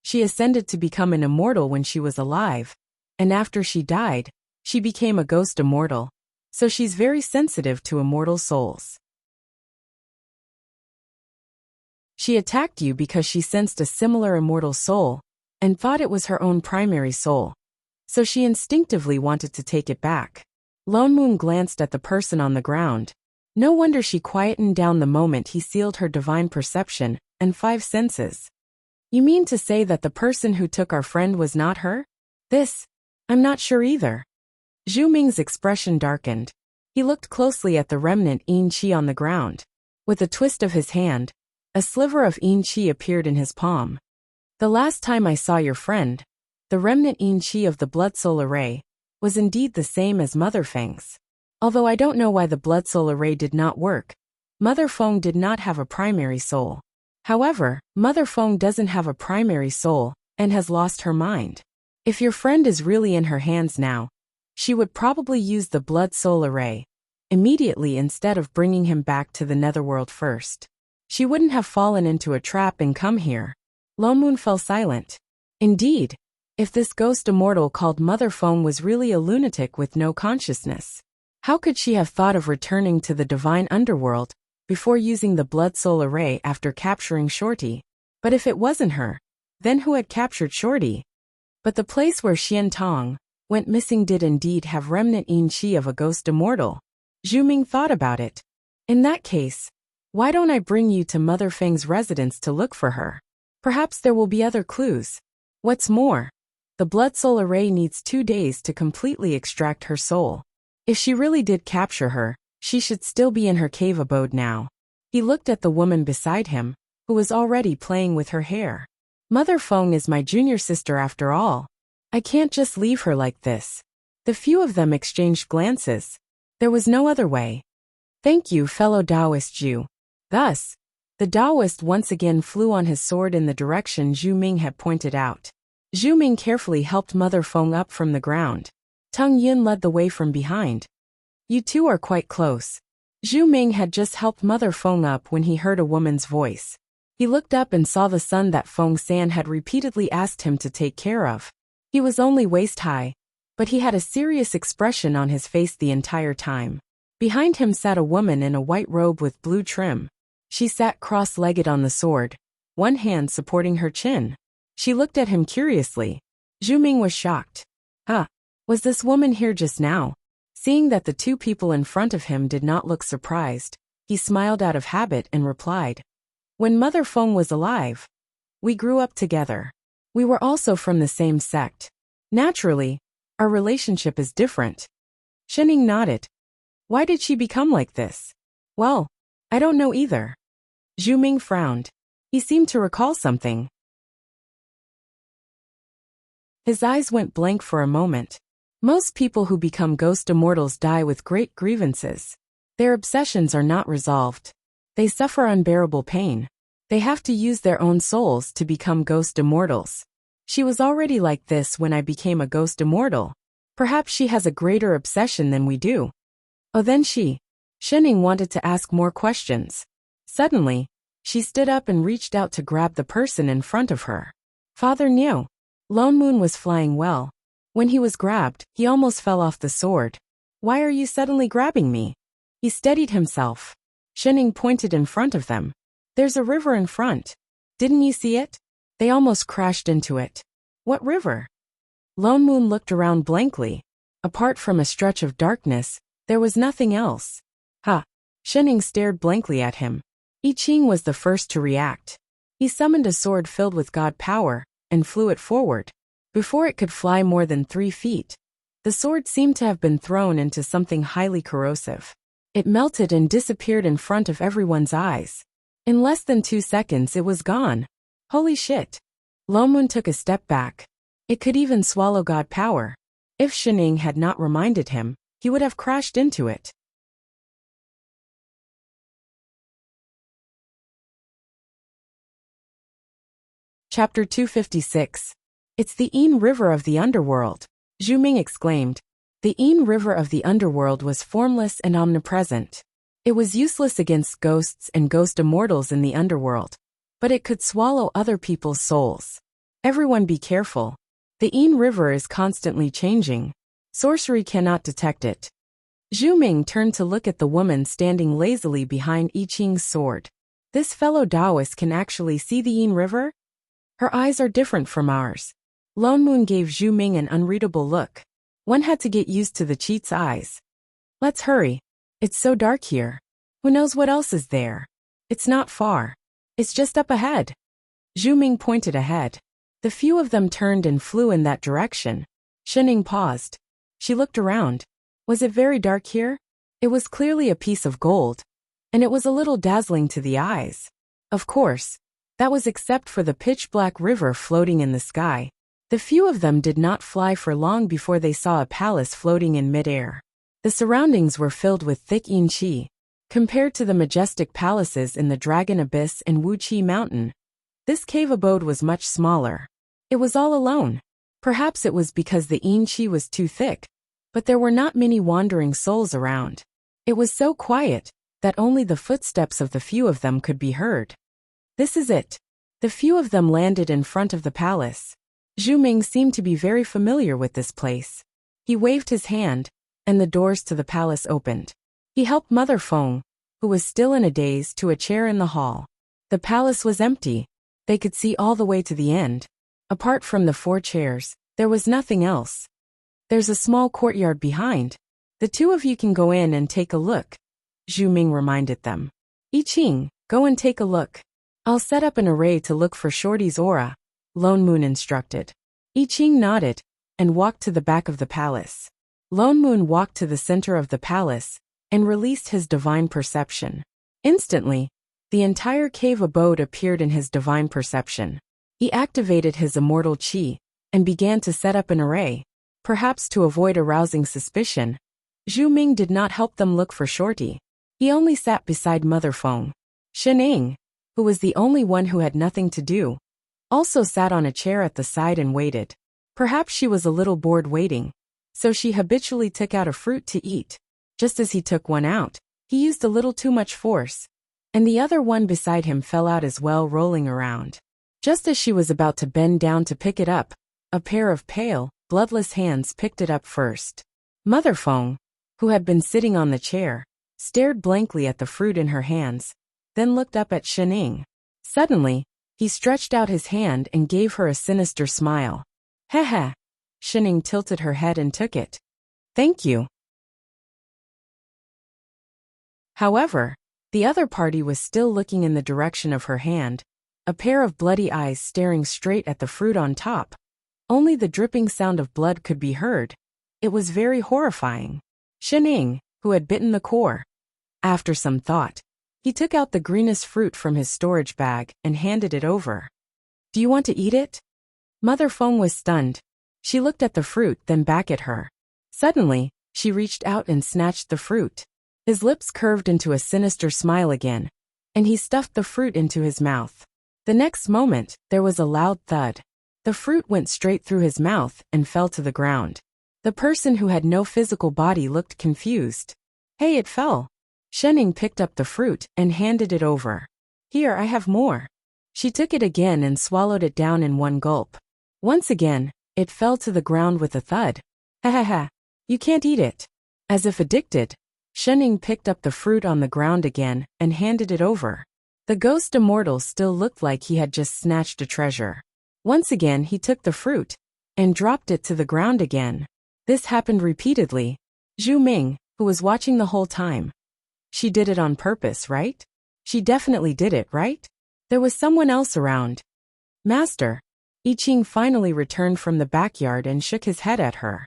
She ascended to become an immortal when she was alive, and after she died, she became a ghost immortal. So she's very sensitive to immortal souls. She attacked you because she sensed a similar immortal soul and thought it was her own primary soul. so she instinctively wanted to take it back. Lone Moon glanced at the person on the ground. No wonder she quietened down the moment he sealed her divine perception and 5 senses. You mean to say that the person who took our friend was not her? I'm not sure either. Zhu Ming's expression darkened. He looked closely at the remnant yin qi on the ground. With a twist of his hand, a sliver of yin qi appeared in his palm. The last time I saw your friend, the remnant yin qi of the blood soul array, was indeed the same as Mother Feng's. Although I don't know why the blood soul array did not work, Mother Feng did not have a primary soul. However, Mother Feng doesn't have a primary soul and has lost her mind. If your friend is really in her hands now, she would probably use the blood soul array immediately instead of bringing him back to the netherworld first. She wouldn't have fallen into a trap and come here. Lone Moon fell silent. Indeed, if this ghost immortal called Mother Feng was really a lunatic with no consciousness, how could she have thought of returning to the divine underworld before using the blood soul array after capturing Shorty? But if it wasn't her, then who had captured Shorty? But the place where Xian Tong went missing did indeed have remnant yin qi of a ghost immortal. Zhu Ming thought about it. In that case, why don't I bring you to Mother Feng's residence to look for her? Perhaps there will be other clues. What's more, the blood soul array needs 2 days to completely extract her soul. If she really did capture her, she should still be in her cave abode now. He looked at the woman beside him, who was already playing with her hair. Mother Feng is my junior sister after all. I can't just leave her like this. The few of them exchanged glances. There was no other way. Thank you, fellow Taoist Zhu. Thus, the Taoist once again flew on his sword in the direction Zhu Ming had pointed out. Zhu Ming carefully helped Mother Feng up from the ground. Teng Yun led the way from behind. You two are quite close. Zhu Ming had just helped Mother Feng up when he heard a woman's voice. He looked up and saw the son that Feng San had repeatedly asked him to take care of. He was only waist-high, but he had a serious expression on his face the entire time. Behind him sat a woman in a white robe with blue trim. She sat cross-legged on the sword, one hand supporting her chin. She looked at him curiously. Zhu Ming was shocked. Was this woman here just now? Seeing that the 2 people in front of him did not look surprised, he smiled out of habit and replied, When Mother Feng was alive, we grew up together. We were also from the same sect. Naturally, our relationship is different. Shening nodded. Why did she become like this? Well, I don't know either. Zhu Ming frowned. He seemed to recall something. His eyes went blank for a moment. Most people who become ghost immortals die with great grievances. Their obsessions are not resolved. They suffer unbearable pain. They have to use their own souls to become ghost immortals. She was already like this when I became a ghost immortal. Perhaps she has a greater obsession than we do. Oh, then Shening wanted to ask more questions. Suddenly, she stood up and reached out to grab the person in front of her. Father knew. Lone Moon was flying well. When he was grabbed, he almost fell off the sword. Why are you suddenly grabbing me? He steadied himself. Shening pointed in front of them. There's a river in front. Didn't you see it? They almost crashed into it. What river? Lone Moon looked around blankly. Apart from a stretch of darkness, there was nothing else. Shening stared blankly at him. I Ching was the first to react. He summoned a sword filled with god power and flew it forward. Before it could fly more than 3 feet, the sword seemed to have been thrown into something highly corrosive. It melted and disappeared in front of everyone's eyes. In less than 2 seconds it was gone. Holy shit. Lone Moon took a step back. It could even swallow god power. If Shening had not reminded him, he would have crashed into it. Chapter 256. It's the Yin River of the Underworld. Zhu Ming exclaimed. The Yin River of the Underworld was formless and omnipresent. It was useless against ghosts and ghost immortals in the underworld, but it could swallow other people's souls. Everyone be careful. The Yin River is constantly changing. Sorcery cannot detect it. Zhu Ming turned to look at the woman standing lazily behind I Ching's sword. This fellow Taoist can actually see the Yin River? Her eyes are different from ours. Lone Moon gave Zhu Ming an unreadable look. One had to get used to the cheat's eyes. Let's hurry. It's so dark here. Who knows what else is there? It's not far. It's just up ahead. Zhu Ming pointed ahead. The few of them turned and flew in that direction. Shining paused. She looked around. Was it very dark here? It was clearly a piece of gold, and it was a little dazzling to the eyes. Of course, that was except for the pitch-black river floating in the sky. The few of them did not fly for long before they saw a palace floating in mid-air. The surroundings were filled with thick yin qi. Compared to the majestic palaces in the Dragon Abyss and Wuqi Mountain, this cave abode was much smaller. It was all alone. Perhaps it was because the yin qi was too thick, but there were not many wandering souls around. It was so quiet that only the footsteps of the few of them could be heard. This is it. The few of them landed in front of the palace. Zhu Ming seemed to be very familiar with this place. He waved his hand, and the doors to the palace opened. He helped Mother Feng, who was still in a daze, to a chair in the hall. The palace was empty. They could see all the way to the end. Apart from the 4 chairs, there was nothing else. There's a small courtyard behind. The 2 of you can go in and take a look, Zhu Ming reminded them. I Ching, go and take a look. I'll set up an array to look for Shorty's aura, Lone Moon instructed. I Ching nodded and walked to the back of the palace. Lone Moon walked to the center of the palace and released his divine perception. Instantly, the entire cave abode appeared in his divine perception. He activated his immortal qi and began to set up an array. Perhaps to avoid arousing suspicion, Zhu Ming did not help them look for Shorty. He only sat beside Mother Feng. Xining, who was the only one who had nothing to do, also sat on a chair at the side and waited. Perhaps she was a little bored waiting, so she habitually took out a fruit to eat. Just as he took one out, he used a little too much force, and the other one beside him fell out as well, rolling around. Just as she was about to bend down to pick it up, a pair of pale, bloodless hands picked it up first. Mother Feng, who had been sitting on the chair, stared blankly at the fruit in her hands, then looked up at Xining. Suddenly, he stretched out his hand and gave her a sinister smile. Heh. Xining tilted her head and took it. Thank you. However, the other party was still looking in the direction of her hand, a pair of bloody eyes staring straight at the fruit on top. Only the dripping sound of blood could be heard. It was very horrifying. Xining, who had bitten the core. After some thought, he took out the greenest fruit from his storage bag and handed it over. Do you want to eat it? Mother Feng was stunned. She looked at the fruit, then back at her. Suddenly, she reached out and snatched the fruit. His lips curved into a sinister smile again, and he stuffed the fruit into his mouth. The next moment, there was a loud thud. The fruit went straight through his mouth and fell to the ground. The person who had no physical body looked confused. Hey, it fell. Xining picked up the fruit and handed it over. Here, I have more. She took it again and swallowed it down in one gulp. Once again, it fell to the ground with a thud. Ha. You can't eat it. As if addicted, Xining picked up the fruit on the ground again and handed it over. The ghost immortal still looked like he had just snatched a treasure. Once again he took the fruit and dropped it to the ground again. This happened repeatedly. Zhu Ming, who was watching the whole time. She did it on purpose, right? She definitely did it, right? There was someone else around. Master. I Ching finally returned from the backyard and shook his head at her.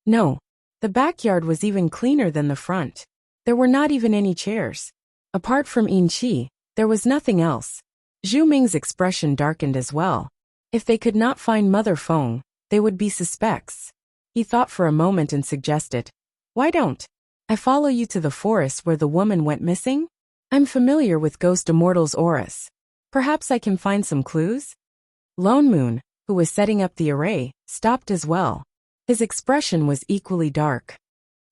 No. The backyard was even cleaner than the front. There were not even any chairs. Apart from yin qi, there was nothing else. Zhu Ming's expression darkened as well. If they could not find Mother Feng, they would be suspects. He thought for a moment and suggested, why don't I follow you to the forest where the woman went missing? I'm familiar with Ghost Immortal's auras. Perhaps I can find some clues? Lone Moon, who was setting up the array, stopped as well. His expression was equally dark.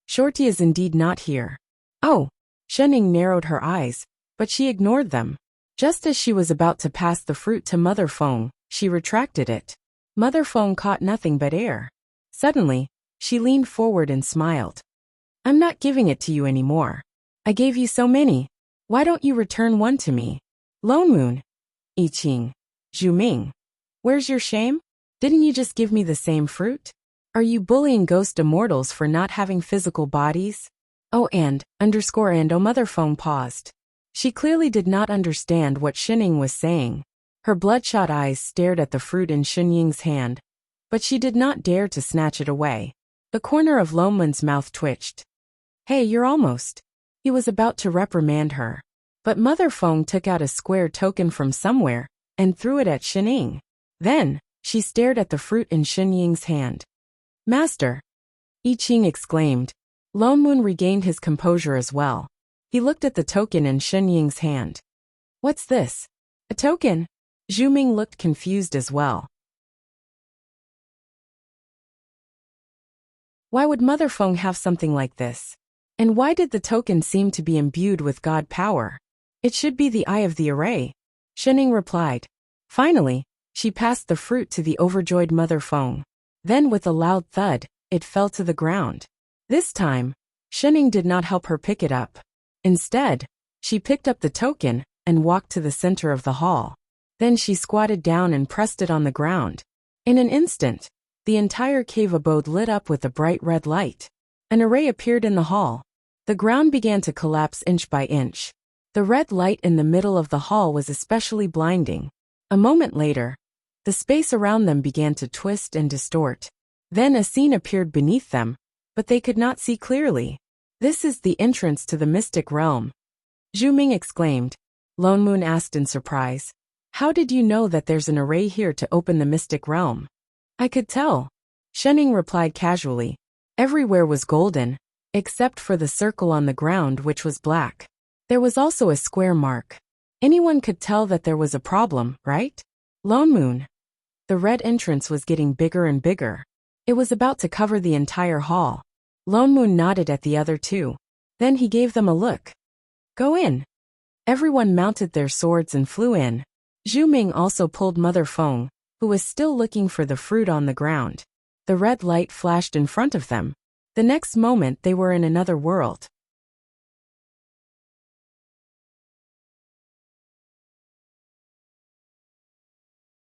Shorty is indeed not here. Oh, Xining narrowed her eyes, but she ignored them. Just as she was about to pass the fruit to Mother Feng, she retracted it. Mother Feng caught nothing but air. Suddenly, she leaned forward and smiled. I'm not giving it to you anymore. I gave you so many. Why don't you return one to me? Lone Moon. I Ching. Zhu Ming. Where's your shame? Didn't you just give me the same fruit? Are you bullying ghost immortals for not having physical bodies? Oh, and oh, Mother Phone paused. She clearly did not understand what Shining was saying. Her bloodshot eyes stared at the fruit in Xunying's hand, but she did not dare to snatch it away. The corner of Loman's mouth twitched. Hey, you're almost. He was about to reprimand her. But Mother Feng took out a square token from somewhere and threw it at Shining. Then, she stared at the fruit in Xunying's hand. Master! I Ching exclaimed. Lone Moon regained his composure as well. He looked at the token in Xunying's hand. What's this? A token? Zhu Ming looked confused as well. Why would Mother Feng have something like this? And why did the token seem to be imbued with god power? It should be the eye of the array. Shining replied. Finally, she passed the fruit to the overjoyed Mother Feng. Then with a loud thud, it fell to the ground. This time, Shining did not help her pick it up. Instead, she picked up the token and walked to the center of the hall. Then she squatted down and pressed it on the ground. In an instant, the entire cave abode lit up with a bright red light. An array appeared in the hall. The ground began to collapse inch by inch. The red light in the middle of the hall was especially blinding. A moment later, the space around them began to twist and distort. Then a scene appeared beneath them, but they could not see clearly. This is the entrance to the mystic realm. Zhu Ming exclaimed. Lone Moon asked in surprise. How did you know that there's an array here to open the mystic realm? I could tell. Shining replied casually. Everywhere was golden, except for the circle on the ground which was black. There was also a square mark. Anyone could tell that there was a problem, right? Lone Moon. The red entrance was getting bigger and bigger. It was about to cover the entire hall. Lone Moon nodded at the other two. Then he gave them a look. Go in. Everyone mounted their swords and flew in. Zhu Ming also pulled Mother Feng, who was still looking for the fruit on the ground. The red light flashed in front of them. The next moment they were in another world.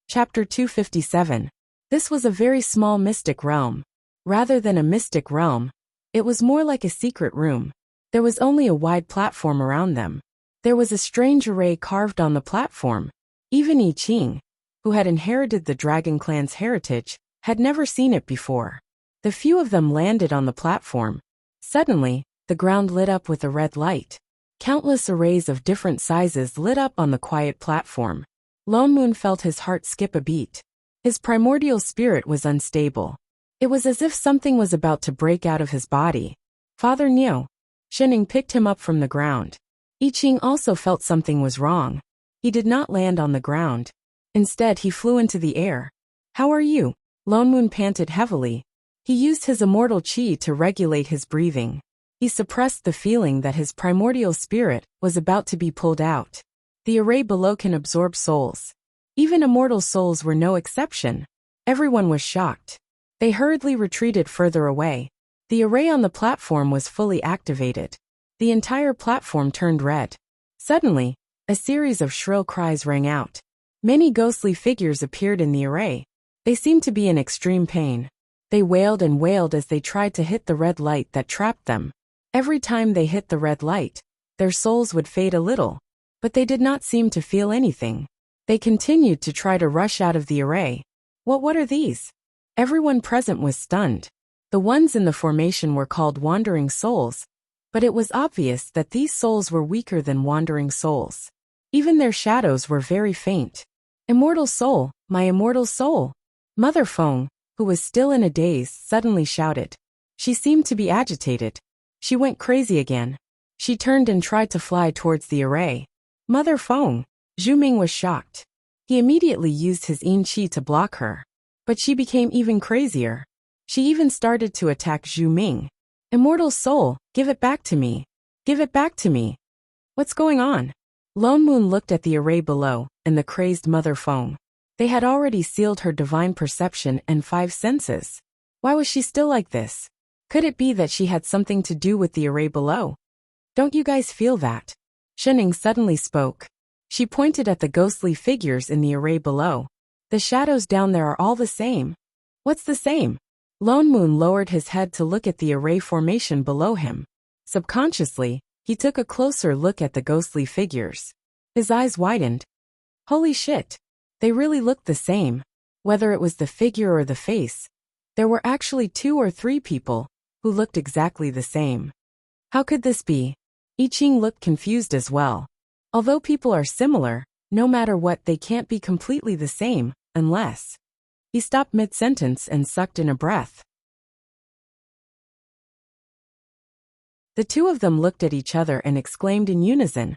Chapter 257. This was a very small mystic realm. Rather than a mystic realm, it was more like a secret room. There was only a wide platform around them. There was a strange array carved on the platform. Even I Ching, who had inherited the Dragon Clan's heritage, had never seen it before. The few of them landed on the platform. Suddenly, the ground lit up with a red light. Countless arrays of different sizes lit up on the quiet platform. Lone Moon felt his heart skip a beat. His primordial spirit was unstable. It was as if something was about to break out of his body. Father Niu. Shining picked him up from the ground. I Ching also felt something was wrong. He did not land on the ground. Instead, he flew into the air. How are you? Lone Moon panted heavily. He used his immortal qi to regulate his breathing. He suppressed the feeling that his primordial spirit was about to be pulled out. The array below can absorb souls. Even immortal souls were no exception. Everyone was shocked. They hurriedly retreated further away. The array on the platform was fully activated. The entire platform turned red. Suddenly, a series of shrill cries rang out. Many ghostly figures appeared in the array. They seemed to be in extreme pain. They wailed and wailed as they tried to hit the red light that trapped them. Every time they hit the red light, their souls would fade a little. But they did not seem to feel anything. They continued to try to rush out of the array. What are these? Everyone present was stunned. The ones in the formation were called wandering souls, but it was obvious that these souls were weaker than wandering souls. Even their shadows were very faint. Immortal soul, my immortal soul! Mother Feng, who was still in a daze, suddenly shouted. She seemed to be agitated. She went crazy again. She turned and tried to fly towards the array. Mother Feng! Zhu Ming was shocked. He immediately used his yin qi to block her. But she became even crazier. She even started to attack Zhu Ming. Immortal soul, give it back to me. Give it back to me. What's going on? Lone Moon looked at the array below, and the crazed Mother Feng. They had already sealed her divine perception and 5 senses. Why was she still like this? Could it be that she had something to do with the array below? Don't you guys feel that? Shining suddenly spoke. She pointed at the ghostly figures in the array below. The shadows down there are all the same. What's the same? Lone Moon lowered his head to look at the array formation below him. Subconsciously, he took a closer look at the ghostly figures. His eyes widened. Holy shit! They really looked the same. Whether it was the figure or the face, there were actually 2 or 3 people who looked exactly the same. How could this be? I Ching looked confused as well. Although people are similar, no matter what, they can't be completely the same, unless... He stopped mid-sentence and sucked in a breath. The 2 of them looked at each other and exclaimed in unison,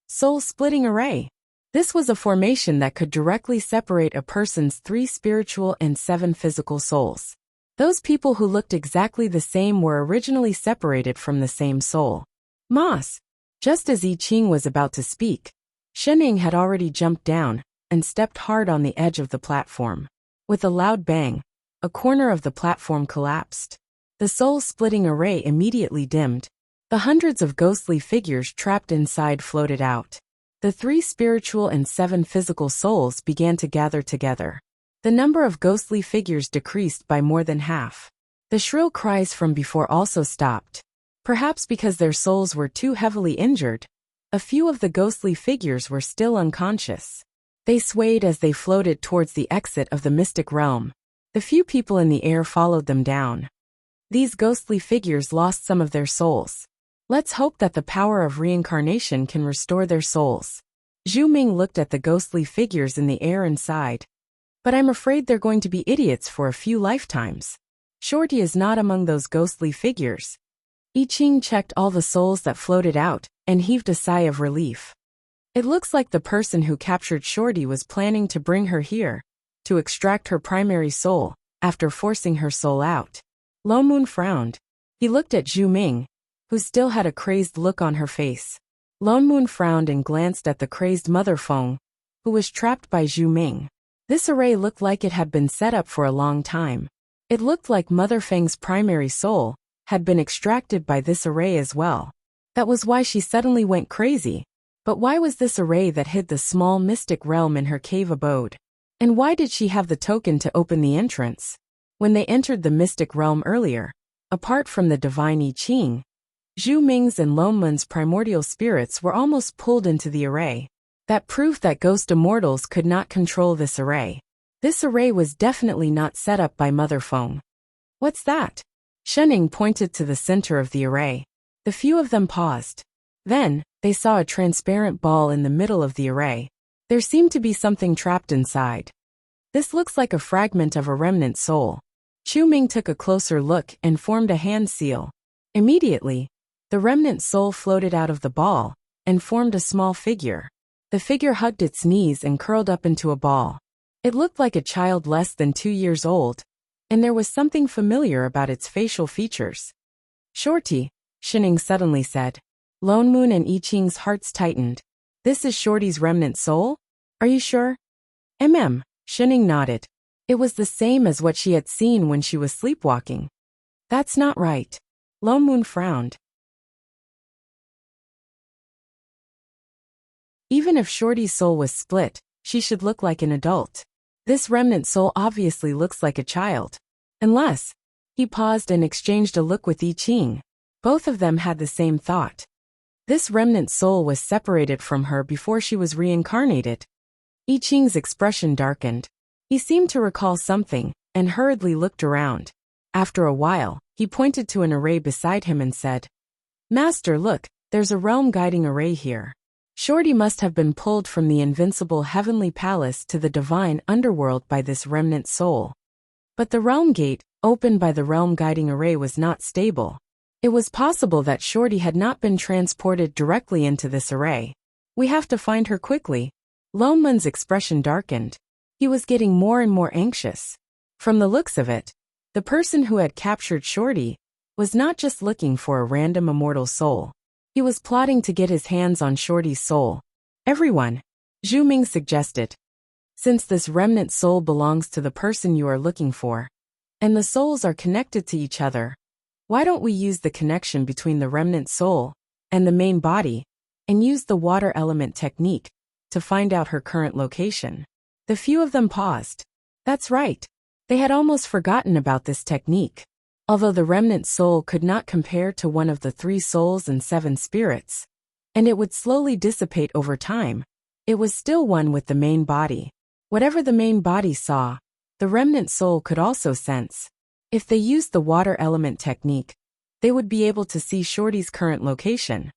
"Soul-splitting array!" This was a formation that could directly separate a person's 3 spiritual and 7 physical souls. Those people who looked exactly the same were originally separated from the same soul. Moss! Just as I Ching was about to speak, Shening had already jumped down and stepped hard on the edge of the platform. With a loud bang, a corner of the platform collapsed. The soul-splitting array immediately dimmed. The hundreds of ghostly figures trapped inside floated out. The 3 spiritual and 7 physical souls began to gather together. The number of ghostly figures decreased by more than half. The shrill cries from before also stopped. Perhaps because their souls were too heavily injured, a few of the ghostly figures were still unconscious. They swayed as they floated towards the exit of the mystic realm. The few people in the air followed them down. These ghostly figures lost some of their souls. Let's hope that the power of reincarnation can restore their souls. Zhu Ming looked at the ghostly figures in the air and sighed. But I'm afraid they're going to be idiots for a few lifetimes. Shorty is not among those ghostly figures. I Ching checked all the souls that floated out and heaved a sigh of relief. It looks like the person who captured Shorty was planning to bring her here, to extract her primary soul, after forcing her soul out. Lo Moon frowned. He looked at Zhu Ming, who still had a crazed look on her face. Lone Moon frowned and glanced at the crazed Mother Feng, who was trapped by Zhu Ming. This array looked like it had been set up for a long time. It looked like Mother Feng's primary soul had been extracted by this array as well. That was why she suddenly went crazy. But why was this array that hid the small mystic realm in her cave abode? And why did she have the token to open the entrance? When they entered the mystic realm earlier, apart from the divine I Ching, Zhu Ming's and Lone Moon's primordial spirits were almost pulled into the array. That proved that ghost immortals could not control this array. This array was definitely not set up by Mother Feng. What's that? Shening pointed to the center of the array. The few of them paused. Then, they saw a transparent ball in the middle of the array. There seemed to be something trapped inside. This looks like a fragment of a remnant soul. Chu Ming took a closer look and formed a hand seal. Immediately, the remnant soul floated out of the ball and formed a small figure. The figure hugged its knees and curled up into a ball. It looked like a child less than 2 years old, and there was something familiar about its facial features. Shorty, Shining suddenly said. Lone Moon and I Ching's hearts tightened. This is Shorty's remnant soul? Are you sure? Shining nodded. It was the same as what she had seen when she was sleepwalking. That's not right. Lone Moon frowned. Even if Shorty's soul was split, she should look like an adult. This remnant soul obviously looks like a child. Unless... He paused and exchanged a look with I Ching. Both of them had the same thought. This remnant soul was separated from her before she was reincarnated. I Ching's expression darkened. He seemed to recall something, and hurriedly looked around. After a while, he pointed to an array beside him and said, Master, look, there's a realm-guiding array here. Shorty must have been pulled from the invincible heavenly palace to the divine underworld by this remnant soul. But the realm gate, opened by the realm-guiding array, was not stable. It was possible that Shorty had not been transported directly into this array. We have to find her quickly. Lone Moon's expression darkened. He was getting more and more anxious. From the looks of it, the person who had captured Shorty was not just looking for a random immortal soul. He was plotting to get his hands on Shorty's soul. Everyone, Zhu Ming suggested. Since this remnant soul belongs to the person you are looking for, and the souls are connected to each other, why don't we use the connection between the remnant soul and the main body, and use the water element technique to find out her current location? The few of them paused. That's right. They had almost forgotten about this technique. Although the remnant soul could not compare to one of the 3 souls and 7 spirits, and it would slowly dissipate over time, it was still one with the main body. Whatever the main body saw, the remnant soul could also sense. If they used the water element technique, they would be able to see Shorty's current location.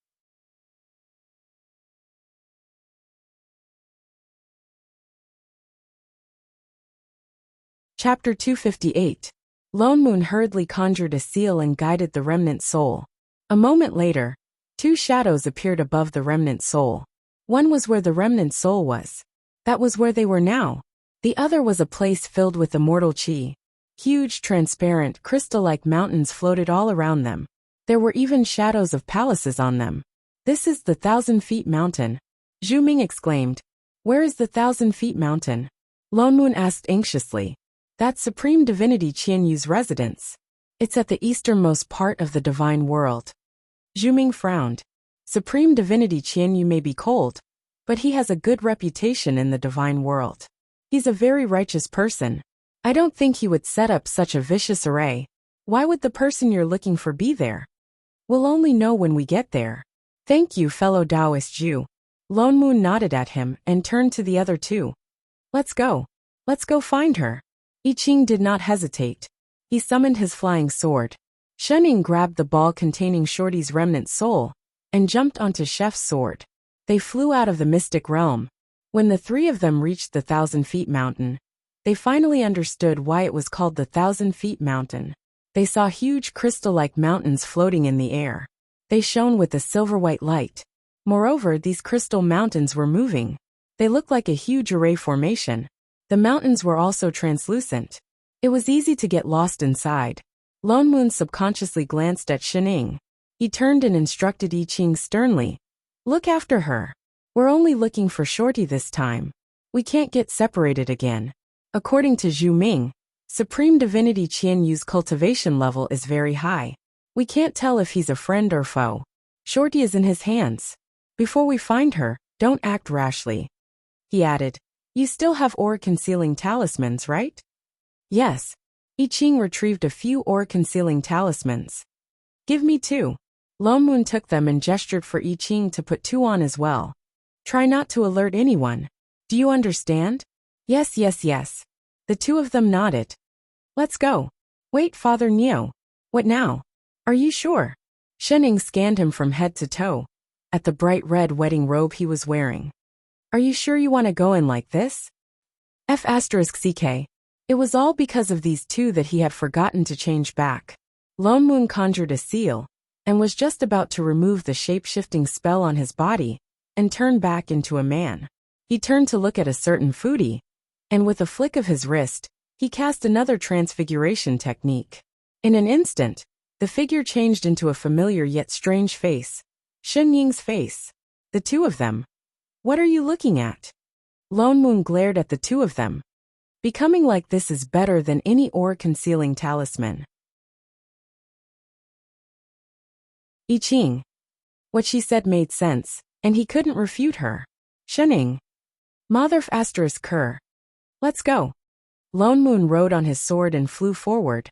Chapter 258. Lone Moon hurriedly conjured a seal and guided the remnant soul. A moment later, 2 shadows appeared above the remnant soul. One was where the remnant soul was. That was where they were now. The other was a place filled with immortal chi. Huge, transparent, crystal-like mountains floated all around them. There were even shadows of palaces on them. This is the 1,000 Feet Mountain. Zhu Ming exclaimed. Where is the 1,000 Feet Mountain? Lone Moon asked anxiously. That's Supreme Divinity Qian Yu's residence. It's at the easternmost part of the divine world. Zhu Ming frowned. Supreme Divinity Qian Yu may be cold, but he has a good reputation in the divine world. He's a very righteous person. I don't think he would set up such a vicious array. Why would the person you're looking for be there? We'll only know when we get there. Thank you, fellow Taoist Jew. Lone Moon nodded at him and turned to the other 2. Let's go. Let's go find her. I Ching did not hesitate. He summoned his flying sword. Shening grabbed the ball containing Shorty's remnant soul and jumped onto Chef's sword. They flew out of the mystic realm. When the 3 of them reached the 1,000 Feet Mountain, they finally understood why it was called the 1,000 Feet Mountain. They saw huge crystal-like mountains floating in the air. They shone with a silver-white light. Moreover, these crystal mountains were moving. They looked like a huge array formation. The mountains were also translucent. It was easy to get lost inside. Lone Moon subconsciously glanced at Shening. He turned and instructed I Ching sternly. Look after her. We're only looking for Shorty this time. We can't get separated again. According to Zhu Ming, Supreme Divinity Qian Yu's cultivation level is very high. We can't tell if he's a friend or foe. Shorty is in his hands. Before we find her, don't act rashly. He added. You still have aura-concealing talismans, right? Yes. I Ching retrieved a few aura-concealing talismans. Give me 2. Lone Moon took them and gestured for I Ching to put 2 on as well. Try not to alert anyone. Do you understand? Yes. The 2 of them nodded. Let's go. Wait, Father Neo. What now? Are you sure? Shening scanned him from head to toe, at the bright red wedding robe he was wearing. Are you sure you want to go in like this? F***CK. It was all because of these 2 that he had forgotten to change back. Lone Moon conjured a seal, and was just about to remove the shape-shifting spell on his body, and turn back into a man. He turned to look at a certain foodie, and with a flick of his wrist, he cast another transfiguration technique. In an instant, the figure changed into a familiar yet strange face. Shen Ying's face. The 2 of them. What are you looking at? Lone Moon glared at the 2 of them. Becoming like this is better than any aura-concealing talisman. I Ching. What she said made sense, and he couldn't refute her. Shening. Motherf ***. Let's go. Lone Moon rode on his sword and flew forward,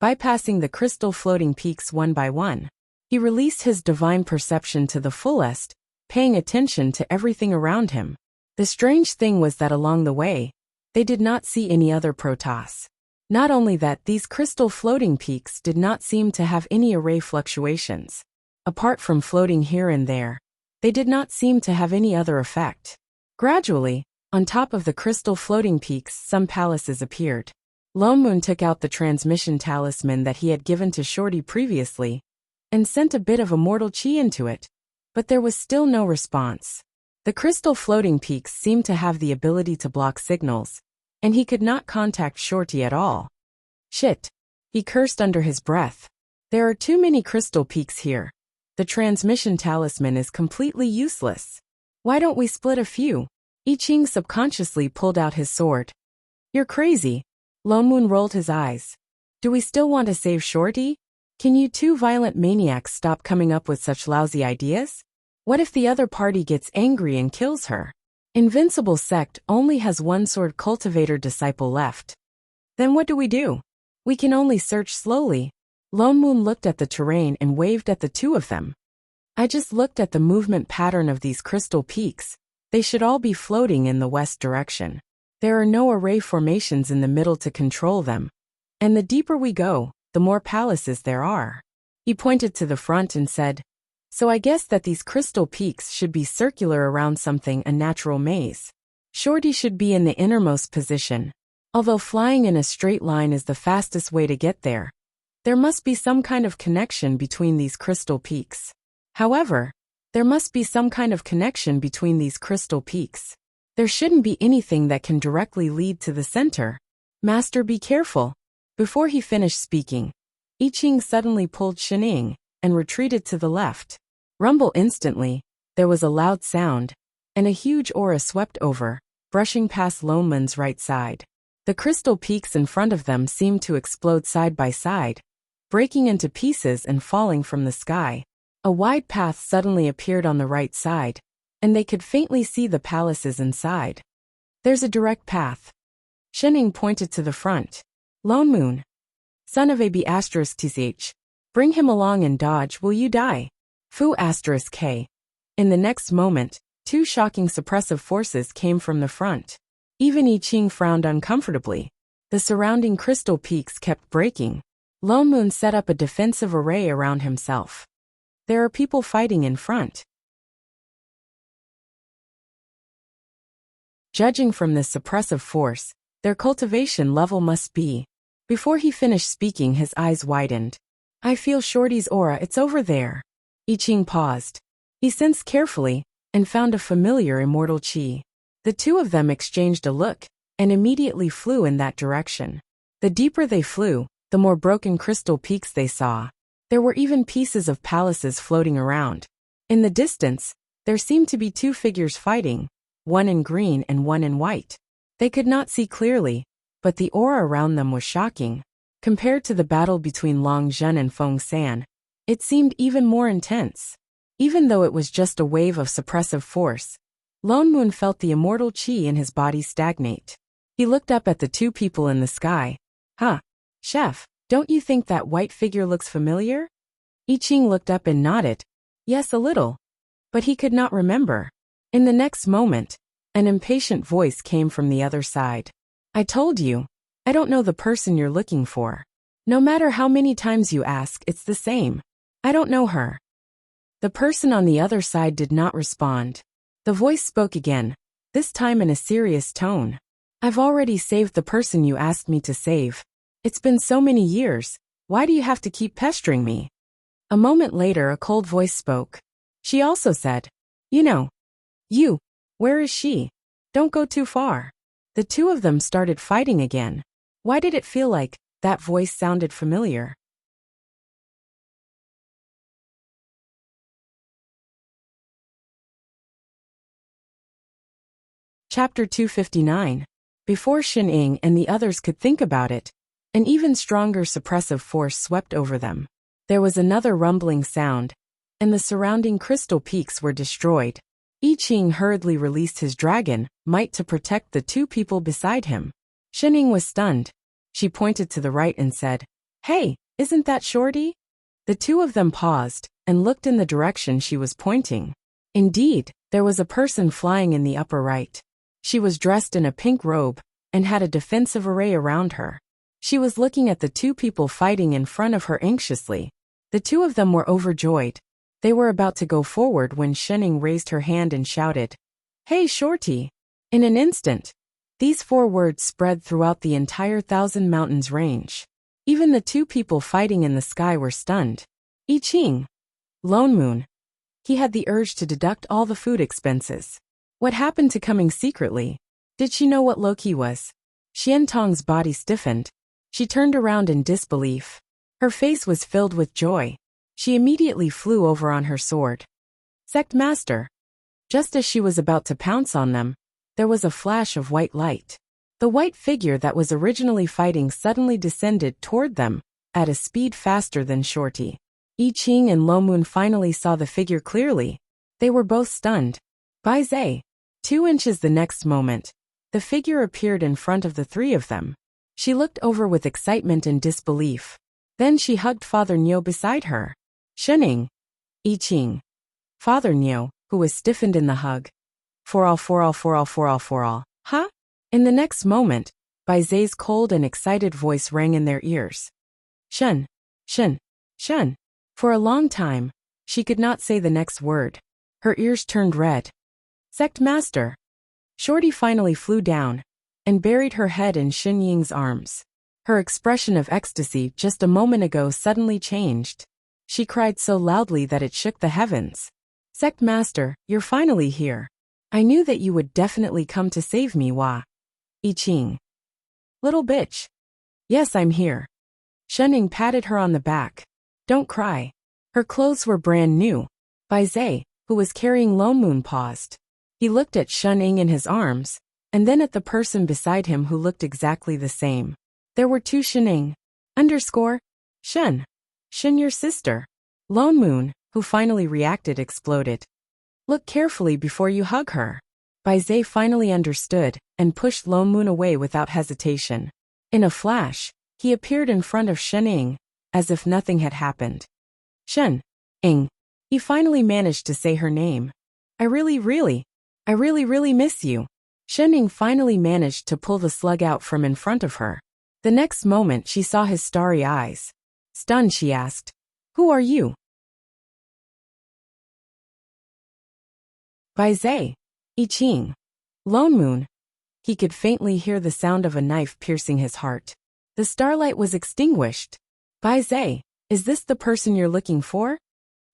bypassing the crystal floating peaks one by one. He released his divine perception to the fullest, paying attention to everything around him. The strange thing was that along the way, they did not see any other Protoss. Not only that, these crystal floating peaks did not seem to have any array fluctuations. Apart from floating here and there, they did not seem to have any other effect. Gradually, on top of the crystal floating peaks, some palaces appeared. Lone Moon took out the transmission talisman that he had given to Shorty previously, and sent a bit of immortal chi into it, but there was still no response. The crystal floating peaks seemed to have the ability to block signals, and he could not contact Shorty at all. Shit. He cursed under his breath. There are too many crystal peaks here. The transmission talisman is completely useless. Why don't we split a few? I Ching subconsciously pulled out his sword. You're crazy. Lone Moon rolled his eyes. Do we still want to save Shorty? Can you 2 violent maniacs stop coming up with such lousy ideas? What if the other party gets angry and kills her? Invincible sect only has one sword cultivator disciple left. Then what do? We can only search slowly. Lone Moon looked at the terrain and waved at the two of them. I just looked at the movement pattern of these crystal peaks. They should all be floating in the west direction. There are no array formations in the middle to control them. And the deeper we go, the more palaces there are. He pointed to the front and said, so I guess that these crystal peaks should be circular around something, a natural maze. Shorty should be in the innermost position. Although flying in a straight line is the fastest way to get there, there must be some kind of connection between these crystal peaks. However, there must be some kind of connection between these crystal peaks. There shouldn't be anything that can directly lead to the center. Master, be careful. Before he finished speaking, I Ching suddenly pulled Shining and retreated to the left. Rumble instantly, there was a loud sound, and a huge aura swept over, brushing past Lone Moon's right side. The crystal peaks in front of them seemed to explode side by side, breaking into pieces and falling from the sky. A wide path suddenly appeared on the right side, and they could faintly see the palaces inside. There's a direct path. Shining pointed to the front. Lone Moon, son of AB *TCH, bring him along and dodge, will you die? Fu *K. In the next moment, two shocking suppressive forces came from the front. Even I Ching frowned uncomfortably. The surrounding crystal peaks kept breaking. Lone Moon set up a defensive array around himself. There are people fighting in front. Judging from this suppressive force, their cultivation level must be. Before he finished speaking, his eyes widened. I feel Shorty's aura, it's over there. I Ching paused. He sensed carefully and found a familiar immortal chi. The two of them exchanged a look and immediately flew in that direction. The deeper they flew, the more broken crystal peaks they saw. There were even pieces of palaces floating around. In the distance, there seemed to be two figures fighting, one in green and one in white. They could not see clearly, but the aura around them was shocking. Compared to the battle between Long Zhen and Feng San, it seemed even more intense. Even though it was just a wave of suppressive force, Lone Moon felt the immortal chi in his body stagnate. He looked up at the two people in the sky. Huh, chef, don't you think that white figure looks familiar? I Ching looked up and nodded. Yes, a little. But he could not remember. In the next moment, an impatient voice came from the other side. I told you, I don't know the person you're looking for. No matter how many times you ask, it's the same. I don't know her. The person on the other side did not respond. The voice spoke again, this time in a serious tone. I've already saved the person you asked me to save. It's been so many years, why do you have to keep pestering me? A moment later, a cold voice spoke. She also said, You, where is she? Don't go too far. The two of them started fighting again. Why did it feel like that voice sounded familiar? Chapter 259. Before Shining and the others could think about it, an even stronger suppressive force swept over them. There was another rumbling sound, and the surrounding crystal peaks were destroyed. I Ching hurriedly released his dragon might to protect the two people beside him. Shining was stunned. She pointed to the right and said, Hey, isn't that Shorty? The two of them paused and looked in the direction she was pointing. Indeed, there was a person flying in the upper right. She was dressed in a pink robe and had a defensive array around her. She was looking at the two people fighting in front of her anxiously. The two of them were overjoyed. They were about to go forward when Shining raised her hand and shouted, Hey, Shorty! In an instant, these 4 words spread throughout the entire Thousand Mountains range. Even the two people fighting in the sky were stunned. I Ching. Lone Moon. He had the urge to deduct all the food expenses. What happened to coming secretly? Did she know what Loki was? Xian Tong's body stiffened. She turned around in disbelief. Her face was filled with joy. She immediately flew over on her sword. Sect Master. Just as she was about to pounce on them, there was a flash of white light. The white figure that was originally fighting suddenly descended toward them, at a speed faster than Shorty. I Ching and Lo Moon finally saw the figure clearly. They were both stunned. Bai Zai. 2 inches the next moment, the figure appeared in front of the three of them. She looked over with excitement and disbelief. Then she hugged Father Niu beside her. Shening. I Ching. Father Niu, who was stiffened in the hug. For all. Huh? In the next moment, Bai Zai's cold and excited voice rang in their ears. Shen. Shen. Shen. For a long time, she could not say the next word. Her ears turned red. Sect Master. Shorty finally flew down and buried her head in Shen Ying's arms. Her expression of ecstasy just a moment ago suddenly changed. She cried so loudly that it shook the heavens. Sect Master, you're finally here. I knew that you would definitely come to save me, Wah. I Ching. Little bitch. Yes, I'm here. Shening patted her on the back. Don't cry. Her clothes were brand new. Bai Zai, who was carrying Lone Moon, paused. He looked at Shening in his arms, and then at the person beside him who looked exactly the same. There were two Shening. Shen. Shen, your sister. Lone Moon, who finally reacted, exploded. Look carefully before you hug her. Bai Zai finally understood and pushed Lone Moon away without hesitation. In a flash, he appeared in front of Shening, as if nothing had happened. Shen. Ing. He finally managed to say her name. I really miss you. Shening finally managed to pull the slug out from in front of her. The next moment she saw his starry eyes. Stunned, she asked, Who are you? Bai Zai. I Ching. Lone Moon. He could faintly hear the sound of a knife piercing his heart. The starlight was extinguished. Bai Zai, is this the person you're looking for?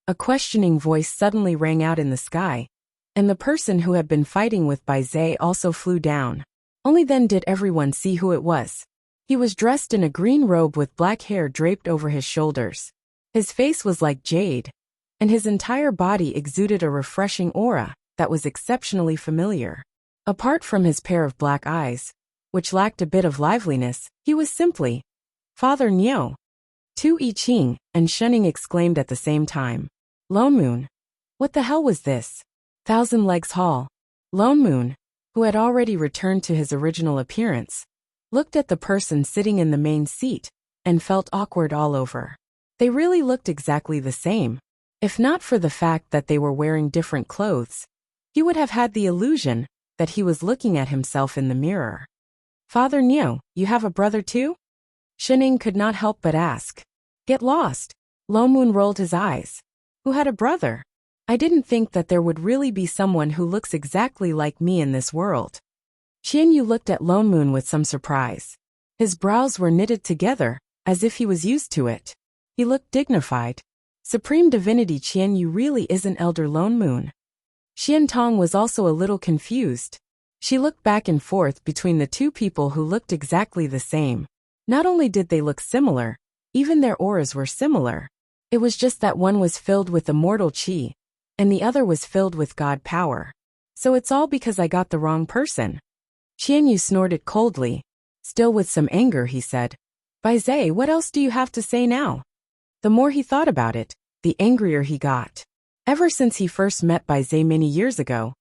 A questioning voice suddenly rang out in the sky, and the person who had been fighting with Bai Zai also flew down. Only then did everyone see who it was. He was dressed in a green robe with black hair draped over his shoulders. His face was like jade, and his entire body exuded a refreshing aura that was exceptionally familiar. Apart from his pair of black eyes, which lacked a bit of liveliness, he was simply Father Niu. Tu I Ching and Shening exclaimed at the same time. Lone Moon. What the hell was this? Thousand Legs Hall. Lone Moon, who had already returned to his original appearance, looked at the person sitting in the main seat and felt awkward all over. They really looked exactly the same. If not for the fact that they were wearing different clothes, he would have had the illusion that he was looking at himself in the mirror. Father Niu, you have a brother too? Shening could not help but ask. Get lost. Lone Moon rolled his eyes. Who had a brother? I didn't think that there would really be someone who looks exactly like me in this world. Qianyu looked at Lone Moon with some surprise. His brows were knitted together, as if he was used to it. He looked dignified. Supreme Divinity Qianyu really isn't Elder Lone Moon. Xian Tong was also a little confused. She looked back and forth between the two people who looked exactly the same. Not only did they look similar, even their auras were similar. It was just that one was filled with immortal qi, and the other was filled with God power. So it's all because I got the wrong person. Qianyu snorted coldly. Still with some anger, he said, Bai Zai, what else do you have to say now? The more he thought about it, the angrier he got. Ever since he first met Bai Zai many years ago,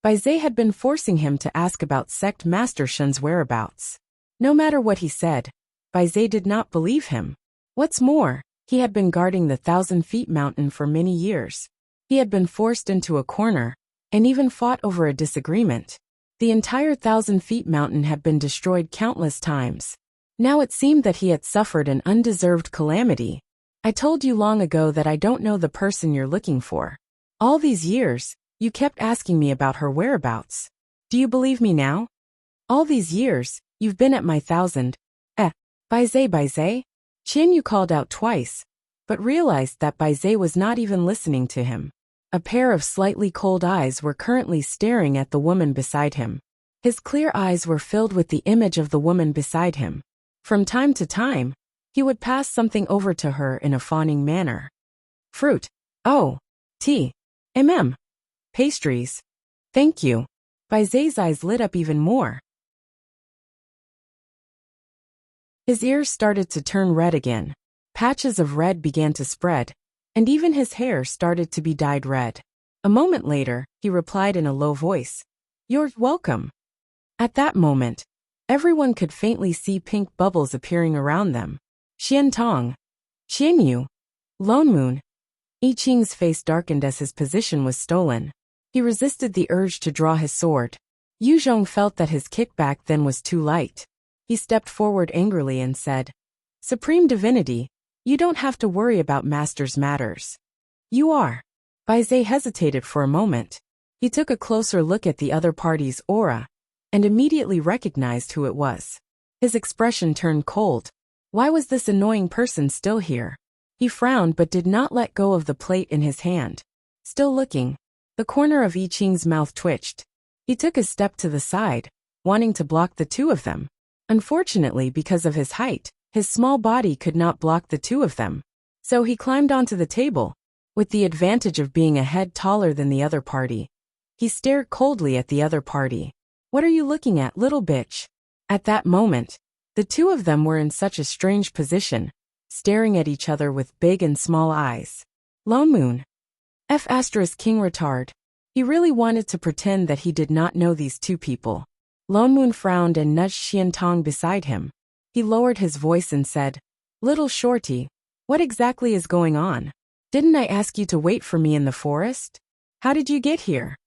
Bai Zai had been forcing him to ask about Sect Master Shen's whereabouts. No matter what he said, Bai Zai did not believe him. What's more, he had been guarding the 1,000 Feet Mountain for many years. He had been forced into a corner, and even fought over a disagreement. The entire 1,000 Feet Mountain had been destroyed countless times. Now it seemed that he had suffered an undeserved calamity. I told you long ago that I don't know the person you're looking for. All these years, you kept asking me about her whereabouts. Do you believe me now? All these years, you've been at my 1,000. Bai Zai. Qianyu called out twice, but realized that Bai Zai was not even listening to him. A pair of slightly cold eyes were currently staring at the woman beside him. His clear eyes were filled with the image of the woman beside him. From time to time, he would pass something over to her in a fawning manner. Fruit. Oh. Tea. Pastries. Thank you. Bai Zai's eyes lit up even more. His ears started to turn red again. Patches of red began to spread, and even his hair started to be dyed red. A moment later, he replied in a low voice. You're welcome. At that moment, everyone could faintly see pink bubbles appearing around them. Qiantong, Qianyu, Lone Moon. I Ching's face darkened as his position was stolen. He resisted the urge to draw his sword. Yu Zhong felt that his kickback then was too light. He stepped forward angrily and said, Supreme Divinity, you don't have to worry about Master's matters. You are. Bai Zhe hesitated for a moment. He took a closer look at the other party's aura, and immediately recognized who it was. His expression turned cold. Why was this annoying person still here? He frowned but did not let go of the plate in his hand. Still looking, the corner of I Ching's mouth twitched. He took a step to the side, wanting to block the two of them. Unfortunately, because of his height, his small body could not block the two of them. So he climbed onto the table. With the advantage of being a head taller than the other party, he stared coldly at the other party. What are you looking at, little bitch? At that moment, the two of them were in such a strange position, staring at each other with big and small eyes. Lone Moon. King retard. He really wanted to pretend that he did not know these two people. Lone Moon frowned and nudged Qiantong beside him. He lowered his voice and said, Little shorty, what exactly is going on? Didn't I ask you to wait for me in the forest? How did you get here?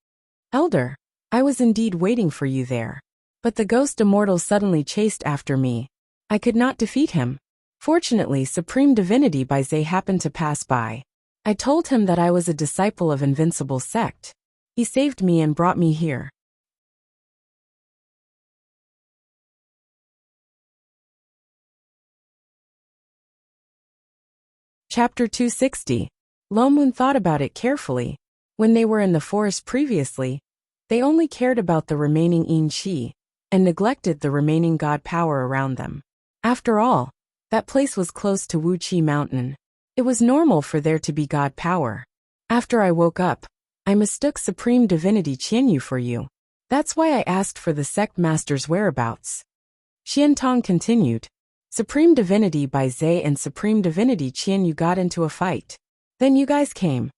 Elder, I was indeed waiting for you there. But the ghost immortal suddenly chased after me. I could not defeat him. Fortunately, Supreme Divinity Bai Zhe happened to pass by. I told him that I was a disciple of Invincible Sect. He saved me and brought me here. Chapter 260. Lone Moon thought about it carefully. When they were in the forest previously, they only cared about the remaining Yin Qi, and neglected the remaining god power around them. After all, that place was close to Wu Qi Mountain. It was normal for there to be god power. After I woke up, I mistook Supreme Divinity Qianyu for you. That's why I asked for the sect master's whereabouts. Qiantong continued. Supreme Divinity Bai Zhe and Supreme Divinity Qianyu got into a fight. Then you guys came.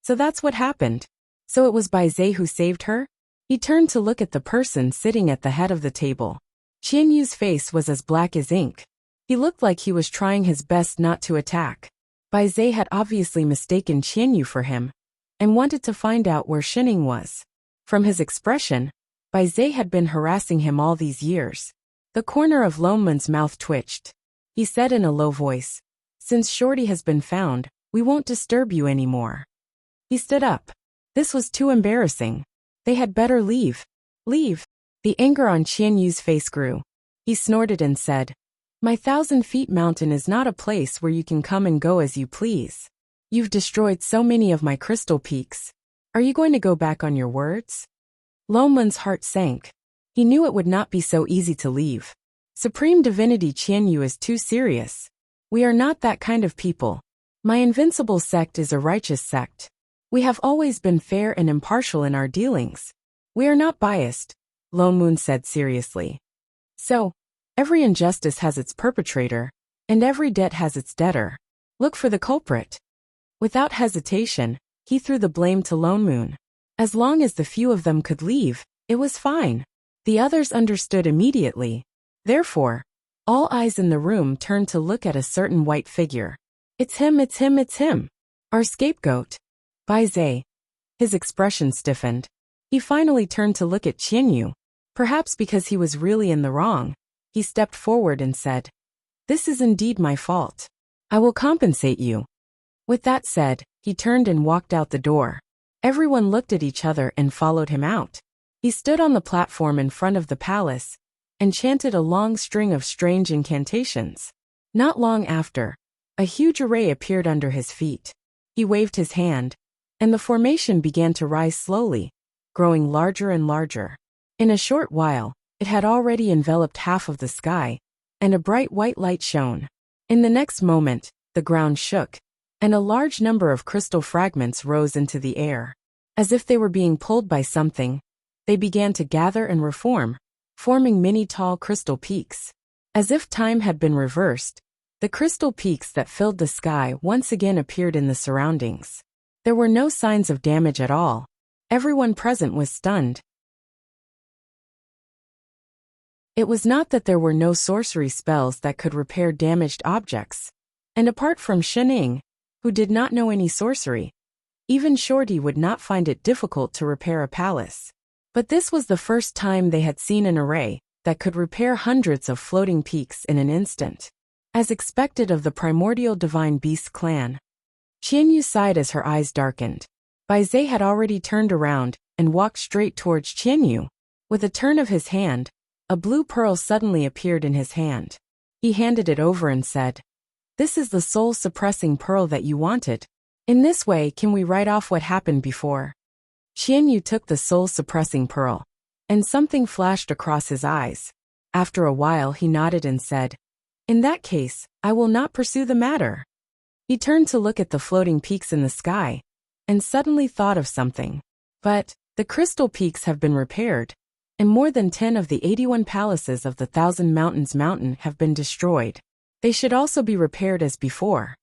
So that's what happened. So it was Bai Zhe who saved her? He turned to look at the person sitting at the head of the table. Qianyu's face was as black as ink. He looked like he was trying his best not to attack. Bai Zhe had obviously mistaken Qianyu for him, and wanted to find out where Shining was. From his expression, Bai Zhe had been harassing him all these years. The corner of Lone Moon's mouth twitched. He said in a low voice, Since Shorty has been found, we won't disturb you anymore. He stood up. This was too embarrassing. They had better leave. Leave. The anger on Qianyu's face grew. He snorted and said, My 1,000 feet mountain is not a place where you can come and go as you please. You've destroyed so many of my crystal peaks. Are you going to go back on your words? Lone Moon's heart sank. He knew it would not be so easy to leave. Supreme Divinity Qianyu is too serious. We are not that kind of people. My Invincible Sect is a righteous sect. We have always been fair and impartial in our dealings. We are not biased, Lone Moon said seriously. So, every injustice has its perpetrator, and every debt has its debtor. Look for the culprit. Without hesitation, he threw the blame to Lone Moon. As long as the few of them could leave, it was fine. The others understood immediately. Therefore, all eyes in the room turned to look at a certain white figure. It's him, it's him, it's him. Our scapegoat. Bai Zhe. His expression stiffened. He finally turned to look at Qianyu. Perhaps because he was really in the wrong, he stepped forward and said, This is indeed my fault. I will compensate you. With that said, he turned and walked out the door. Everyone looked at each other and followed him out. He stood on the platform in front of the palace and chanted a long string of strange incantations. Not long after, a huge array appeared under his feet. He waved his hand, and the formation began to rise slowly, growing larger and larger. In a short while, it had already enveloped half of the sky, and a bright white light shone. In the next moment, the ground shook, and a large number of crystal fragments rose into the air. As if they were being pulled by something, they began to gather and reform, forming many tall crystal peaks. As if time had been reversed, the crystal peaks that filled the sky once again appeared in the surroundings. There were no signs of damage at all. Everyone present was stunned. It was not that there were no sorcery spells that could repair damaged objects. And apart from Shening, who did not know any sorcery, even Shorty would not find it difficult to repair a palace. But this was the first time they had seen an array that could repair hundreds of floating peaks in an instant. As expected of the primordial divine beast clan, Qianyu sighed as her eyes darkened. Bai Zhe had already turned around and walked straight towards Qianyu. With a turn of his hand, a blue pearl suddenly appeared in his hand. He handed it over and said, "This is the soul-suppressing pearl that you wanted. In this way can we write off what happened before." Qianyu took the soul-suppressing pearl, and something flashed across his eyes. After a while he nodded and said, "In that case, I will not pursue the matter." He turned to look at the floating peaks in the sky, and suddenly thought of something. But the crystal peaks have been repaired, and more than 10 of the 81 palaces of the Thousand Mountains Mountain have been destroyed. They should also be repaired as before.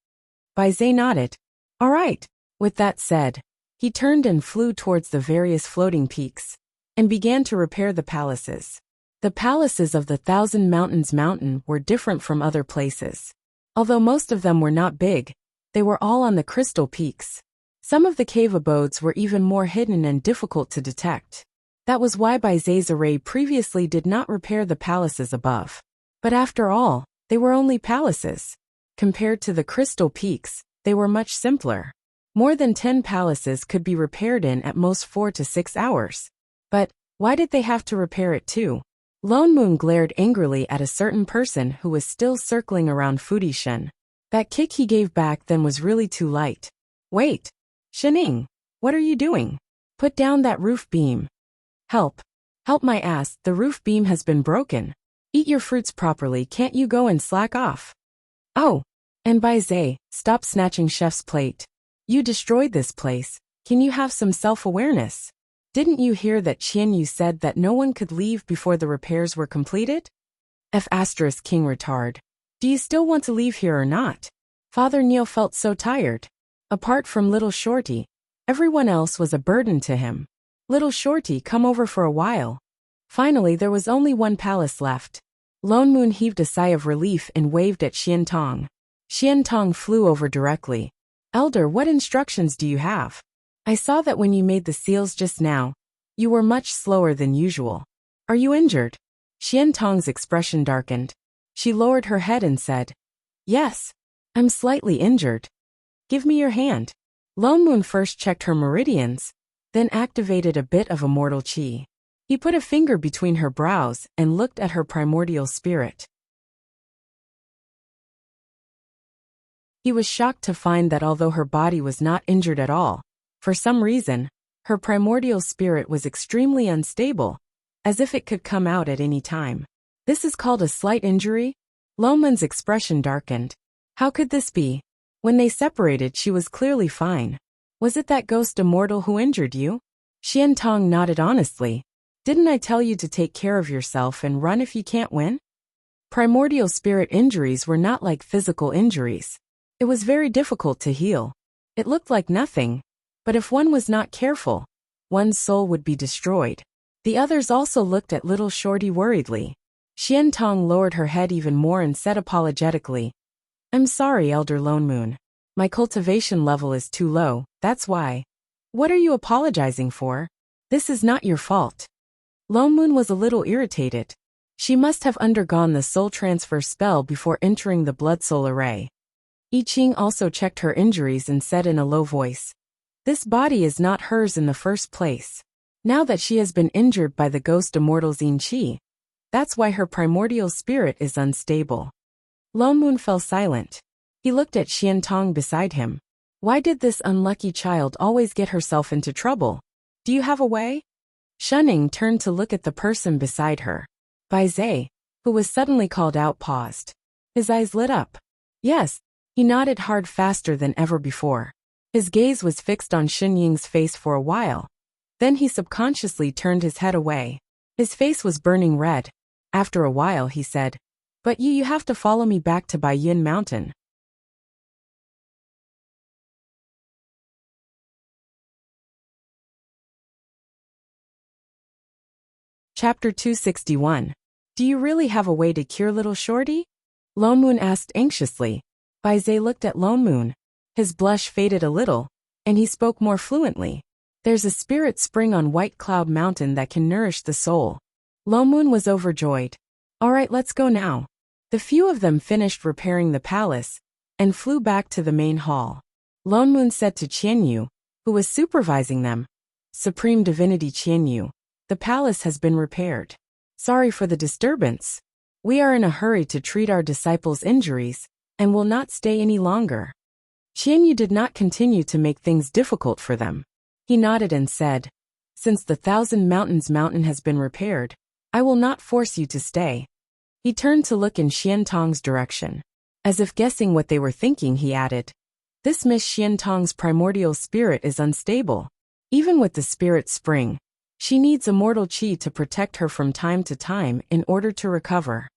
Bai Zhe nodded. All right. With that said, he turned and flew towards the various floating peaks, and began to repair the palaces. The palaces of the Thousand Mountains Mountain were different from other places. Although most of them were not big, they were all on the crystal peaks. Some of the cave abodes were even more hidden and difficult to detect. That was why Bai Zhe's array previously did not repair the palaces above. But after all, they were only palaces. Compared to the crystal peaks, they were much simpler. More than 10 palaces could be repaired in at most 4 to 6 hours. But why did they have to repair it too? Lone Moon glared angrily at a certain person who was still circling around Fudishen. That kick he gave back then was really too light. Wait! Shening! What are you doing? Put down that roof beam. Help! Help my ass, the roof beam has been broken. Eat your fruits properly, can't you go and slack off? Oh! And Bai Zhe, stop snatching chef's plate. You destroyed this place, can you have some self-awareness? Didn't you hear that Qianyu said that no one could leave before the repairs were completed? King retard. Do you still want to leave here or not? Father Neo felt so tired. Apart from little Shorty, everyone else was a burden to him. Little Shorty, come over for a while. Finally there was only one palace left. Lone Moon heaved a sigh of relief and waved at Xian Tong. Xian Tong flew over directly. Elder, what instructions do you have? I saw that when you made the seals just now, you were much slower than usual. Are you injured? Xian Tong's expression darkened. She lowered her head and said, Yes, I'm slightly injured. Give me your hand. Lone Moon first checked her meridians, then activated a bit of immortal qi. He put a finger between her brows and looked at her primordial spirit. He was shocked to find that although her body was not injured at all, for some reason, her primordial spirit was extremely unstable, as if it could come out at any time. This is called a slight injury? Loman's expression darkened. How could this be? When they separated she was clearly fine. Was it that ghost immortal who injured you? Xian Tong nodded honestly. Didn't I tell you to take care of yourself and run if you can't win? Primordial spirit injuries were not like physical injuries. It was very difficult to heal. It looked like nothing, but if one was not careful, one's soul would be destroyed. The others also looked at little Shorty worriedly. Xian Tong lowered her head even more and said apologetically, I'm sorry, Elder Lone Moon. My cultivation level is too low, that's why. What are you apologizing for? This is not your fault. Lone Moon was a little irritated. She must have undergone the soul transfer spell before entering the blood soul array. I Ching also checked her injuries and said in a low voice, This body is not hers in the first place. Now that she has been injured by the ghost immortal Xin Qi, that's why her primordial spirit is unstable. Lone Moon fell silent. He looked at Xian Tong beside him. Why did this unlucky child always get herself into trouble? Do you have a way? Shunning turned to look at the person beside her. Bai Zhe, who was suddenly called out, paused. His eyes lit up. Yes, he nodded hard faster than ever before. His gaze was fixed on Xun Ying's face for a while. Then he subconsciously turned his head away. His face was burning red. After a while he said, But you have to follow me back to Baiyin Mountain. Chapter 261. Do you really have a way to cure little shorty? Lone Moon asked anxiously. Bai Zai looked at Lone Moon. His blush faded a little, and he spoke more fluently. There's a spirit spring on White Cloud Mountain that can nourish the soul. Lone Moon was overjoyed. All right, let's go now. The few of them finished repairing the palace and flew back to the main hall. Lone Moon said to Qianyu, who was supervising them, Supreme Divinity Qianyu, the palace has been repaired. Sorry for the disturbance. We are in a hurry to treat our disciples' injuries and will not stay any longer. Qianyu did not continue to make things difficult for them. He nodded and said, Since the Thousand Mountains mountain has been repaired, I will not force you to stay. He turned to look in Xiantong's direction. As if guessing what they were thinking, he added, This Miss Xiantong's primordial spirit is unstable. Even with the spirit spring, she needs immortal qi to protect her from time to time in order to recover.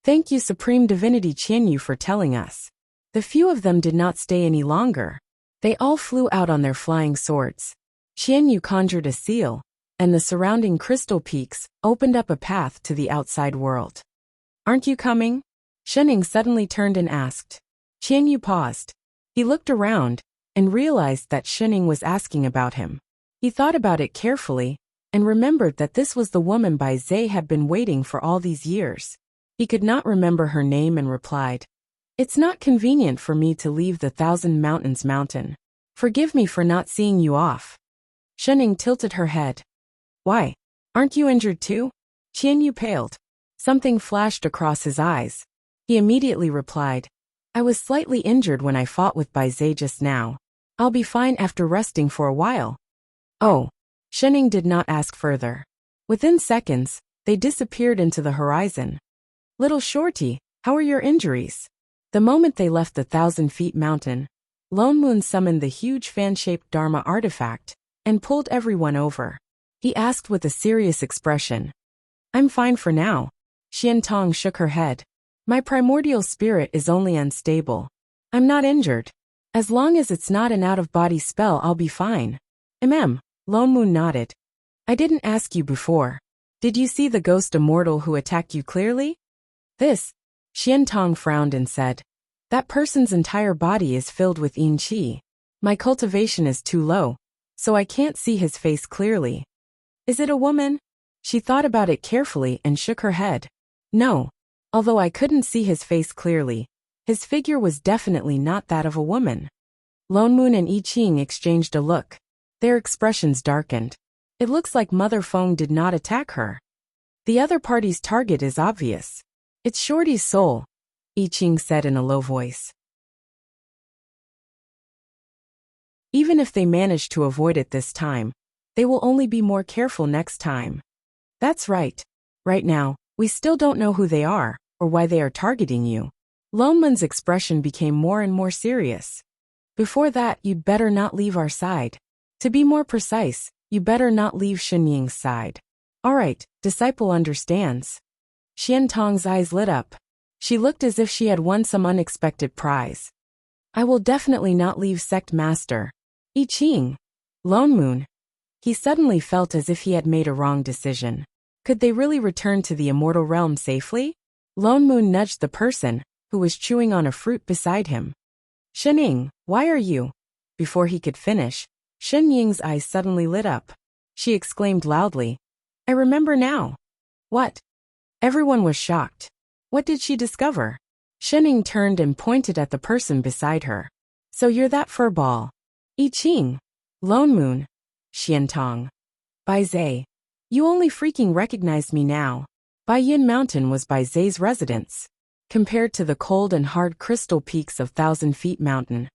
Thank you, Supreme Divinity Qianyu, for telling us. The few of them did not stay any longer. They all flew out on their flying swords. Qianyu conjured a seal, and the surrounding crystal peaks opened up a path to the outside world. Aren't you coming? Shening suddenly turned and asked. Qianyu paused. He looked around and realized that Shening was asking about him. He thought about it carefully and remembered that this was the woman Bai Zai had been waiting for all these years. He could not remember her name and replied, It's not convenient for me to leave the Thousand Mountains mountain. Forgive me for not seeing you off. Shening tilted her head. Why? Aren't you injured too? Qianyu paled. Something flashed across his eyes. He immediately replied, I was slightly injured when I fought with Bai Zai just now. I'll be fine after resting for a while. Oh. Shening did not ask further. Within seconds, they disappeared into the horizon. Little shorty, how are your injuries? The moment they left the 1,000-feet mountain, Lone Moon summoned the huge fan-shaped Dharma artifact and pulled everyone over. He asked with a serious expression. I'm fine for now. Xiantong shook her head. My primordial spirit is only unstable. I'm not injured. As long as it's not an out-of-body spell, I'll be fine. Lone Moon nodded. I didn't ask you before. Did you see the ghost immortal who attacked you clearly? Xiantong frowned and said, That person's entire body is filled with yin qi. My cultivation is too low, so I can't see his face clearly. Is it a woman? She thought about it carefully and shook her head. No. Although I couldn't see his face clearly, his figure was definitely not that of a woman. Lone Moon and I Ching exchanged a look. Their expressions darkened. It looks like Mother Feng did not attack her. The other party's target is obvious. It's Shorty's soul, I Ching said in a low voice. Even if they manage to avoid it this time, they will only be more careful next time. That's right. Right now, we still don't know who they are, or why they are targeting you. Lone Moon's expression became more and more serious. Before that, you'd better not leave our side. To be more precise, you better not leave Shenying's side. All right, disciple understands. Xiantong's eyes lit up. She looked as if she had won some unexpected prize. I will definitely not leave Sect Master. I Ching. Lone Moon. He suddenly felt as if he had made a wrong decision. Could they really return to the immortal realm safely? Lone Moon nudged the person who was chewing on a fruit beside him. Shening, why are you? Before he could finish, Shen Ying's eyes suddenly lit up. She exclaimed loudly, I remember now. What? Everyone was shocked. What did she discover? Shening turned and pointed at the person beside her. So you're that furball. I Ching. Lone Moon. Xiantong. Bai Zai. You only freaking recognized me now. Bai Yin Mountain was Bai Zai's residence. Compared to the cold and hard crystal peaks of 1,000-feet mountain,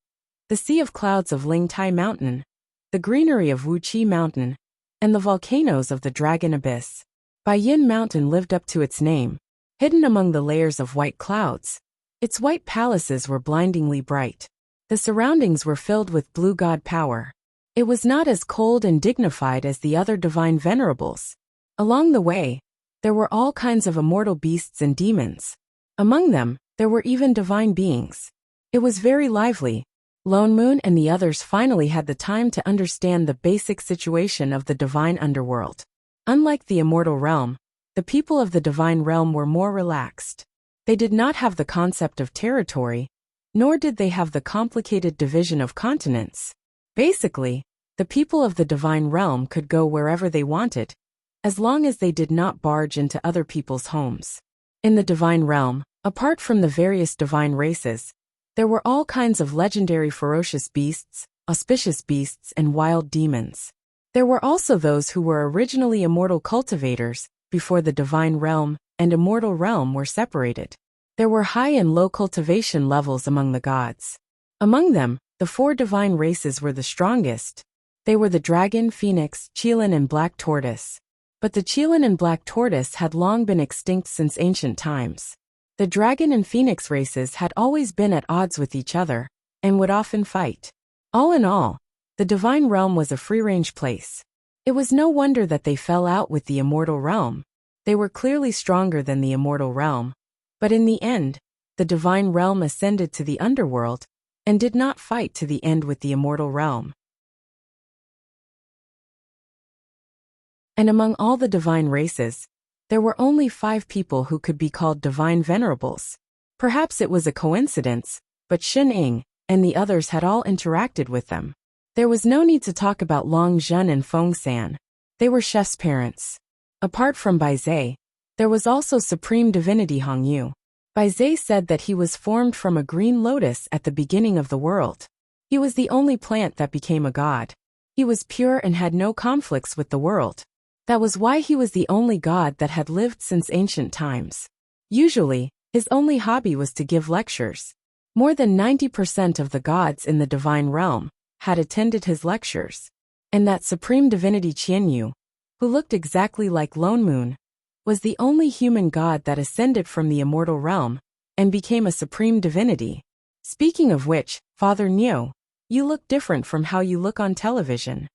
the sea of clouds of Ling Tai Mountain, the greenery of Wu Chi Mountain, and the volcanoes of the Dragon Abyss, Bai Yin Mountain lived up to its name. Hidden among the layers of white clouds, its white palaces were blindingly bright. The surroundings were filled with blue god power. It was not as cold and dignified as the other divine venerables. Along the way, there were all kinds of immortal beasts and demons. Among them, there were even divine beings. It was very lively. Lone Moon and the others finally had the time to understand the basic situation of the divine underworld. Unlike the immortal realm, the people of the divine realm were more relaxed. They did not have the concept of territory, nor did they have the complicated division of continents. Basically, the people of the divine realm could go wherever they wanted, as long as they did not barge into other people's homes. In the divine realm, apart from the various divine races, there were all kinds of legendary ferocious beasts, auspicious beasts, and wild demons. There were also those who were originally immortal cultivators, before the divine realm and immortal realm were separated. There were high and low cultivation levels among the gods. Among them, the 4 divine races were the strongest. They were the dragon, phoenix, Qilin, and black tortoise. But the Qilin and black tortoise had long been extinct since ancient times. The dragon and phoenix races had always been at odds with each other, and would often fight. All in all, the divine realm was a free-range place. It was no wonder that they fell out with the immortal realm. They were clearly stronger than the immortal realm. But in the end, the divine realm ascended to the underworld, and did not fight to the end with the immortal realm. And among all the divine races, there were only 5 people who could be called divine venerables. Perhaps it was a coincidence, but Shen Ying and the others had all interacted with them. There was no need to talk about Long Zhen and Feng San. They were Chef's parents. Apart from Bai Zhe, there was also Supreme Divinity Hong Yu. Bai Zhe said that he was formed from a green lotus at the beginning of the world. He was the only plant that became a god. He was pure and had no conflicts with the world. That was why he was the only god that had lived since ancient times. Usually, his only hobby was to give lectures. More than 90% of the gods in the divine realm had attended his lectures. And that supreme divinity Qianyu, who looked exactly like Lone Moon, was the only human god that ascended from the immortal realm and became a supreme divinity. Speaking of which, Father Niu, you look different from how you look on television.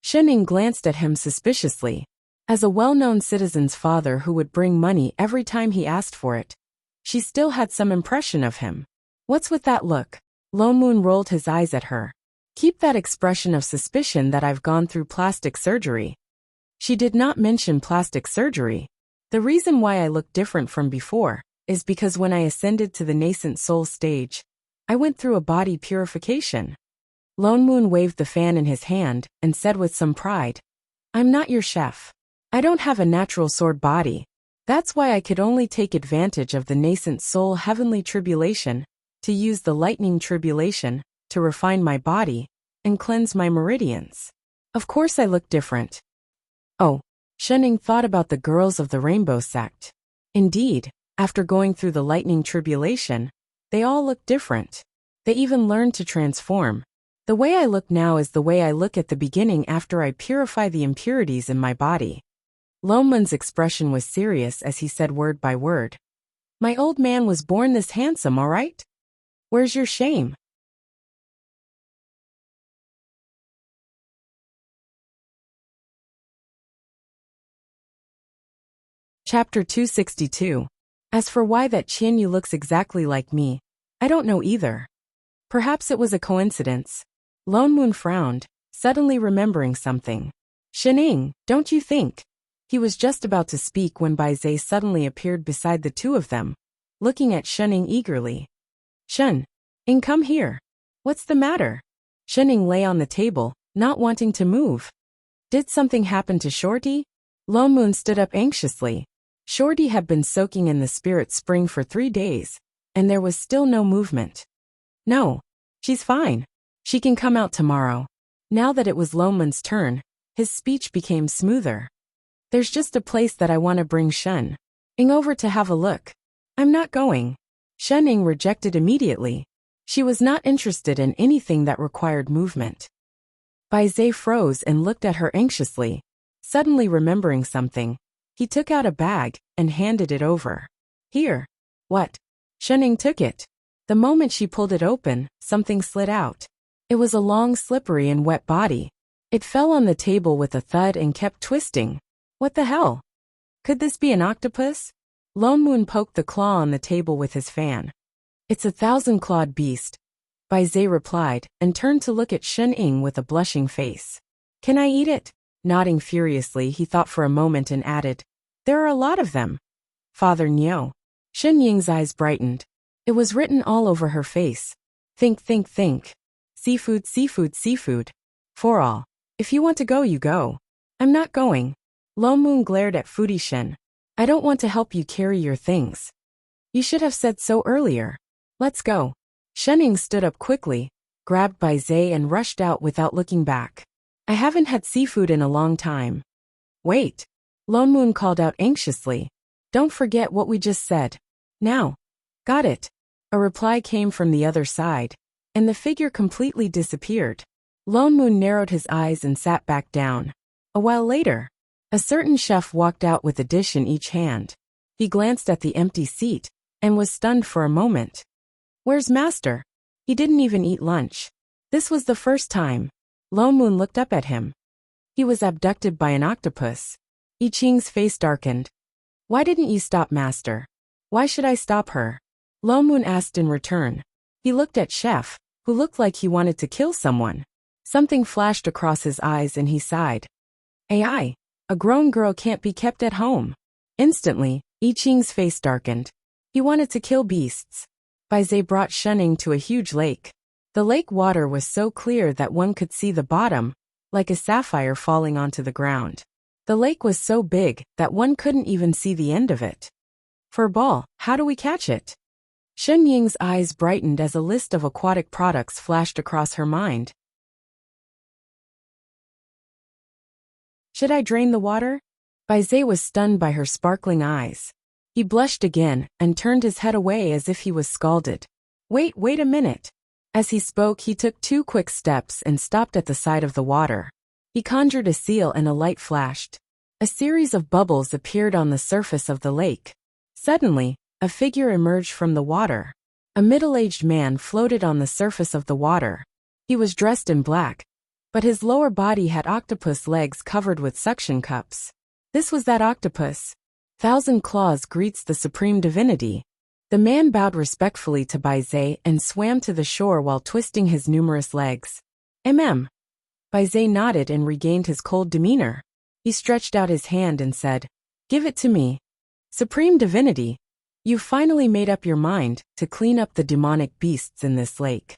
Shen Ying glanced at him suspiciously. As a well-known citizen's father who would bring money every time he asked for it, she still had some impression of him. What's with that look? Lone Moon rolled his eyes at her. Keep that expression of suspicion that I've gone through plastic surgery. She did not mention plastic surgery. The reason why I look different from before is because when I ascended to the nascent soul stage, I went through a body purification. Lone Moon waved the fan in his hand and said with some pride, I'm not your chef. I don't have a natural sword body. That's why I could only take advantage of the nascent soul heavenly tribulation, to use the lightning tribulation, to refine my body, and cleanse my meridians. Of course I look different. Oh, Shen Ying thought about the girls of the Rainbow Sect. Indeed, after going through the lightning tribulation, they all look different. They even learned to transform. The way I look now is the way I look at the beginning after I purify the impurities in my body. Lone Moon's expression was serious as he said word by word. My old man was born this handsome, all right? Where's your shame? Chapter 262. As for why that Qianyu looks exactly like me, I don't know either. Perhaps it was a coincidence. Lone Moon frowned, suddenly remembering something. Shen Ying, don't you think? He was just about to speak when Bai Zhe suddenly appeared beside the two of them, looking at Shen Ying eagerly. Shen Ying, come here. What's the matter? Shen Ying lay on the table, not wanting to move. Did something happen to Shorty? Lone Moon stood up anxiously. Shorty had been soaking in the spirit spring for 3 days, and there was still no movement. No, she's fine. She can come out tomorrow. Now that it was Lone Moon's turn, his speech became smoother. There's just a place that I want to bring Shen Ying over to have a look. I'm not going. Shen Ying rejected immediately. She was not interested in anything that required movement. Bai Zhe froze and looked at her anxiously. Suddenly remembering something, he took out a bag and handed it over. Here. What? Shen Ying took it. The moment she pulled it open, something slid out. It was a long, slippery and wet body. It fell on the table with a thud and kept twisting. What the hell? Could this be an octopus? Lone Moon poked the claw on the table with his fan. It's a 1,000-clawed beast, Bai Zhe replied, and turned to look at Shen Ying with a blushing face. Can I eat it? Nodding furiously, he thought for a moment and added, There are a lot of them. Father Nyo. Shen Ying's eyes brightened. It was written all over her face. Think, think, think. Seafood, seafood, seafood. For all. If you want to go, you go. I'm not going. Lo Moon glared at Foodie Shen. I don't want to help you carry your things. You should have said so earlier. Let's go. Shen Ying stood up quickly, grabbed by Zay and rushed out without looking back. I haven't had seafood in a long time. Wait. Lo Moon called out anxiously. Don't forget what we just said. Now. Got it. A reply came from the other side, and the figure completely disappeared. Lo Moon narrowed his eyes and sat back down. A while later, a certain chef walked out with a dish in each hand. He glanced at the empty seat and was stunned for a moment. Where's Master? He didn't even eat lunch. This was the first time. Lo Moon looked up at him. He was abducted by an octopus. I Ching's face darkened. Why didn't you stop, Master? Why should I stop her? Lo Moon asked in return. He looked at Chef, who looked like he wanted to kill someone. Something flashed across his eyes and he sighed. AI, a grown girl can't be kept at home. Instantly, I Ching's face darkened. He wanted to kill beasts. Baizé brought Shen to a huge lake. The lake water was so clear that one could see the bottom, like a sapphire falling onto the ground. The lake was so big that one couldn't even see the end of it. For ball, how do we catch it? Shen Ying's eyes brightened as a list of aquatic products flashed across her mind. Should I drain the water? Baizé was stunned by her sparkling eyes. He blushed again and turned his head away as if he was scalded. Wait a minute. As he spoke, he took 2 quick steps and stopped at the side of the water. He conjured a seal and a light flashed. A series of bubbles appeared on the surface of the lake. Suddenly, a figure emerged from the water. A middle-aged man floated on the surface of the water. He was dressed in black, but his lower body had octopus legs covered with suction cups. This was that octopus. Thousand Claws greets the supreme divinity. The man bowed respectfully to Baizé and swam to the shore while twisting his numerous legs. Baizé nodded and regained his cold demeanor. He stretched out his hand and said, Give it to me. Supreme divinity, you've finally made up your mind to clean up the demonic beasts in this lake.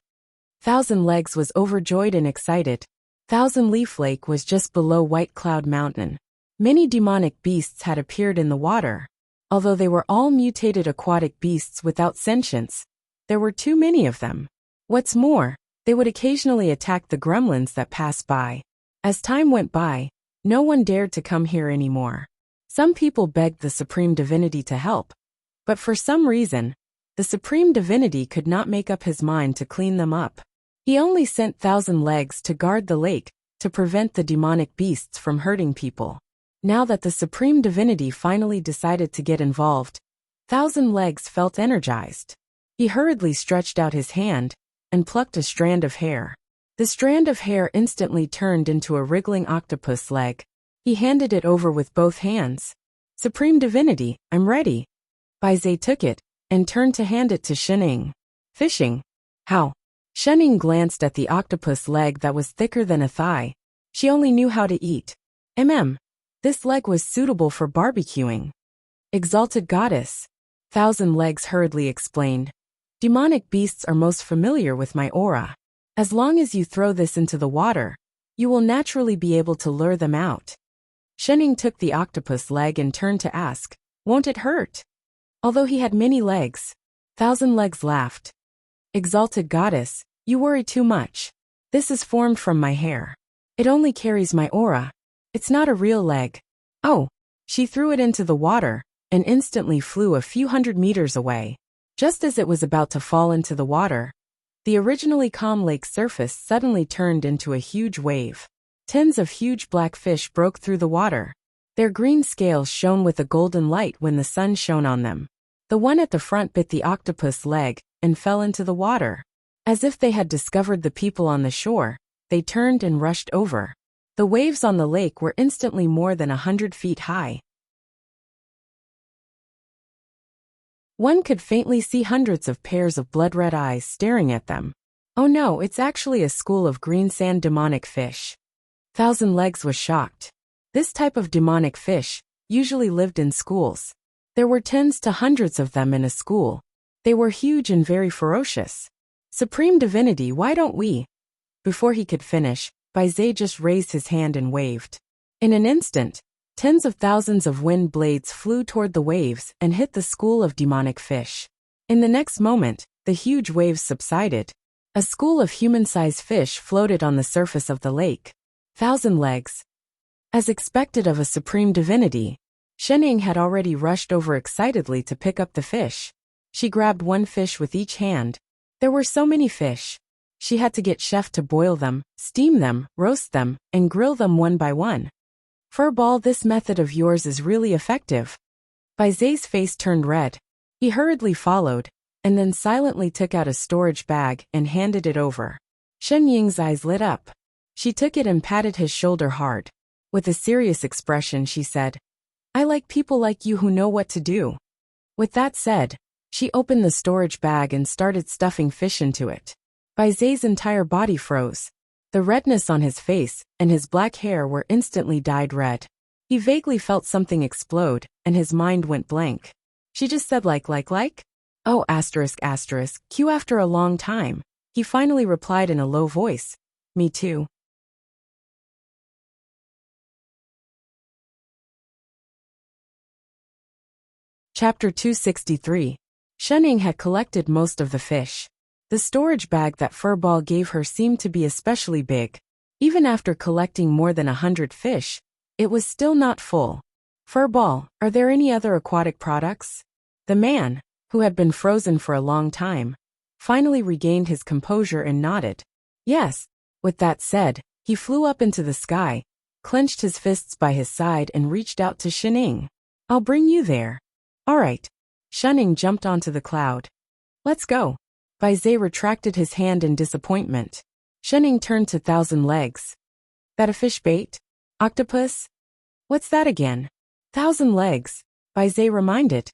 Thousand Legs was overjoyed and excited. Thousand Leaf Lake was just below White Cloud Mountain. Many demonic beasts had appeared in the water. Although they were all mutated aquatic beasts without sentience, there were too many of them. What's more, they would occasionally attack the gremlins that passed by. As time went by, no one dared to come here anymore. Some people begged the Supreme Divinity to help, but for some reason, the Supreme Divinity could not make up his mind to clean them up. He only sent Thousand Legs to guard the lake to prevent the demonic beasts from hurting people. Now that the Supreme Divinity finally decided to get involved, Thousand Legs felt energized. He hurriedly stretched out his hand and plucked a strand of hair. The strand of hair instantly turned into a wriggling octopus leg. He handed it over with both hands. Supreme Divinity, I'm ready. Baizé took it and turned to hand it to Shen. Fishing? How? Shen glanced at the octopus leg that was thicker than a thigh. She only knew how to eat. This leg was suitable for barbecuing. Exalted Goddess, Thousand Legs hurriedly explained. Demonic beasts are most familiar with my aura. As long as you throw this into the water, you will naturally be able to lure them out. Shen took the octopus leg and turned to ask, Won't it hurt? Although he had many legs, Thousand Legs laughed. Exalted Goddess, you worry too much. This is formed from my hair. It only carries my aura. It's not a real leg. Oh, she threw it into the water and instantly flew a few hundred meters away. Just as it was about to fall into the water, the originally calm lake surface suddenly turned into a huge wave. Tens of huge black fish broke through the water. Their green scales shone with a golden light when the sun shone on them. The one at the front bit the octopus leg and fell into the water. As if they had discovered the people on the shore, they turned and rushed over. The waves on the lake were instantly more than 100 feet high. One could faintly see hundreds of pairs of blood-red eyes staring at them. Oh no, it's actually a school of green sand demonic fish. Thousand Legs was shocked. This type of demonic fish usually lived in schools. There were tens to hundreds of them in a school. They were huge and very ferocious. Supreme Divinity, why don't we? Before he could finish, Baizé just raised his hand and waved. In an instant, tens of thousands of wind blades flew toward the waves and hit the school of demonic fish. In the next moment, the huge waves subsided. A school of human-sized fish floated on the surface of the lake. 1,000 legs. As expected of a supreme divinity, Shening had already rushed over excitedly to pick up the fish. She grabbed one fish with each hand. There were so many fish. She had to get Chef to boil them, steam them, roast them, and grill them one by one. Furball, this method of yours is really effective. Baizé's face turned red. He hurriedly followed, and then silently took out a storage bag and handed it over. Shen Ying's eyes lit up. She took it and patted his shoulder hard. With a serious expression, she said, "I like people like you who know what to do." With that said, she opened the storage bag and started stuffing fish into it. Baizé's entire body froze. The redness on his face and his black hair were instantly dyed red. He vaguely felt something explode, and his mind went blank. She just said like? Oh, ***, Q after a long time. He finally replied in a low voice. Me too. Chapter 263. Shening had collected most of the fish. The storage bag that Furball gave her seemed to be especially big. Even after collecting more than 100 fish, it was still not full. Furball, are there any other aquatic products? The man, who had been frozen for a long time, finally regained his composure and nodded. Yes. With that said, he flew up into the sky, clenched his fists by his side and reached out to Shening. I'll bring you there. All right. Shening jumped onto the cloud. Let's go. Baizé retracted his hand in disappointment. Shening turned to 1,000 legs. That a fish bait? Octopus? What's that again? 1,000 legs, Baizé reminded.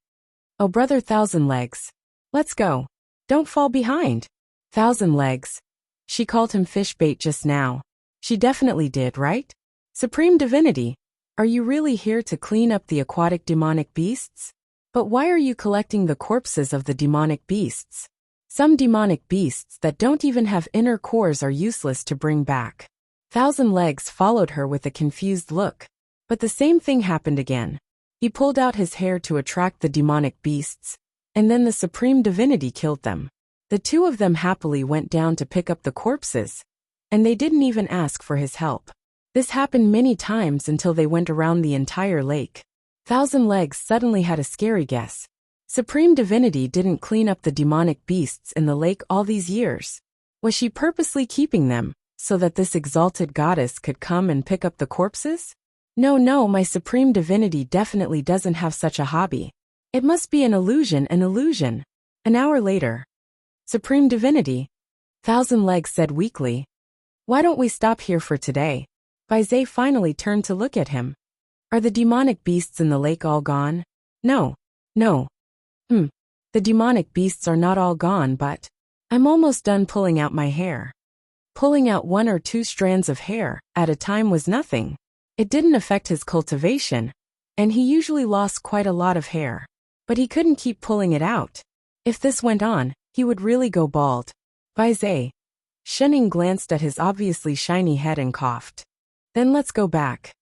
Oh brother 1,000 legs. Let's go. Don't fall behind. 1,000 legs. She called him fish bait just now. She definitely did, right? Supreme Divinity, are you really here to clean up the aquatic demonic beasts? But why are you collecting the corpses of the demonic beasts? Some demonic beasts that don't even have inner cores are useless to bring back. 1,000 legs followed her with a confused look. But the same thing happened again. He pulled out his hair to attract the demonic beasts, and then the Supreme Divinity killed them. The two of them happily went down to pick up the corpses, and they didn't even ask for his help. This happened many times until they went around the entire lake. 1,000 legs suddenly had a scary guess. Supreme Divinity didn't clean up the demonic beasts in the lake all these years. Was she purposely keeping them, so that this exalted goddess could come and pick up the corpses? No, my Supreme Divinity definitely doesn't have such a hobby. It must be an illusion. An hour later. Supreme Divinity, 1,000 legs said weakly. Why don't we stop here for today? Baizé finally turned to look at him. Are the demonic beasts in the lake all gone? No. The demonic beasts are not all gone, but I'm almost done pulling out my hair. Pulling out 1 or 2 strands of hair at a time was nothing. It didn't affect his cultivation, and he usually lost quite a lot of hair. But he couldn't keep pulling it out. If this went on, he would really go bald. Baizé. Shening glanced at his obviously shiny head and coughed. Then let's go back.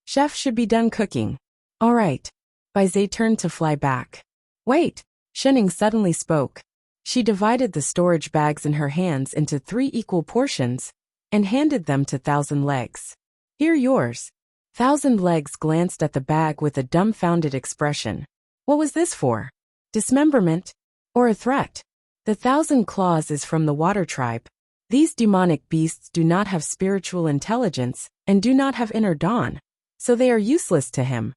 Chef should be done cooking. All right. Baizé turned to fly back. Wait. Shening suddenly spoke. She divided the storage bags in her hands into 3 equal portions and handed them to 1,000 legs. Here yours. 1,000 legs glanced at the bag with a dumbfounded expression. What was this for? Dismemberment? Or a threat? The 1,000 claws is from the water tribe. These demonic beasts do not have spiritual intelligence and do not have inner dawn, so they are useless to him,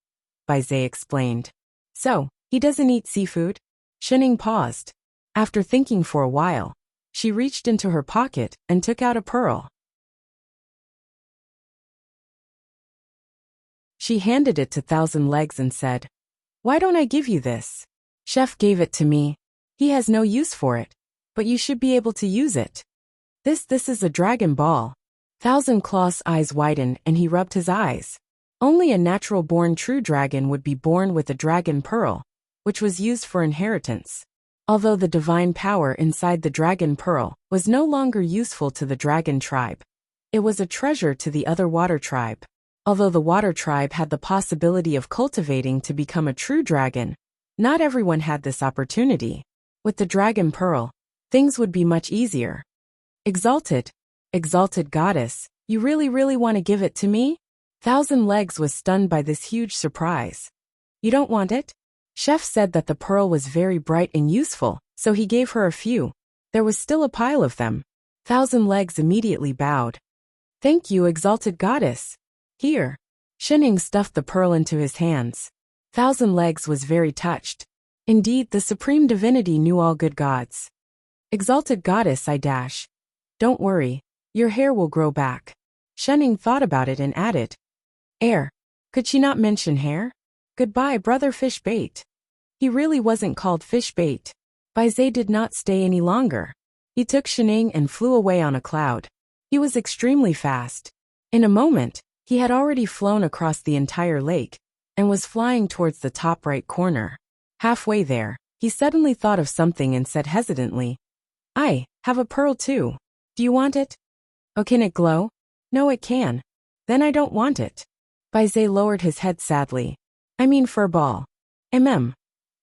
Baizé explained. So, he doesn't eat seafood? Shening paused. After thinking for a while, she reached into her pocket and took out a pearl. She handed it to 1,000 legs and said, Why don't I give you this? Chef gave it to me. He has no use for it, but you should be able to use it. This is a dragon ball. 1,000 Claw's eyes widened and he rubbed his eyes. Only a natural-born true dragon would be born with a dragon pearl, which was used for inheritance. Although the divine power inside the dragon pearl was no longer useful to the dragon tribe, it was a treasure to the other water tribe. Although the water tribe had the possibility of cultivating to become a true dragon, not everyone had this opportunity. With the dragon pearl, things would be much easier. Exalted goddess, you really want to give it to me? Thousand Legs was stunned by this huge surprise. You don't want it? Chef said that the pearl was very bright and useful, so he gave her a few. There was still a pile of them. Thousand Legs immediately bowed. Thank you, exalted goddess. Here. Shining stuffed the pearl into his hands. Thousand Legs was very touched. Indeed, the supreme divinity knew all good gods. Exalted goddess, I dash. Don't worry, your hair will grow back. Shining thought about it and added. Air. Could she not mention hair? Goodbye, brother fish bait. He really wasn't called fish bait. Baizé did not stay any longer. He took Shining and flew away on a cloud. He was extremely fast. In a moment, he had already flown across the entire lake and was flying towards the top right corner. Halfway there, he suddenly thought of something and said hesitantly, I have a pearl too. Do you want it? Oh, can it glow? No, it can. Then I don't want it. Baizé lowered his head sadly. I mean furball.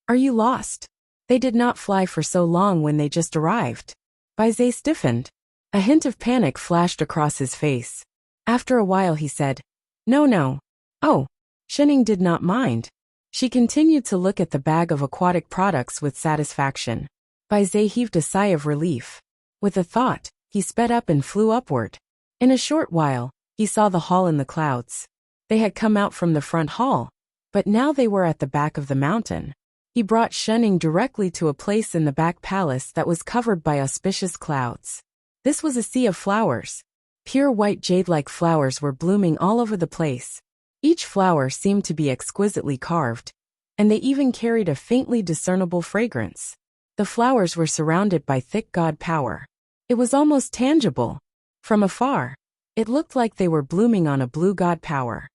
Are you lost? They did not fly for so long when they just arrived. Baizé stiffened. A hint of panic flashed across his face. After a while he said, No. Oh, Shining did not mind. She continued to look at the bag of aquatic products with satisfaction. Baizé heaved a sigh of relief. With a thought, he sped up and flew upward. In a short while, he saw the hall in the clouds. They had come out from the front hall, but now they were at the back of the mountain. He brought Shining directly to a place in the back palace that was covered by auspicious clouds. This was a sea of flowers. Pure white jade-like flowers were blooming all over the place. Each flower seemed to be exquisitely carved, and they even carried a faintly discernible fragrance. The flowers were surrounded by thick god power. It was almost tangible. From afar, it looked like they were blooming on a blue god power.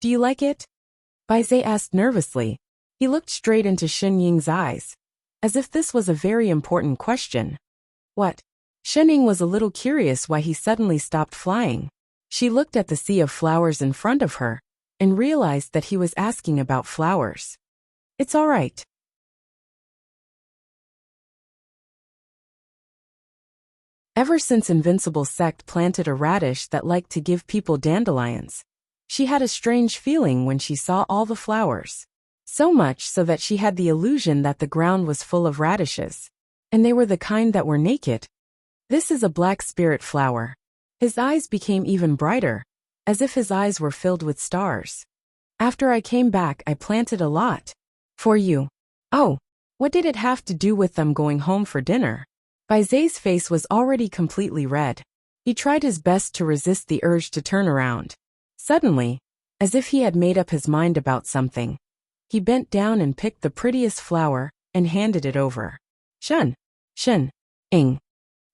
Do you like it? Baizé asked nervously. He looked straight into Xin Ying's eyes, as if this was a very important question. What? Shining was a little curious why he suddenly stopped flying. She looked at the sea of flowers in front of her and realized that he was asking about flowers. It's all right. Ever since Invincible Sect planted a radish that liked to give people dandelions, she had a strange feeling when she saw all the flowers. So much so that she had the illusion that the ground was full of radishes, and they were the kind that were naked. This is a black spirit flower. His eyes became even brighter, as if his eyes were filled with stars. After I came back, I planted a lot. For you. Oh, what did it have to do with them going home for dinner? Baizé's face was already completely red. He tried his best to resist the urge to turn around. Suddenly, as if he had made up his mind about something, he bent down and picked the prettiest flower and handed it over. Shin. Ing.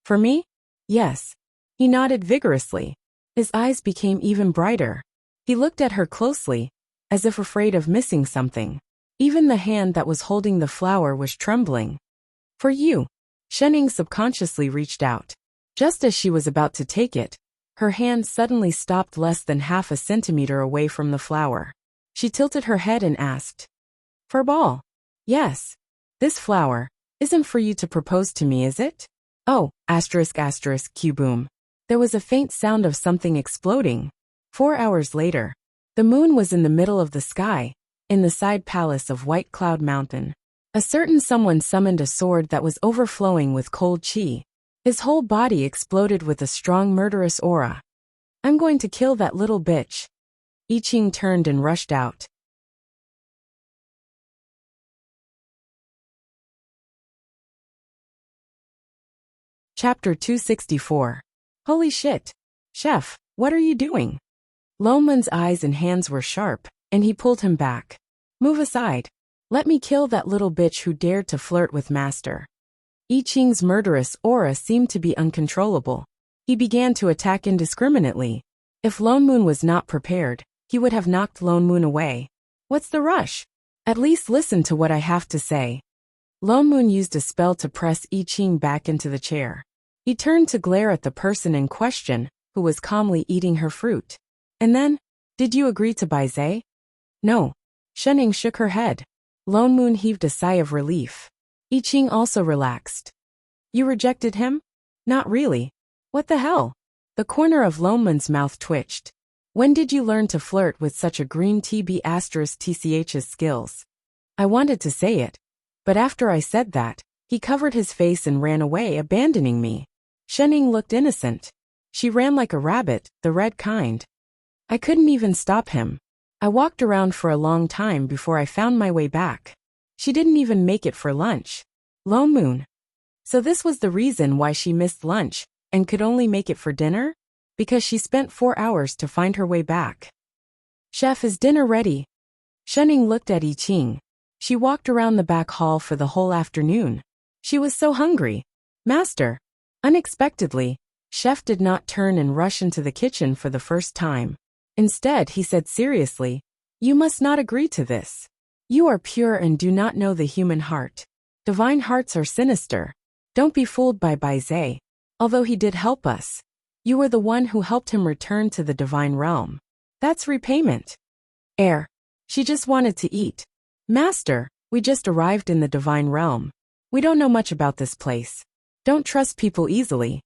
For me? Yes. He nodded vigorously. His eyes became even brighter. He looked at her closely, as if afraid of missing something. Even the hand that was holding the flower was trembling. For you. Shining subconsciously reached out. Just as she was about to take it, her hand suddenly stopped less than half a centimeter away from the flower. She tilted her head and asked, For ball? Yes. This flower isn't for you to propose to me, is it? Oh, **Q boom. There was a faint sound of something exploding. 4 hours later, the moon was in the middle of the sky, in the side palace of White Cloud Mountain. A certain someone summoned a sword that was overflowing with cold chi. His whole body exploded with a strong murderous aura. I'm going to kill that little bitch. I Ching turned and rushed out. Chapter 264. Holy shit. Chef, what are you doing? Loman's eyes and hands were sharp, and he pulled him back. Move aside. Let me kill that little bitch who dared to flirt with Master. I Ching's murderous aura seemed to be uncontrollable. He began to attack indiscriminately. If Lone Moon was not prepared, he would have knocked Lone Moon away. What's the rush? At least listen to what I have to say. Lone Moon used a spell to press I Ching back into the chair. He turned to glare at the person in question, who was calmly eating her fruit. And then, did you agree to Bai Zhe? No. Shening shook her head. Lone Moon heaved a sigh of relief. I Ching also relaxed. You rejected him? Not really. What the hell? The corner of Lone Moon's mouth twitched. When did you learn to flirt with such a green TB'TCH's skills? I wanted to say it, but after I said that, he covered his face and ran away, abandoning me. Shening looked innocent. She ran like a rabbit, the red kind. I couldn't even stop him. I walked around for a long time before I found my way back. She didn't even make it for lunch. Lone Moon. So this was the reason why she missed lunch and could only make it for dinner? Because she spent 4 hours to find her way back. Chef, is dinner ready? Shening looked at I Ching. She walked around the back hall for the whole afternoon. She was so hungry. Master. Unexpectedly, Chef did not turn and rush into the kitchen for the first time. Instead, he said seriously, you must not agree to this. You are pure and do not know the human heart. Divine hearts are sinister. Don't be fooled by Bai Zhe. Although he did help us, you were the one who helped him return to the divine realm. That's repayment. She just wanted to eat. Master, we just arrived in the divine realm. We don't know much about this place. Don't trust people easily.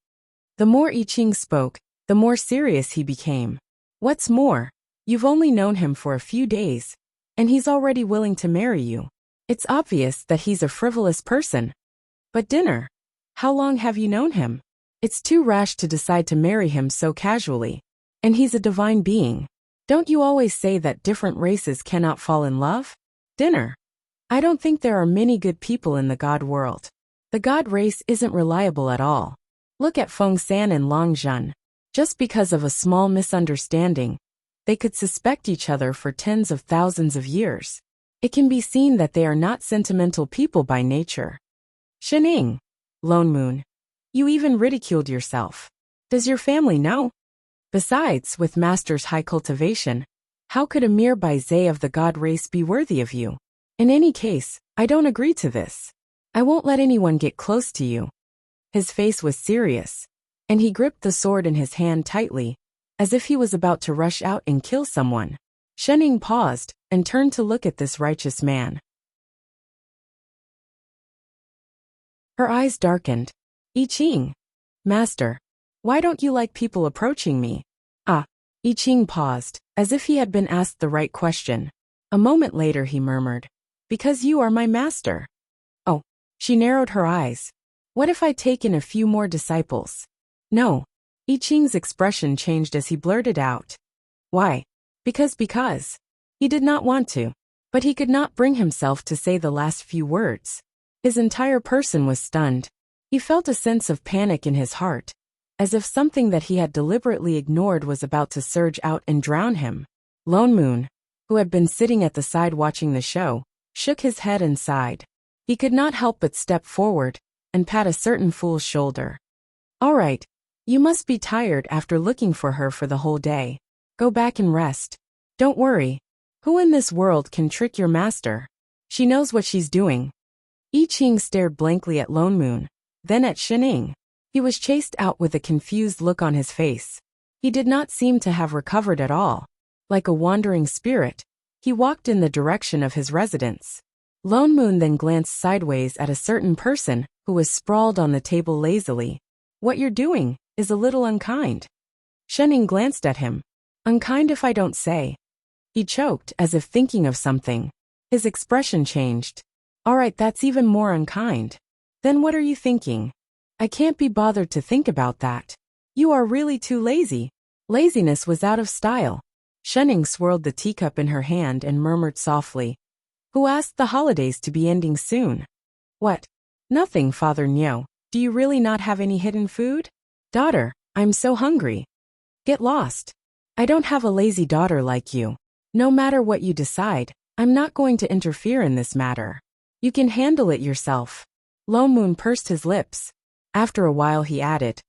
The more I Ching spoke, the more serious he became. What's more, you've only known him for a few days, and he's already willing to marry you. It's obvious that he's a frivolous person. But dinner? How long have you known him? It's too rash to decide to marry him so casually. And he's a divine being. Don't you always say that different races cannot fall in love? Dinner. I don't think there are many good people in the god world. The god race isn't reliable at all. Look at Feng San and Long Zhen. Just because of a small misunderstanding, they could suspect each other for tens of thousands of years. It can be seen that they are not sentimental people by nature. Shening. Lone Moon. You even ridiculed yourself. Does your family know? Besides, with Master's high cultivation, how could a mere Bai Zhe of the god race be worthy of you? In any case, I don't agree to this. I won't let anyone get close to you. His face was serious, and he gripped the sword in his hand tightly, as if he was about to rush out and kill someone. Shening paused and turned to look at this righteous man. Her eyes darkened. I Ching. Master, why don't you like people approaching me? I Ching paused, as if he had been asked the right question. A moment later he murmured, because you are my master. Oh, she narrowed her eyes. What if I take in a few more disciples? No. I Ching's expression changed as he blurted out. Why? Because. He did not want to, but he could not bring himself to say the last few words. His entire person was stunned. He felt a sense of panic in his heart, as if something that he had deliberately ignored was about to surge out and drown him. Lone Moon, who had been sitting at the side watching the show, shook his head and sighed. He could not help but step forward and pat a certain fool's shoulder. All right, you must be tired after looking for her for the whole day. Go back and rest. Don't worry. Who in this world can trick your master? She knows what she's doing. I Ching stared blankly at Lone Moon, then at Shening. He was chased out with a confused look on his face. He did not seem to have recovered at all. Like a wandering spirit, he walked in the direction of his residence. Lone Moon then glanced sideways at a certain person who was sprawled on the table lazily. What you're doing is a little unkind. Shening glanced at him. Unkind if I don't say. He choked as if thinking of something. His expression changed. All right, that's even more unkind. Then what are you thinking? I can't be bothered to think about that. You are really too lazy. Laziness was out of style. Shening swirled the teacup in her hand and murmured softly. Who asked the holidays to be ending soon? What? Nothing, Father Nyo. Do you really not have any hidden food? Daughter, I'm so hungry. Get lost. I don't have a lazy daughter like you. No matter what you decide, I'm not going to interfere in this matter. You can handle it yourself. Lone Moon pursed his lips. After a while he added,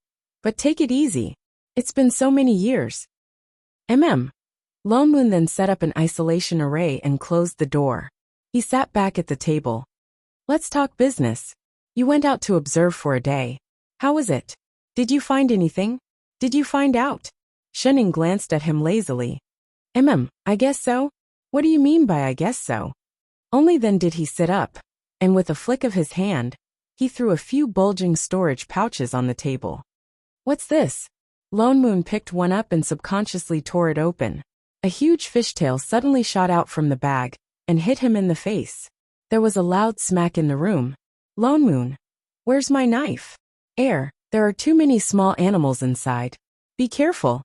but take it easy. It's been so many years. Lone Moon then set up an isolation array and closed the door. He sat back at the table. Let's talk business. You went out to observe for a day. How was it? Did you find anything? Did you find out? Shenning glanced at him lazily. I guess so. What do you mean by I guess so? Only then did he sit up, and with a flick of his hand, he threw a few bulging storage pouches on the table. What's this? Lone Moon picked one up and subconsciously tore it open. A huge fishtail suddenly shot out from the bag and hit him in the face. There was a loud smack in the room. Lone Moon, where's my knife? There are too many small animals inside. Be careful.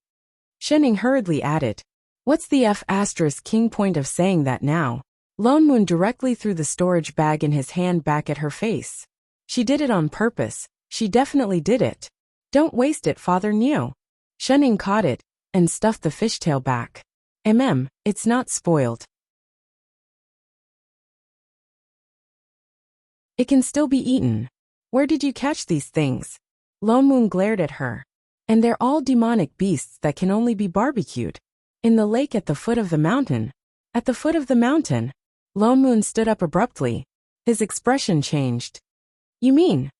Shenning hurriedly added. What's the F*** point of saying that now? Lone Moon directly threw the storage bag in his hand back at her face. She did it on purpose. She definitely did it. Don't waste it, Father Neo. Shenning caught it and stuffed the fishtail back. It's not spoiled. It can still be eaten. Where did you catch these things? Lone Moon glared at her. And they're all demonic beasts that can only be barbecued. In the lake at the foot of the mountain. At the foot of the mountain. Lone Moon stood up abruptly. His expression changed. You mean?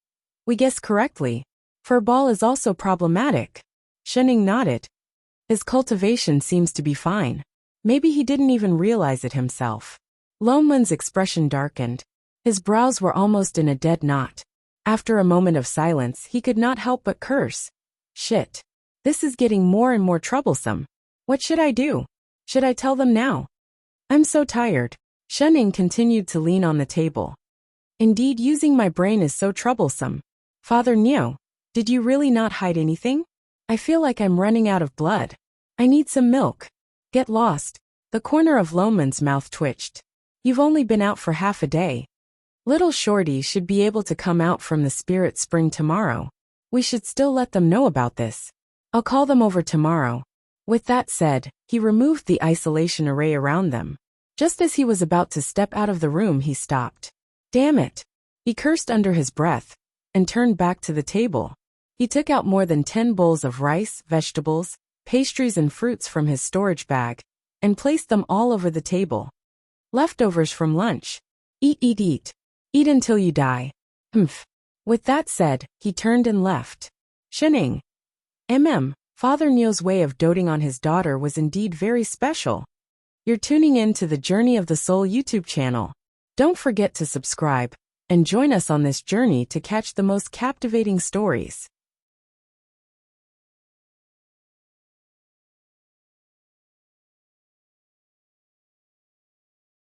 We guessed correctly. Furball is also problematic. Shenning nodded. His cultivation seems to be fine. Maybe he didn't even realize it himself. Lone Moon's expression darkened. His brows were almost in a dead knot. After a moment of silence, he could not help but curse. Shit. This is getting more and more troublesome. What should I do? Should I tell them now? I'm so tired. Shenning continued to lean on the table. Indeed, using my brain is so troublesome. Father Neo, did you really not hide anything? I feel like I'm running out of blood. I need some milk. Get lost. The corner of Lone Moon's mouth twitched. You've only been out for half a day. Little Shorty should be able to come out from the spirit spring tomorrow. We should still let them know about this. I'll call them over tomorrow. With that said, he removed the isolation array around them. Just as he was about to step out of the room, he stopped. Damn it. He cursed under his breath and turned back to the table. He took out more than 10 bowls of rice, vegetables, pastries and fruits from his storage bag and placed them all over the table. Leftovers from lunch. Eat, eat, eat. Eat until you die. Humph. With that said, he turned and left. Shenning. Father Neo's way of doting on his daughter was indeed very special. You're tuning in to the Journey of the Soul YouTube channel. Don't forget to subscribe and join us on this journey to catch the most captivating stories.